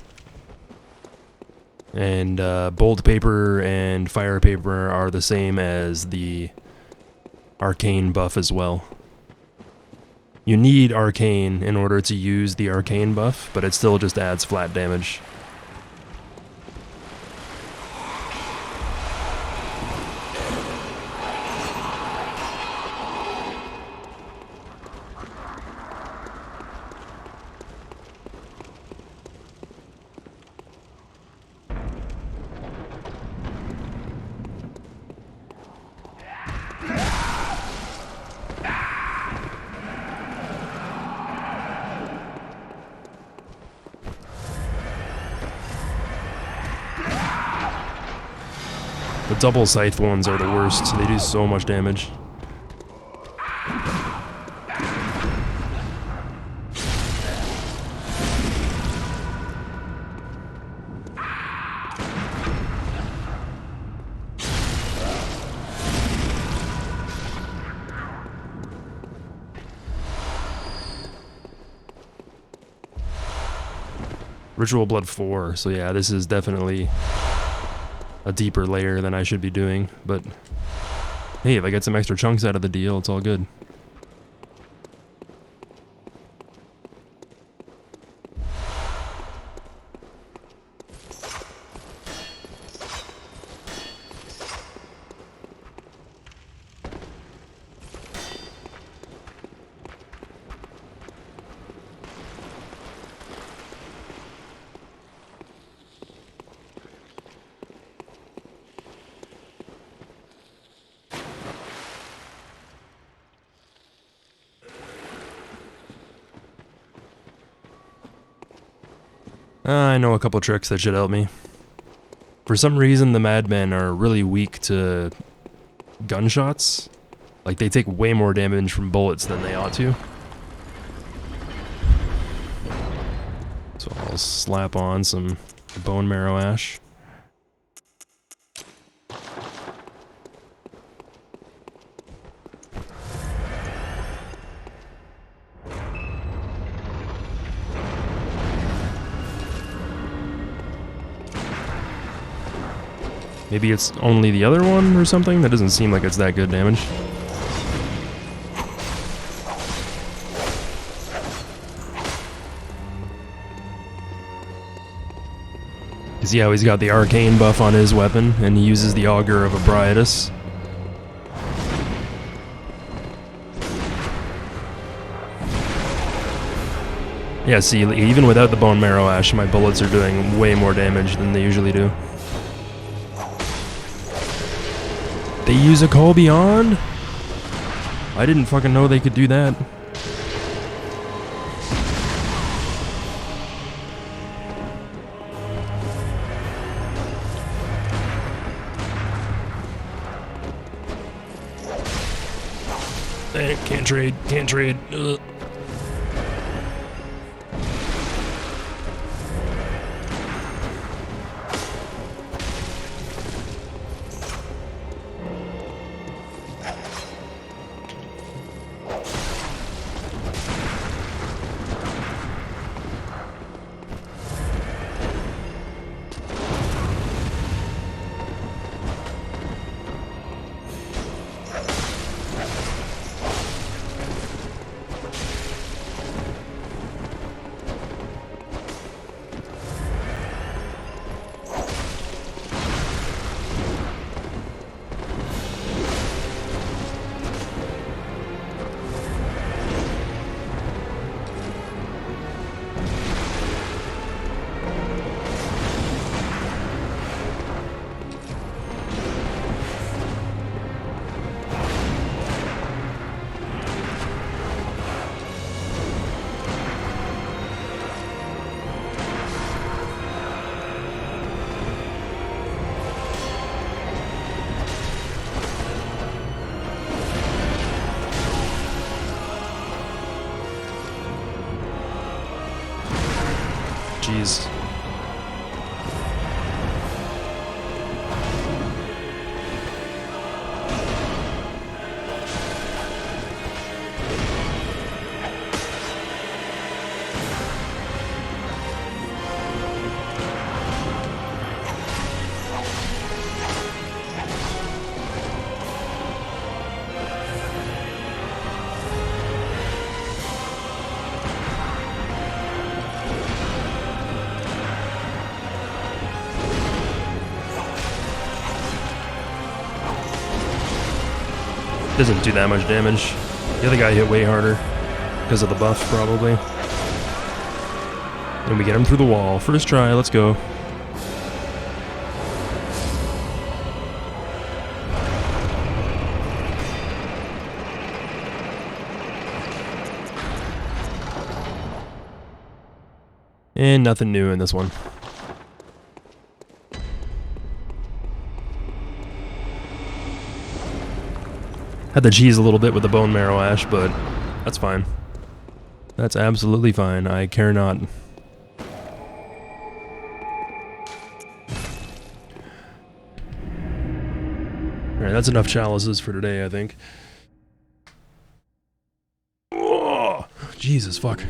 And bolt paper and fire paper are the same as the arcane buff as well. You need arcane in order to use the arcane buff, but it still just adds flat damage. The double scythe ones are the worst. They do so much damage. Ritual Blood 4, so yeah, this is definitely a deeper layer than I should be doing, but hey, if I get some extra chunks out of the deal, it's all good. I know a couple tricks that should help me. For some reason, the madmen are really weak to gunshots. Like, they take way more damage from bullets than they ought to. So I'll slap on some bone marrow ash. Maybe it's only the other one or something? That doesn't seem like it's that good damage. You see how he's got the arcane buff on his weapon, and he uses the auger of Abriatus. Yeah, see, even without the bone marrow ash, my bullets are doing way more damage than they usually do. They use a call beyond? I didn't fucking know they could do that. Can't trade, can't trade. Ugh. jeez. Doesn't do that much damage. The other guy hit way harder because of the buff, probably. And we get him through the wall. First try, let's go. And nothing new in this one. Had to cheese a little bit with the bone marrow ash, but that's fine. That's absolutely fine. I care not. Alright, that's enough chalices for today, I think. Oh, Jesus, fuck.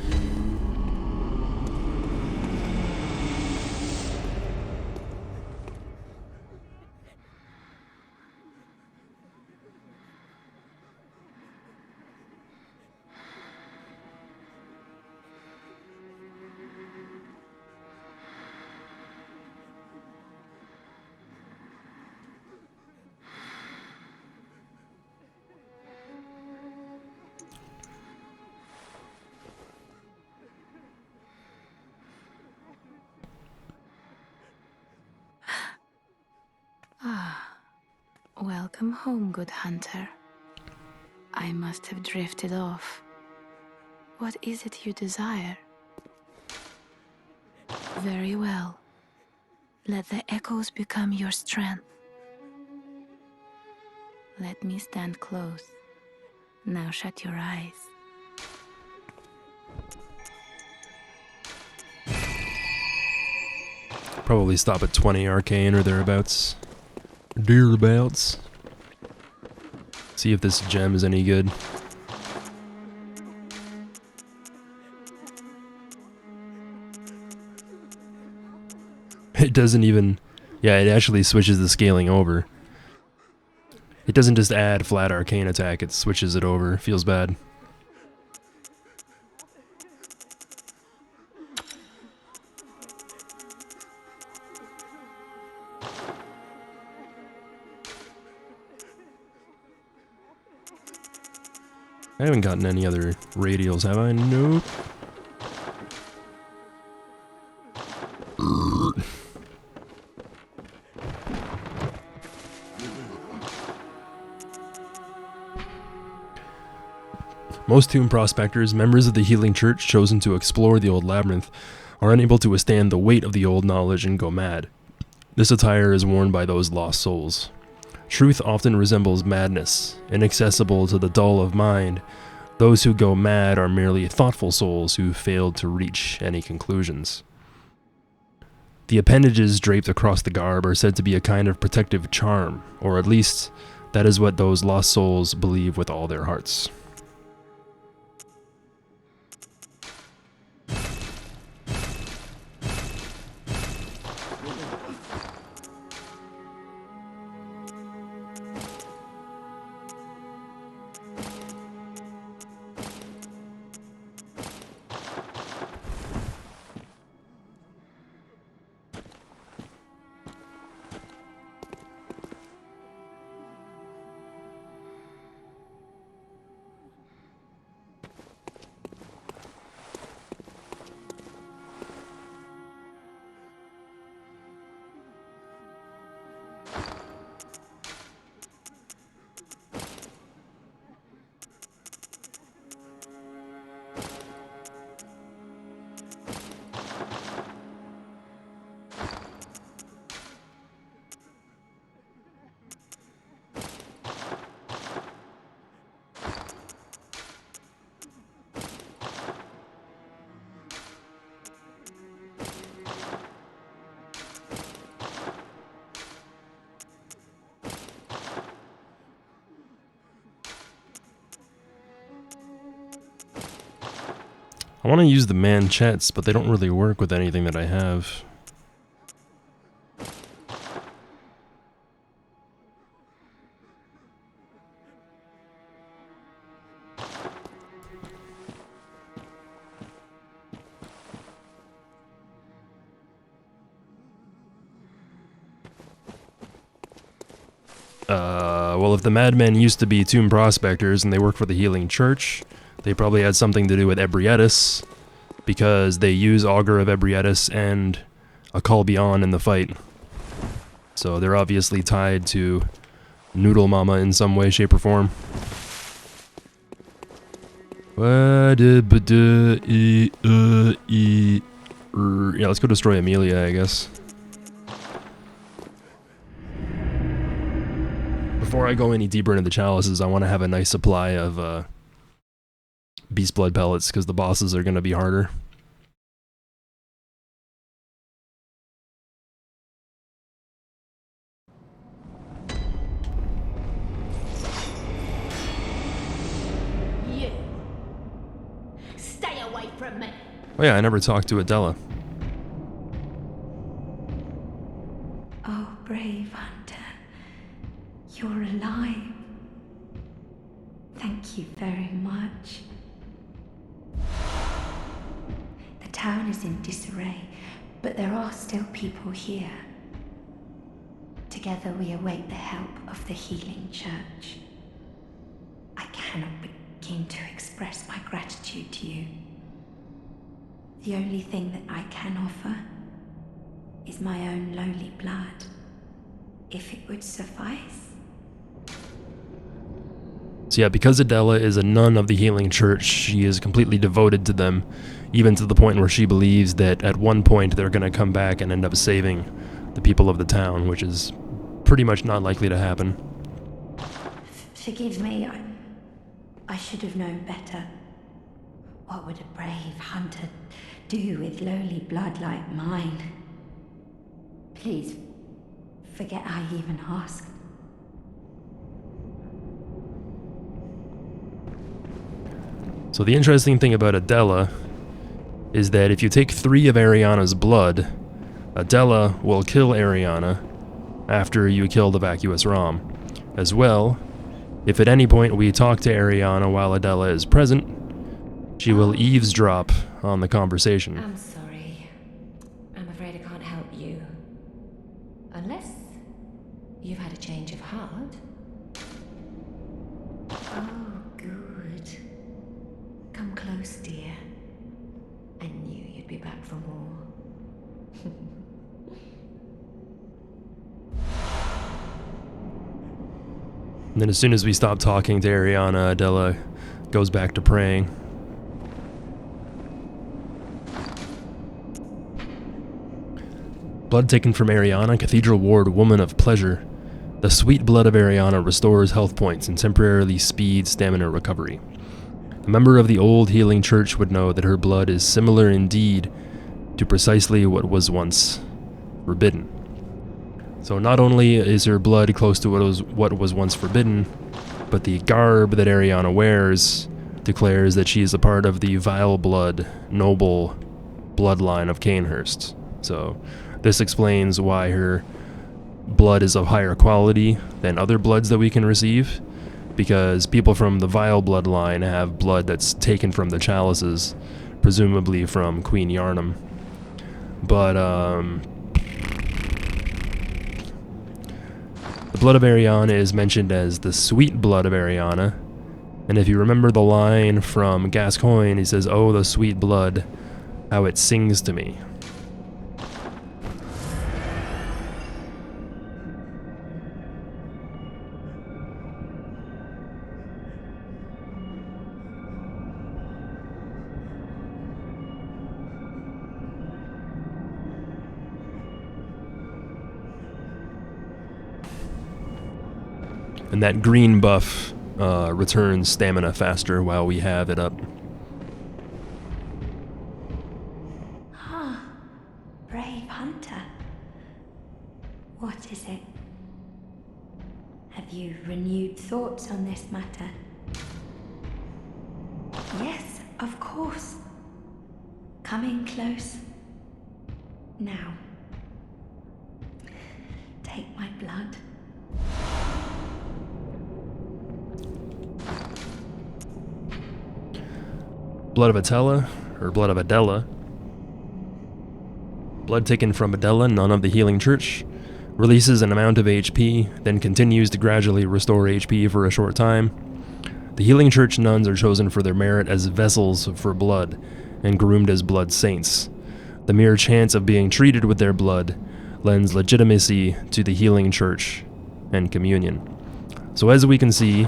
Welcome home, good hunter. I must have drifted off. What is it you desire? Very well. Let the echoes become your strength. Let me stand close. Now shut your eyes. Probably stop at 20 arcane or thereabouts. Dearabouts. See if this gem is any good. It doesn't even... Yeah, it actually switches the scaling over. It doesn't just add flat arcane attack, it switches it over. Feels bad. I haven't gotten any other radials, have I? Nope. Most tomb prospectors, members of the healing church chosen to explore the old labyrinth, are unable to withstand the weight of the old knowledge and go mad. This attire is worn by those lost souls. Truth often resembles madness, inaccessible to the dull of mind. Those who go mad are merely thoughtful souls who failed to reach any conclusions. The appendages draped across the garb are said to be a kind of protective charm, or at least that is what those lost souls believe with all their hearts. I want to use the manchettes, but they don't really work with anything that I have. Well, if the madmen used to be tomb prospectors and they work for the Healing Church, they probably had something to do with Ebrietas, because they use Augur of Ebrietas and a Colbion in the fight. So they're obviously tied to Noodle Mama in some way, shape, or form. Yeah, let's go destroy Amelia, I guess. Before I go any deeper into the chalices, I want to have a nice supply of beast blood pellets, because the bosses are going to be harder. You. Stay away from me. Oh yeah, I never talked to Adela. Oh, brave hunter. You're alive. Thank you very much. The town is in disarray, but there are still people here. Together we await the help of the Healing Church. I cannot begin to express my gratitude to you. The only thing that I can offer is my own lowly blood, if it would suffice. So yeah, because Adela is a nun of the Healing Church, she is completely devoted to them, even to the point where she believes that at one point they're going to come back and end up saving the people of the town, which is pretty much not likely to happen. Forgive me, I should have known better. What would a brave hunter do with lowly blood like mine? Please, forget I even asked. So the interesting thing about Adela is that if you take 3 of Ariana's blood, Adela will kill Ariana after you kill the Vacuous Rom. As well, if at any point we talk to Ariana while Adela is present, she will eavesdrop on the conversation. I'm sorry. I'm afraid I can't help you. Unless you've had a change of heart. Oh, good. Come close, dear. I knew you'd be back for more. And then as soon as we stop talking to Ariana, Adela goes back to praying. Blood taken from Ariana, Cathedral Ward, Woman of Pleasure. The sweet blood of Ariana restores health points and temporarily speeds stamina recovery. A member of the old Healing Church would know that her blood is similar indeed to precisely what was once forbidden. So not only is her blood close to what was once forbidden, but the garb that Ariana wears declares that she is a part of the vile blood, noble bloodline of Canehurst. So this explains why her blood is of higher quality than other bloods that we can receive, because people from the vile bloodline have blood that's taken from the chalices, presumably from Queen Yarnum. But the blood of Ariana is mentioned as the sweet blood of Ariana, and if you remember the line from Gascoigne, he says, "Oh, the sweet blood, how it sings to me." And that green buff returns stamina faster while we have it up. Ah, brave hunter. What is it? Have you renewed thoughts on this matter? Yes, of course. Coming close. Now. Take my blood. Blood of Atella, or blood of Adela. Blood taken from Adela, nun of the Healing Church, releases an amount of HP, then continues to gradually restore HP for a short time. The Healing Church nuns are chosen for their merit as vessels for blood, and groomed as blood saints. The mere chance of being treated with their blood lends legitimacy to the Healing Church and communion. So as we can see,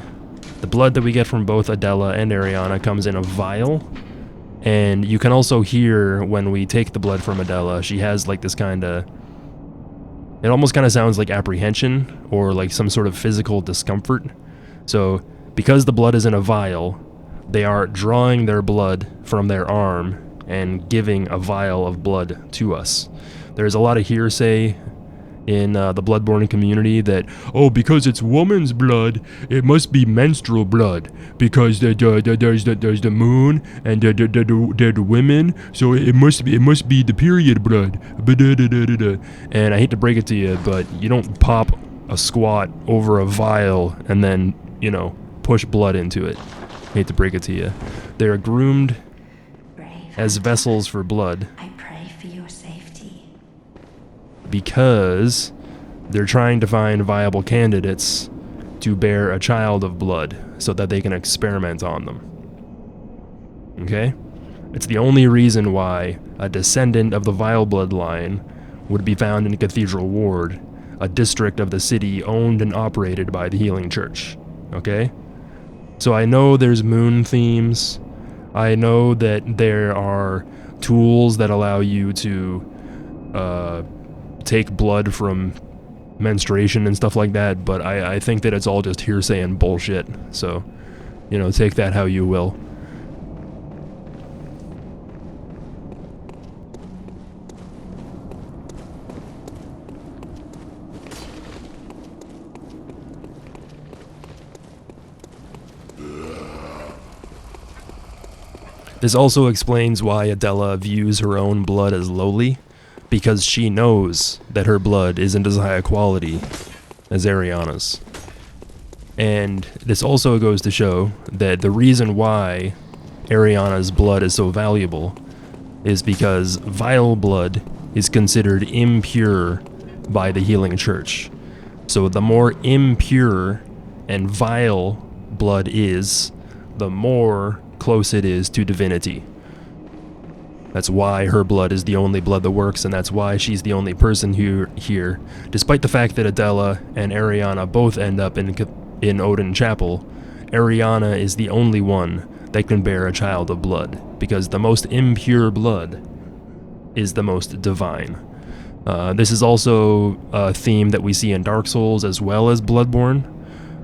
the blood that we get from both Adela and Ariana comes in a vial, and you can also hear when we take the blood from Adela, she has like this kind of, it almost kind of sounds like apprehension or like some sort of physical discomfort. So because the blood is in a vial, they are drawing their blood from their arm and giving a vial of blood to us. There's a lot of hearsay in the Bloodborne community that, oh, because it's woman's blood, it must be menstrual blood, because there's the moon and they're the women, so it must be the period blood. And I hate to break it to you, but you don't pop a squat over a vial and then, you know, push blood into it. I hate to break it to you. They are groomed as vessels for blood. I pray for your safety. Because they're trying to find viable candidates to bear a child of blood so that they can experiment on them. Okay? It's the only reason why a descendant of the Vile bloodline would be found in Cathedral Ward, a district of the city owned and operated by the Healing Church. Okay? So I know there's moon themes. I know that there are tools that allow you to take blood from menstruation and stuff like that, but I think that it's all just hearsay and bullshit. So, you know, take that how you will. This also explains why Adela views her own blood as lowly, because she knows that her blood isn't as high a quality as Ariana's. And this also goes to show that the reason why Ariana's blood is so valuable is because vile blood is considered impure by the Healing Church. So the more impure and vile blood is, the more close it is to divinity. That's why her blood is the only blood that works, and that's why she's the only person here. Despite the fact that Adela and Ariana both end up in Odin Chapel, Ariana is the only one that can bear a child of blood, because the most impure blood is the most divine. This is also a theme that we see in Dark Souls as well as Bloodborne,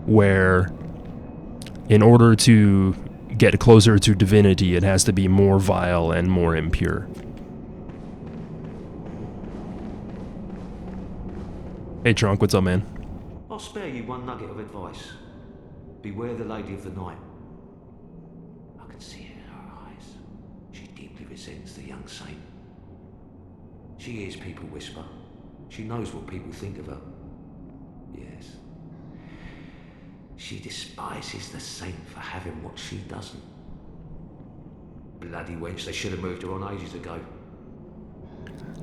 where in order to get closer to divinity, it has to be more vile and more impure. Hey Trunk, what's up, man? I'll spare you one nugget of advice. Beware the Lady of the Night. I can see it in her eyes. She deeply resents the young saint. She hears people whisper. She knows what people think of her. Yes. She despises the saint for having what she doesn't. Bloody wench, they should have moved her on ages ago.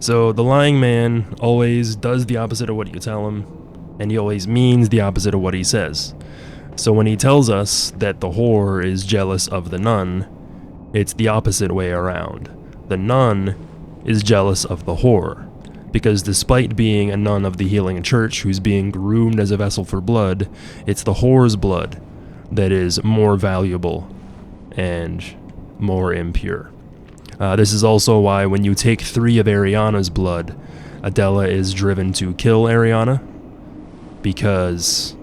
So the lying man always does the opposite of what you tell him, and he always means the opposite of what he says. So when he tells us that the whore is jealous of the nun, it's the opposite way around. The nun is jealous of the whore, because despite being a nun of the Healing Church who's being groomed as a vessel for blood, it's the whore's blood that is more valuable and more impure. This is also why when you take 3 of Ariana's blood, Adela is driven to kill Ariana, because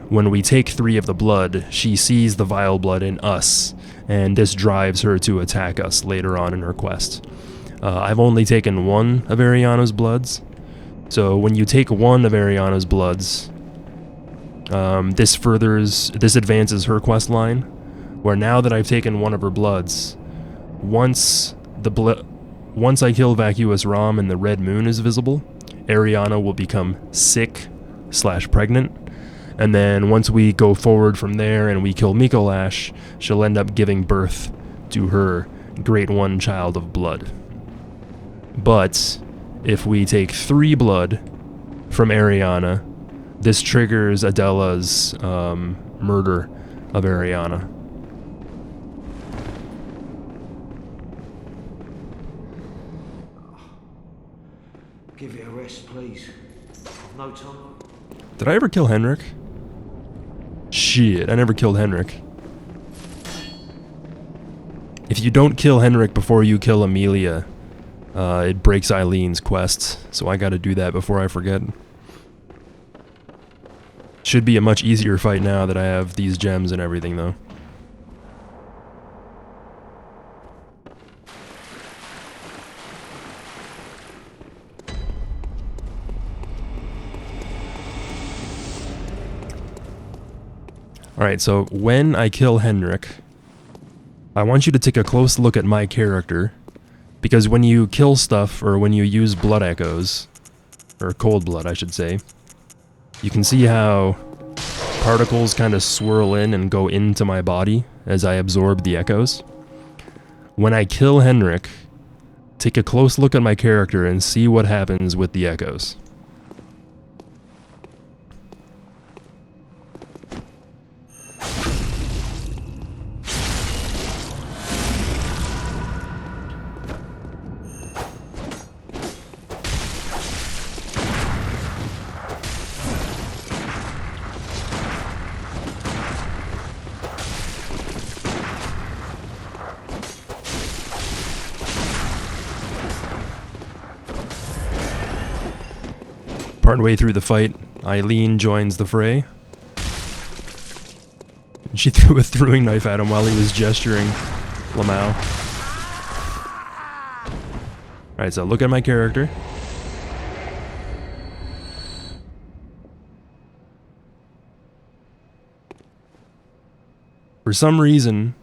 when we take 3 of the blood, she sees the vile blood in us, and this drives her to attack us later on in her quest. I've only taken 1 of Ariana's bloods, so when you take 1 of Ariana's bloods, this advances her quest line, where now that I've taken 1 of her bloods, once once I kill Vacuous Rom and the red moon is visible, Ariana will become sick/pregnant. And then once we go forward from there and we kill Mikolash, she'll end up giving birth to her Great One Child of Blood. But if we take 3 blood from Ariana, this triggers Adela's murder of Ariana. Give it a rest, please. I've no time. Did I ever kill Henrik? Shit, I never killed Henrik. If you don't kill Henrik before you kill Amelia, it breaks Eileen's quest, so I gotta do that before I forget. Should be a much easier fight now that I have these gems and everything, though. Alright, so when I kill Henrik, I want you to take a close look at my character, because when you kill stuff, or when you use blood echoes, or cold blood I should say, you can see how particles kind of swirl in and go into my body as I absorb the echoes. When I kill Henrik, take a close look at my character and see what happens with the echoes. Partway through the fight, Eileen joins the fray. She threw a throwing knife at him while he was gesturing. Lamau. Alright, so look at my character. For some reason,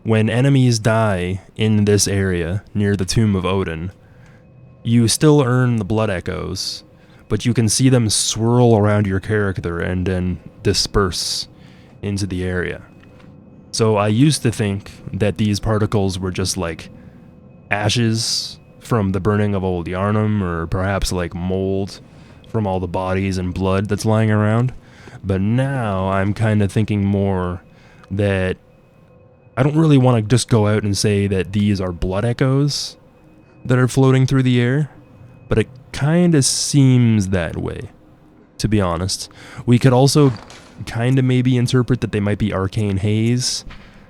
when enemies die in this area, near the Tomb of Odin, you still earn the blood echoes, but you can see them swirl around your character and then disperse into the area. So I used to think that these particles were just like ashes from the burning of Old Yarnum, or perhaps like mold from all the bodies and blood that's lying around. But now I'm kind of thinking more that I don't really want to just go out and say that these are blood echoes that are floating through the air, but it kind of seems that way, to be honest. We could also kind of maybe interpret that they might be arcane haze,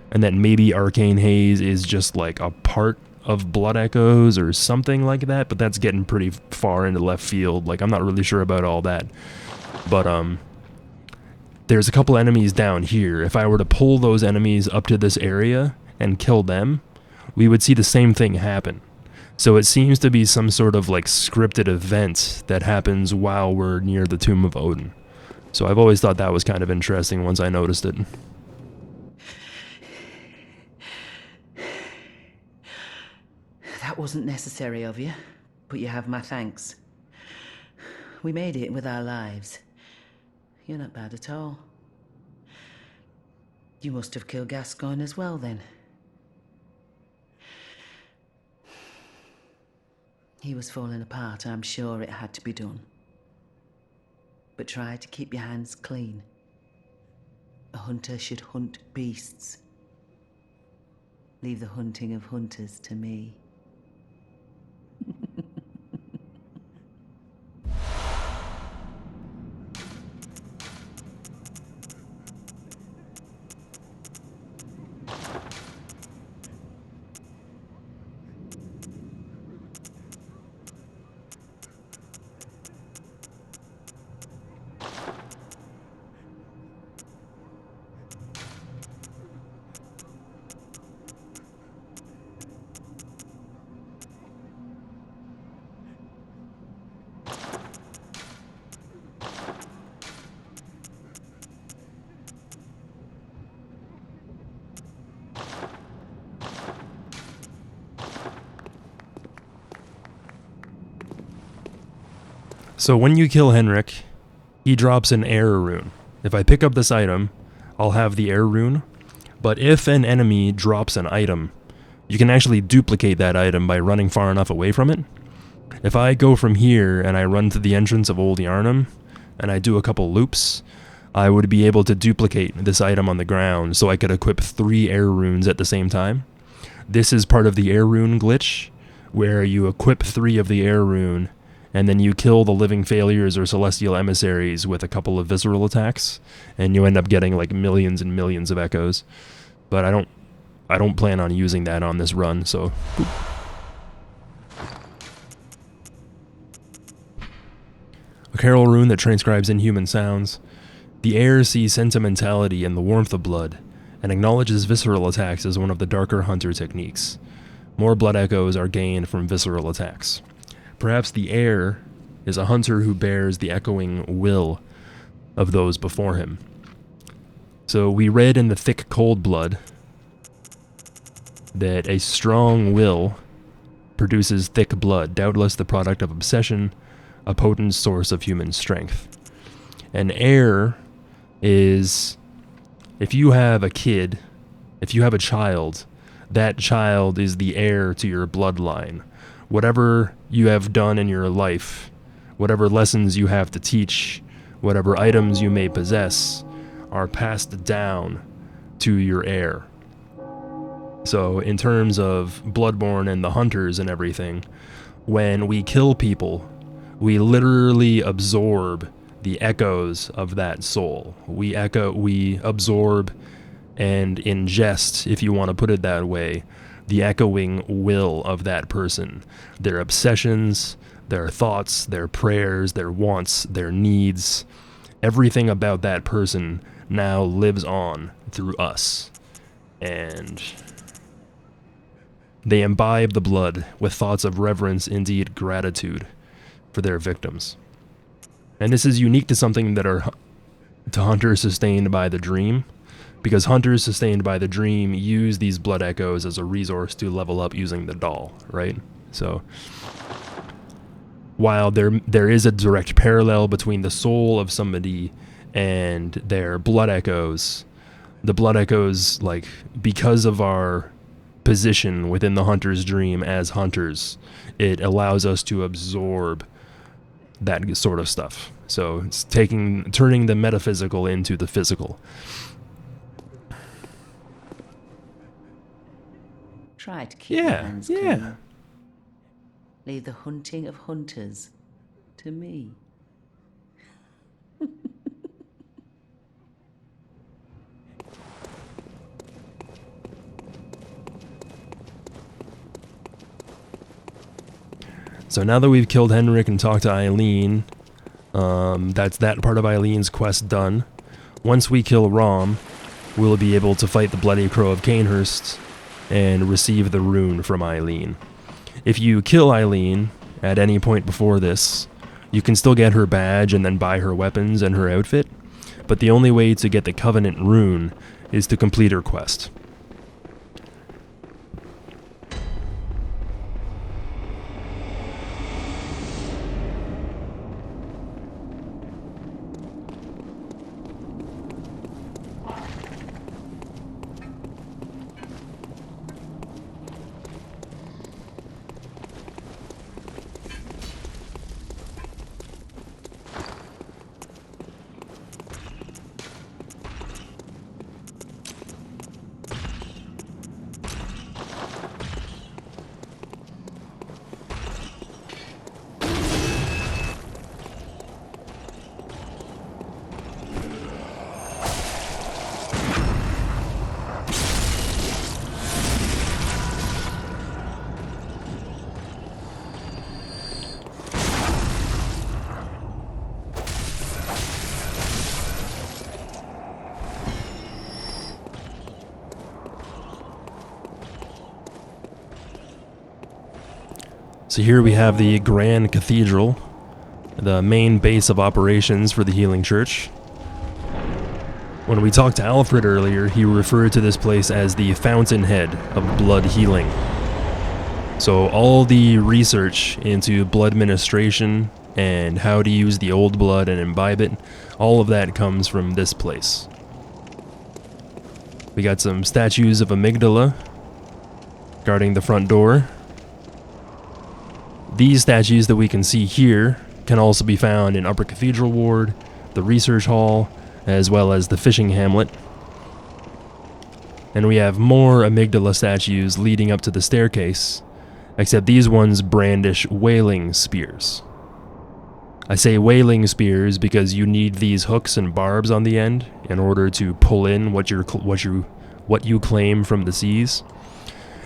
and that maybe arcane haze is just like a part of blood echoes or something like that, but that's getting pretty far into left field. Like, I'm not really sure about all that. But there's a couple enemies down here. If I were to pull those enemies up to this area and kill them, we would see the same thing happen. So it seems to be some sort of like scripted event that happens while we're near the Tomb of Odin. So I've always thought that was kind of interesting once I noticed it. That wasn't necessary of you, but you have my thanks. We made it with our lives. You're not bad at all. You must have killed Gascoigne as well, then. He was falling apart, I'm sure it had to be done. But try to keep your hands clean. A hunter should hunt beasts. Leave the hunting of hunters to me. So when you kill Henrik, he drops an air rune. If I pick up this item, I'll have the air rune. But if an enemy drops an item, you can actually duplicate that item by running far enough away from it. If I go from here and I run to the entrance of Old Yarnum, and I do a couple loops, I would be able to duplicate this item on the ground so I could equip 3 air runes at the same time. This is part of the air rune glitch, where you equip 3 of the air rune, and then you kill the living failures or celestial emissaries with a couple of visceral attacks, and you end up getting like millions and millions of echoes. But I don't plan on using that on this run, so boop. A carol rune that transcribes inhuman sounds. The air sees sentimentality and the warmth of blood, and acknowledges visceral attacks as one of the darker hunter techniques. More blood echoes are gained from visceral attacks. Perhaps the air is a hunter who bears the echoing will of those before him. So we read in the thick cold blood that a strong will produces thick blood, doubtless the product of obsession, a potent source of human strength. And air is, if you have a kid, if you have a child, that child is the heir to your bloodline. Whatever you have done in your life, whatever lessons you have to teach, whatever items you may possess, are passed down to your heir. So in terms of Bloodborne and the hunters and everything, when we kill people, we literally absorb the echoes of that soul. We absorb and ingest, if you want to put it that way, the echoing will of that person. Their obsessions, their thoughts, their prayers, their wants, their needs. Everything about that person now lives on through us. And they imbibe the blood with thoughts of reverence, indeed gratitude, for their victims. And this is unique to something that are to hunters sustained by the dream, because hunters sustained by the dream use these blood echoes as a resource to level up using the doll, right? So while there is a direct parallel between the soul of somebody and their blood echoes, the blood echoes, like, because of our position within the hunter's dream as hunters, it allows us to absorb that sort of stuff. So it's turning the metaphysical into the physical. Try to keep your hands clean. Yeah. Leave the hunting of hunters to me. So now that we've killed Henrik and talked to Eileen, that's that part of Eileen's quest done. Once we kill Rom, we'll be able to fight the Bloody Crow of Canehurst and receive the rune from Eileen. If you kill Eileen at any point before this, you can still get her badge and then buy her weapons and her outfit, but the only way to get the Covenant rune is to complete her quest. So here we have the Grand Cathedral, the main base of operations for the Healing Church. When we talked to Alfred earlier, he referred to this place as the fountainhead of blood healing. So all the research into blood ministration and how to use the old blood and imbibe it, all of that comes from this place. We got some statues of Amygdala guarding the front door. These statues that we can see here can also be found in Upper Cathedral Ward, the Research Hall, as well as the Fishing Hamlet. And we have more Amygdala statues leading up to the staircase, except these ones brandish wailing spears. I say wailing spears because you need these hooks and barbs on the end in order to pull in what you claim from the seas.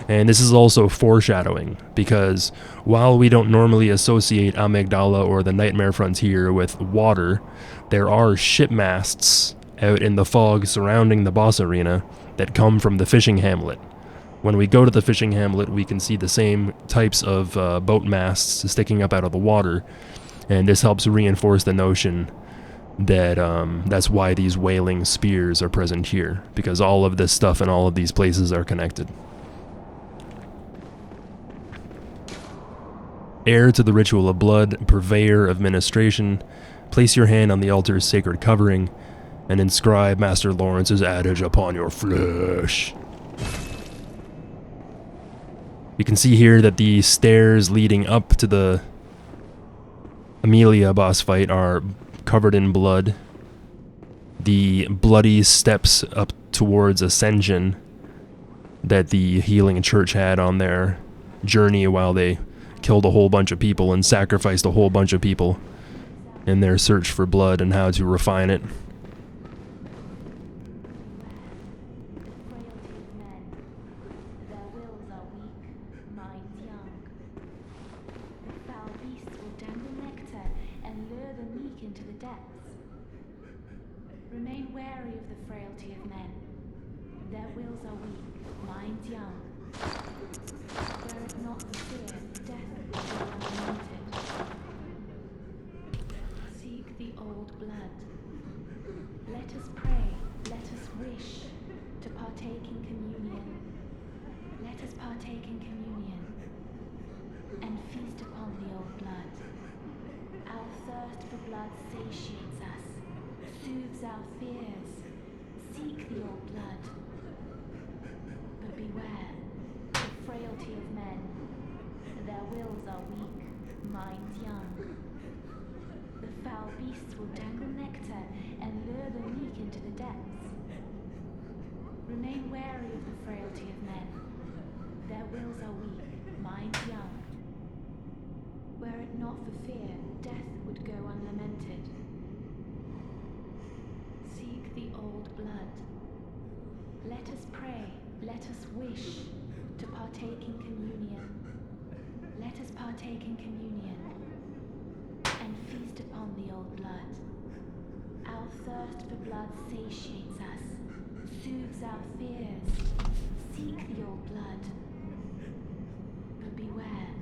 And this is also foreshadowing, because while we don't normally associate Amygdala or the Nightmare Frontier with water, there are ship masts out in the fog surrounding the boss arena that come from the Fishing Hamlet. When we go to the Fishing Hamlet, we can see the same types of boat masts sticking up out of the water, and this helps reinforce the notion that that's why these wailing spears are present here, because all of this stuff in all of these places are connected. Heir to the ritual of blood, purveyor of ministration, place your hand on the altar's sacred covering and inscribe Master Lawrence's adage upon your flesh. You can see here that the stairs leading up to the Amelia boss fight are covered in blood. The bloody steps up towards Ascension that the Healing Church had on their journey while they killed a whole bunch of people and sacrificed a whole bunch of people in their search for blood and how to refine it. Remain wary of the frailty of men. Their wills are weak, minds young. Were it not for fear, death would be unlimited. Seek the old blood. Let us pray, let us wish to partake in communion. Let us partake in communion and feast upon the old blood. Our thirst for blood satiates us, soothes our fears. Seek the old blood. But beware, the frailty of men. Their wills are weak, minds young. The foul beasts will dangle nectar and lure the meek into the depths. Remain wary of the frailty of men. Their wills are weak, minds young. Were it not for fear, death would go unlamented. Seek the old blood. Let us pray, let us wish to partake in communion. Let us partake in communion and feast upon the old blood. Our thirst for blood satiates us, soothes our fears. Seek the old blood. But beware,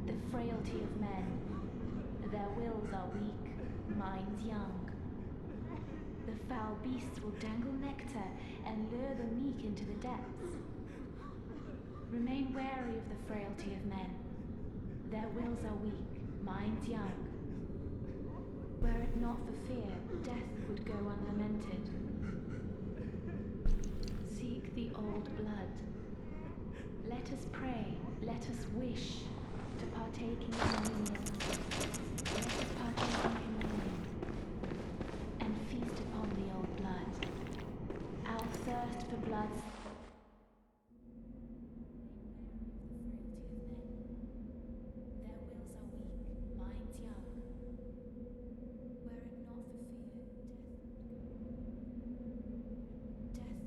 the frailty of men. Their wills are weak, minds young. The foul beasts will dangle nectar and lure the meek into the depths. Remain wary of the frailty of men. Their wills are weak, minds young. Were it not for fear, death would go unlamented. Seek the old blood. Let us pray, let us wish to partake in communion. Let us partake in communion and feast upon the old blood. Our thirst for blood. Their wills are weak, minds young. Were it not for fear, death.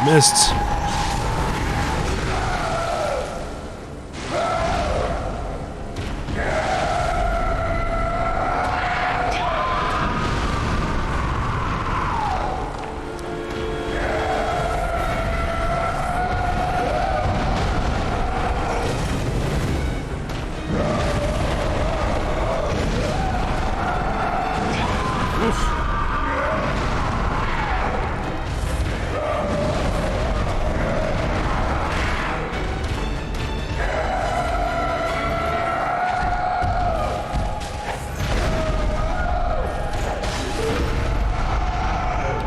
Missed.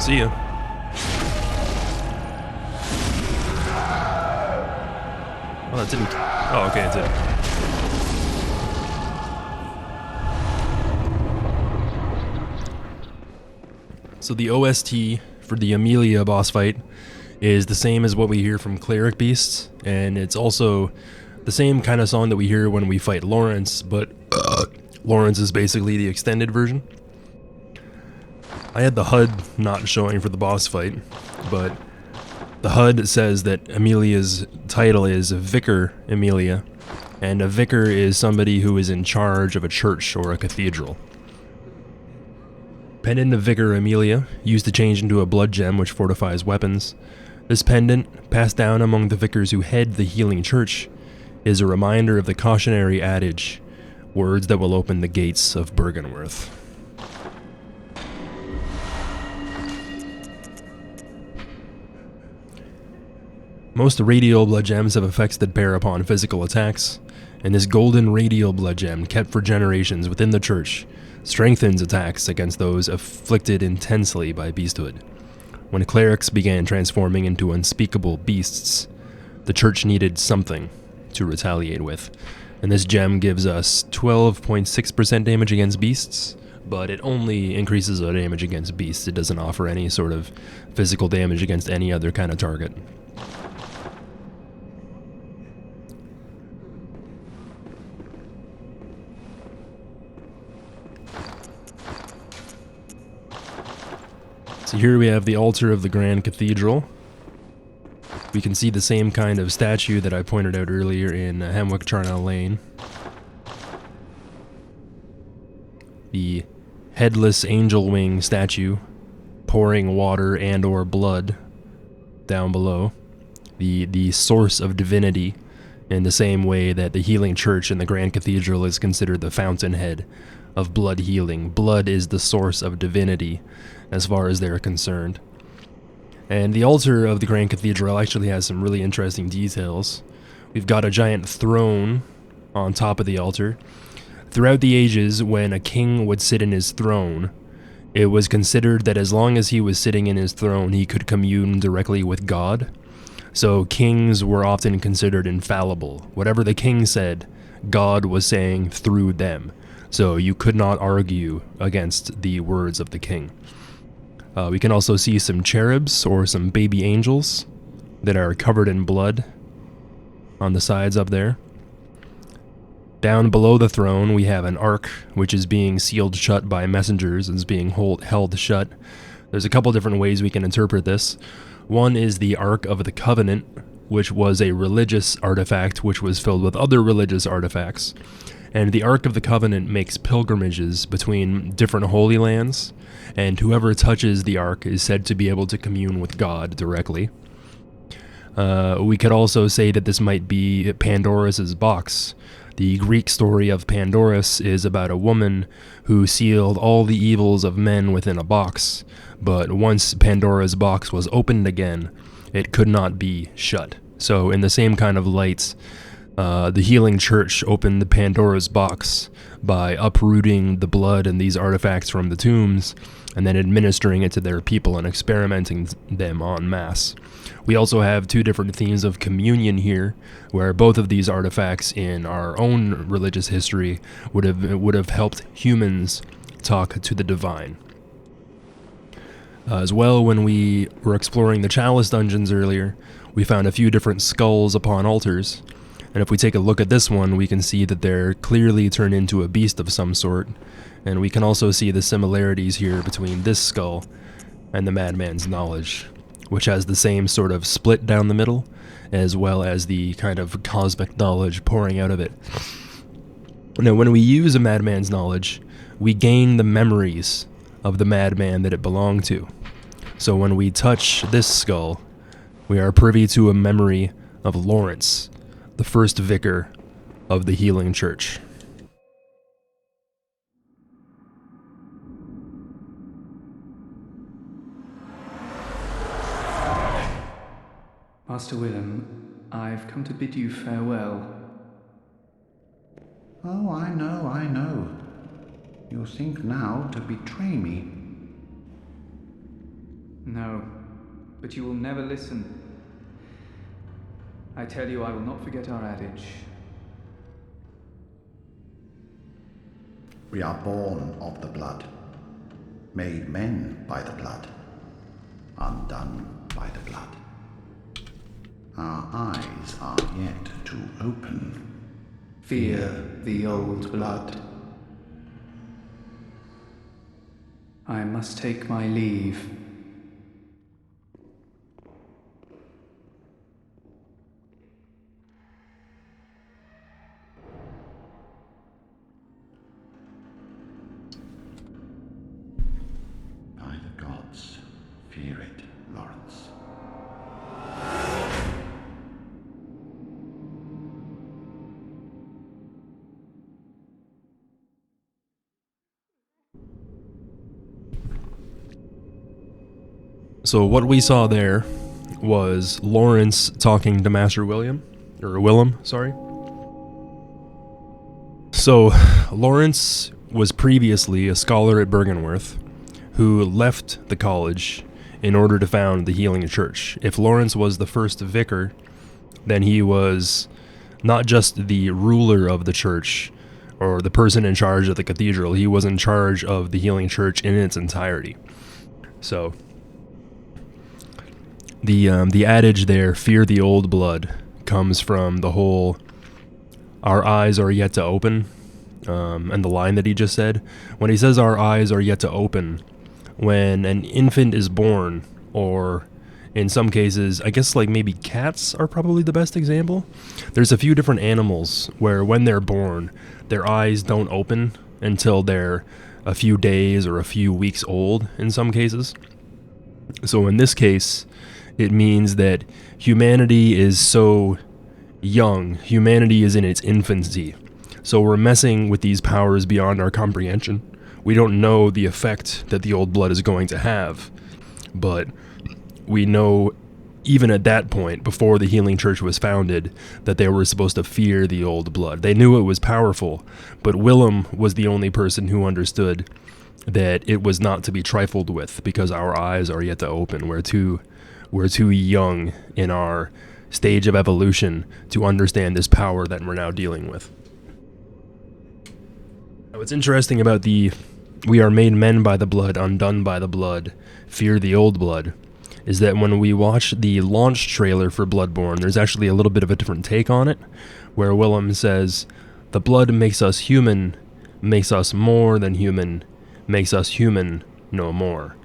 See ya. Oh, that didn't. Oh, okay, it did. So the OST for the Amelia boss fight is the same as what we hear from Cleric Beasts, and it's also the same kind of song that we hear when we fight Lawrence, but Lawrence is basically the extended version. I had the HUD not showing for the boss fight, but the HUD says that Amelia's title is Vicar Amelia, and a vicar is somebody who is in charge of a church or a cathedral. Pendant of Vicar Amelia, used to change into a blood gem which fortifies weapons. This pendant, passed down among the vicars who head the healing church, is a reminder of the cautionary adage, words that will open the gates of Bergenworth. Most radial blood gems have effects that bear upon physical attacks, and this golden radial blood gem, kept for generations within the church, strengthens attacks against those afflicted intensely by beasthood. When clerics began transforming into unspeakable beasts, the church needed something to retaliate with, and this gem gives us 12.6% damage against beasts, but it only increases our damage against beasts. It doesn't offer any sort of physical damage against any other kind of target. So here we have the altar of the Grand Cathedral. We can see the same kind of statue that I pointed out earlier in Hemwick Charnel Lane. The headless angel wing statue pouring water and or blood down below. The source of divinity, in the same way that the healing church in the Grand Cathedral is considered the fountainhead of blood healing. Blood is the source of divinity as far as they're concerned. And the altar of the Grand Cathedral actually has some really interesting details. We've got a giant throne on top of the altar. Throughout the ages, when a king would sit in his throne, it was considered that as long as he was sitting in his throne, he could commune directly with God. So kings were often considered infallible. Whatever the king said, God was saying through them. So you could not argue against the words of the king. We can also see some cherubs or some baby angels that are covered in blood on the sides up there. Down below the throne, we have an ark, which is being sealed shut by messengers and is being held shut. There's a couple different ways we can interpret this. One is the Ark of the Covenant, which was a religious artifact which was filled with other religious artifacts. And the Ark of the Covenant makes pilgrimages between different holy lands, and whoever touches the Ark is said to be able to commune with God directly. We could also say that this might be Pandora's box. The Greek story of Pandorus is about a woman who sealed all the evils of men within a box, but once Pandora's box was opened again, it could not be shut. So in the same kind of light, the healing church opened the Pandora's box by uprooting the blood and these artifacts from the tombs, and then administering it to their people and experimenting them en masse. We also have two different themes of communion here, where both of these artifacts in our own religious history would have helped humans talk to the divine. As well, when we were exploring the Chalice dungeons earlier, we found a few different skulls upon altars, and if we take a look at this one, we can see that they're clearly turned into a beast of some sort, and we can also see the similarities here between this skull and the madman's knowledge. which has the same sort of split down the middle, as well as the kind of cosmic knowledge pouring out of it. Now, when we use a madman's knowledge, we gain the memories of the madman that it belonged to. So when we touch this skull, we are privy to a memory of Lawrence, the first vicar of the Healing Church. Master Willem, I've come to bid you farewell. Oh, I know. You think now to betray me. No, but you will never listen. I tell you, I will not forget our adage. We are born of the blood, made men by the blood, undone by the blood. Our eyes are yet to open. Fear the old blood. I must take my leave. By the gods, fear it, Lawrence. So what we saw there was Lawrence talking to Master Willem. So Lawrence was previously a scholar at Bergenworth who left the college in order to found the Healing Church. If Lawrence was the first vicar, then he was not just the ruler of the church or the person in charge of the cathedral, he was in charge of the Healing Church in its entirety. So the adage there, fear the old blood, comes from the whole our eyes are yet to open, and the line that he just said. When he says our eyes are yet to open, when an infant is born, or in some cases, I guess like maybe cats are probably the best example. There's a few different animals where when they're born, their eyes don't open until they're a few days or a few weeks old in some cases. So in this case, it means that humanity is so young, humanity is in its infancy. So we're messing with these powers beyond our comprehension. We don't know the effect that the old blood is going to have, but we know even at that point, before the Healing Church was founded, that they were supposed to fear the old blood. They knew it was powerful, but Willem was the only person who understood that it was not to be trifled with, because our eyes are yet to open. We're too young in our stage of evolution to understand this power that we're now dealing with. Now, what's interesting about the we are made men by the blood, undone by the blood, fear the old blood, is that when we watch the launch trailer for Bloodborne, there's actually a little bit of a different take on it, where Willem says, the blood makes us human, makes us more than human, makes us human no more.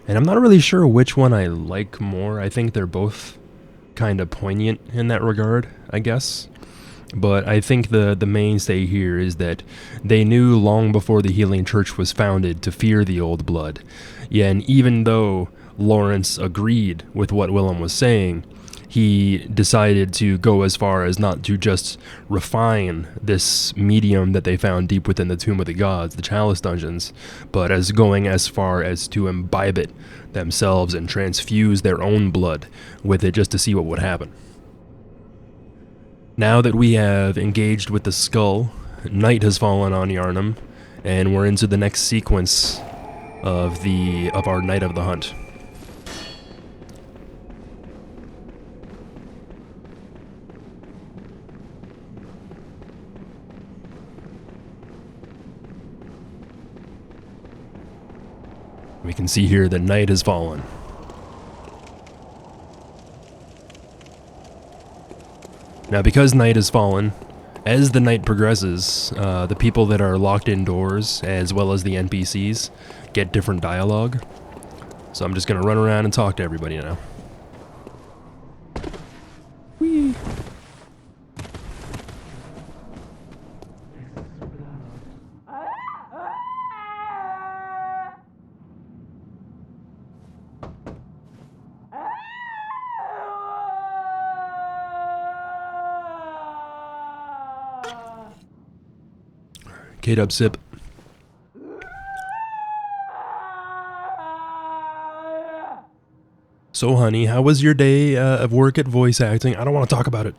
And I'm not really sure which one I like more. I think they're both kind of poignant in that regard, I guess. But I think the mainstay here is that they knew long before the Healing Church was founded to fear the old blood. Yeah, and even though Lawrence agreed with what Willem was saying, he decided to go as far as not to just refine this medium that they found deep within the Tomb of the Gods, the Chalice dungeons, but as going as far as to imbibe it themselves and transfuse their own blood with it just to see what would happen. Now that we have engaged with the skull, night has fallen on Yharnam, and we're into the next sequence of our Night of the Hunt. We can see here that night has fallen. Now, because night has fallen, as the night progresses, the people that are locked indoors, as well as the NPCs, get different dialogue. So I'm just going to run around and talk to everybody now. K-Dub sip. So, honey, how was your day of work at voice acting? I don't want to talk about it.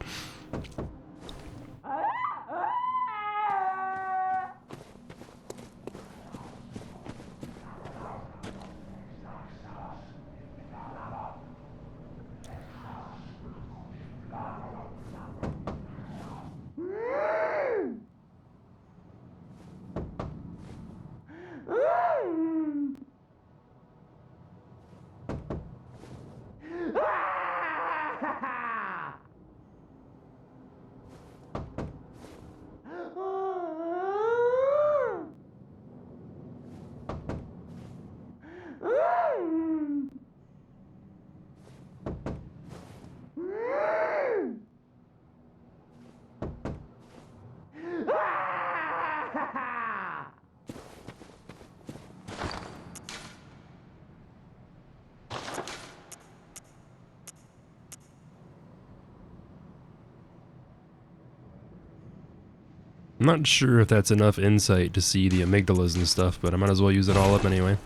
I'm not sure if that's enough insight to see the amygdalas and stuff, but I might as well use it all up anyway.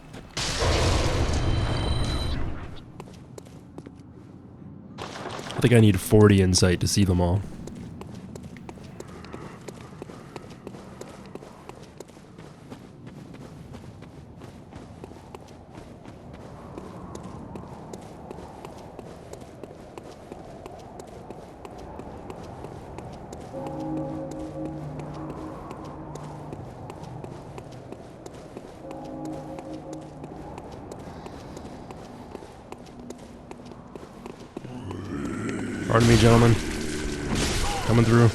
I think I need 40 insight to see them all. Pardon me, gentlemen. Coming through.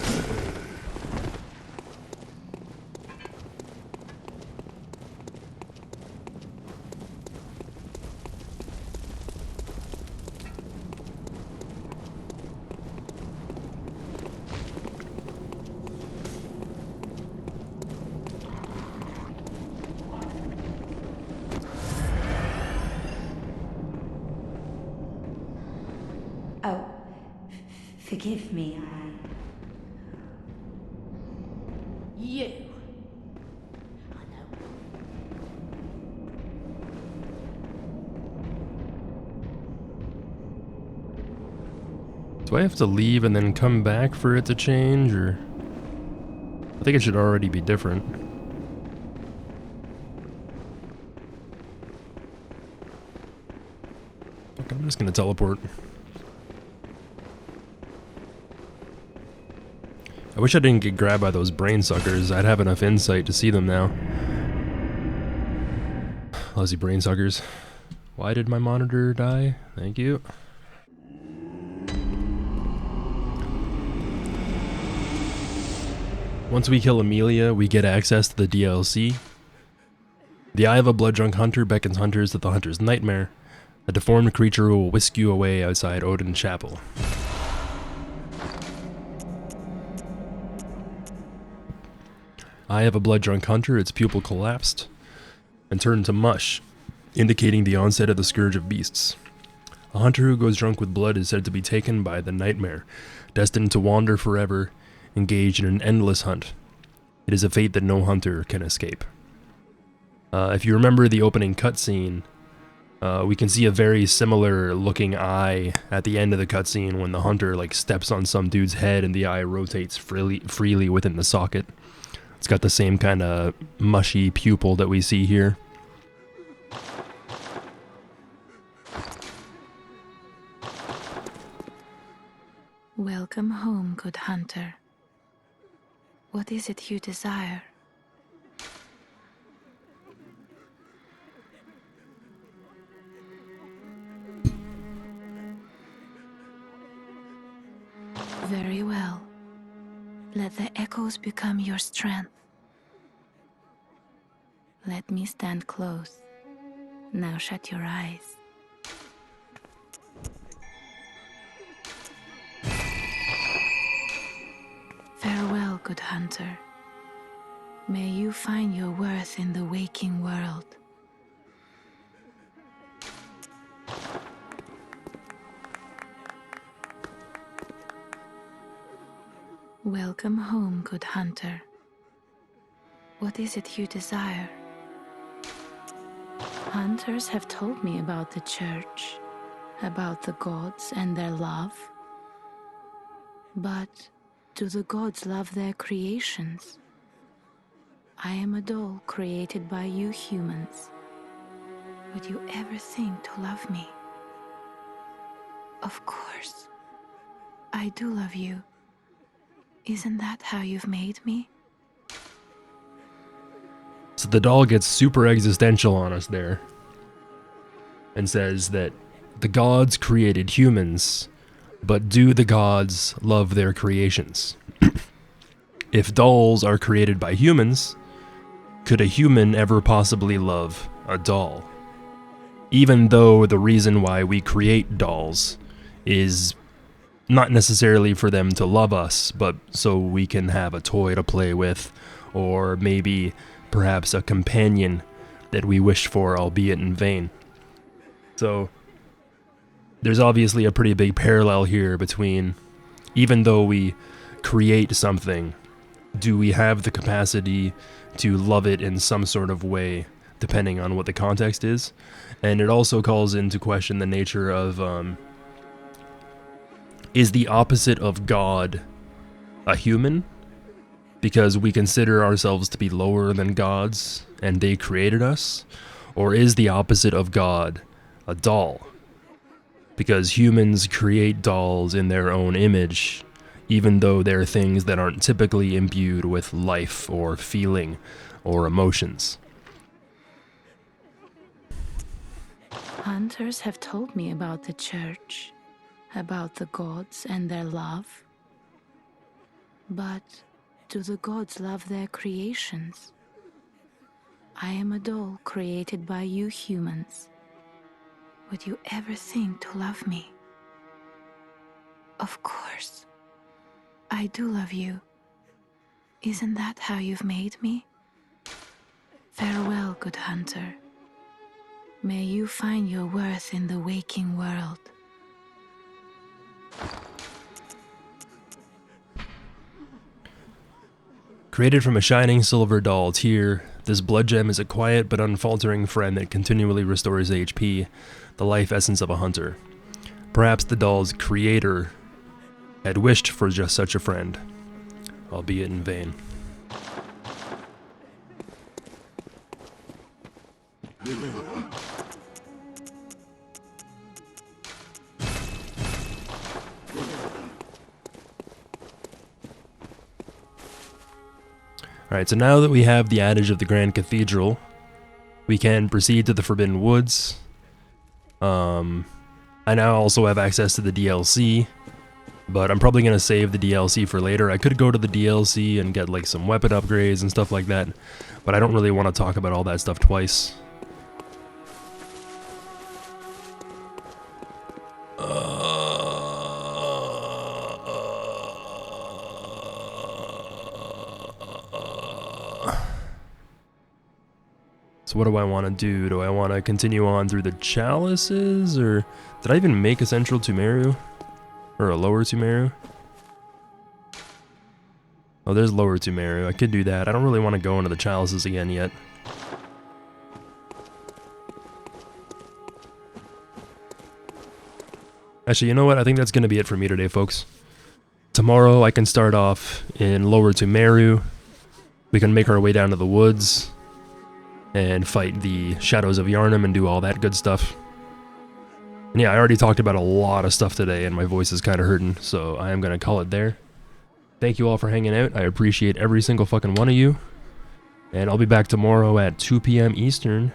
Oh, forgive me, You. I know. Do I have to leave and then come back for it to change, or? I think it should already be different. Okay, I'm just gonna teleport. I wish I didn't get grabbed by those brain suckers. I'd have enough insight to see them now. Lousy brain suckers. Why did my monitor die? Thank you. Once we kill Amelia, we get access to the DLC. The Eye of a Blood-Drunk Hunter beckons hunters to the hunter's nightmare. A deformed creature will whisk you away outside Odin Chapel. Eye of a Blood-Drunk Hunter, its pupil collapsed and turned to mush, indicating the onset of the Scourge of Beasts. A hunter who goes drunk with blood is said to be taken by the nightmare, destined to wander forever, engaged in an endless hunt. It is a fate that no hunter can escape. If you remember the opening cutscene, we can see a very similar looking eye at the end of the cutscene when the hunter steps on some dude's head and the eye rotates freely within the socket. It's got the same kind of mushy pupil that we see here. Welcome home, good hunter. What is it you desire? Very well. Let the echoes become your strength. Let me stand close. Now shut your eyes. Farewell, good hunter. May you find your worth in the waking world. Welcome home, good hunter. What is it you desire? Hunters have told me about the church, about the gods and their love. But do the gods love their creations? I am a doll created by you humans. Would you ever think to love me? Of course. I do love you. Isn't that how you've made me? So the doll gets super existential on us there and says that the gods created humans, but do the gods love their creations? If dolls are created by humans, could a human ever possibly love a doll? Even though the reason why we create dolls is not necessarily for them to love us, but so we can have a toy to play with, or maybe perhaps a companion that we wished for, albeit in vain. So there's obviously a pretty big parallel here between, even though we create something, do we have the capacity to love it in some sort of way, depending on what the context is? And it also calls into question the nature of, is the opposite of God a human? Because we consider ourselves to be lower than gods, and they created us? Or is the opposite of God a doll? Because humans create dolls in their own image, even though they're things that aren't typically imbued with life or feeling or emotions. Hunters have told me about the church, about the gods and their love. But do the gods love their creations? I am a doll created by you humans. Would you ever think to love me? Of course. I do love you. Isn't that how you've made me? Farewell, good hunter. May you find your worth in the waking world. Created from a shining silver doll tear, this blood gem is a quiet but unfaltering friend that continually restores HP, the life essence of a hunter. Perhaps the doll's creator had wished for just such a friend, albeit in vain. Alright, so now that we have the adage of the Grand Cathedral, we can proceed to the Forbidden Woods. I now also have access to the DLC, but I'm probably going to save the DLC for later. I could go to the DLC and get like some weapon upgrades and stuff like that, but I don't really want to talk about all that stuff twice. So what do I want to do? Do I want to continue on through the Chalices, or did I even make a Central Tumeru? Or a Lower Tumeru? Oh, there's Lower Tumeru. I could do that. I don't really want to go into the Chalices again yet. Actually, you know what? I think that's going to be it for me today, folks. Tomorrow I can start off in Lower Tumeru. We can make our way down to the woods and fight the Shadows of Yharnam and do all that good stuff. And yeah, I already talked about a lot of stuff today and my voice is kind of hurting, so I am going to call it there. Thank you all for hanging out. I appreciate every single fucking one of you. And I'll be back tomorrow at 2 p.m. Eastern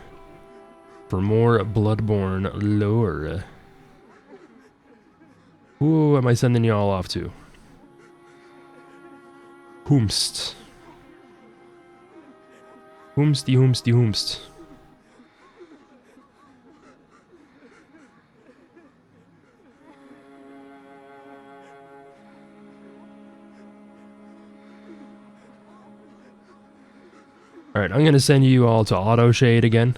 for more Bloodborne lore. Who am I sending y'all off to? Whomst. Whomsty, whomsty, whomst. Alright, I'm gonna send you all to Auto Shade again.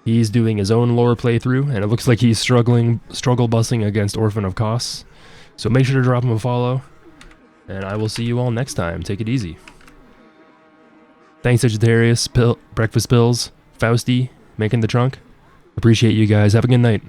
He's doing his own lore playthrough, and it looks like he's struggle bussing against Orphan of Kos. So make sure to drop him a follow, and I will see you all next time. Take it easy. Thanks, Sagittarius, Breakfast Pills, Fausty, making the trunk. Appreciate you guys. Have a good night.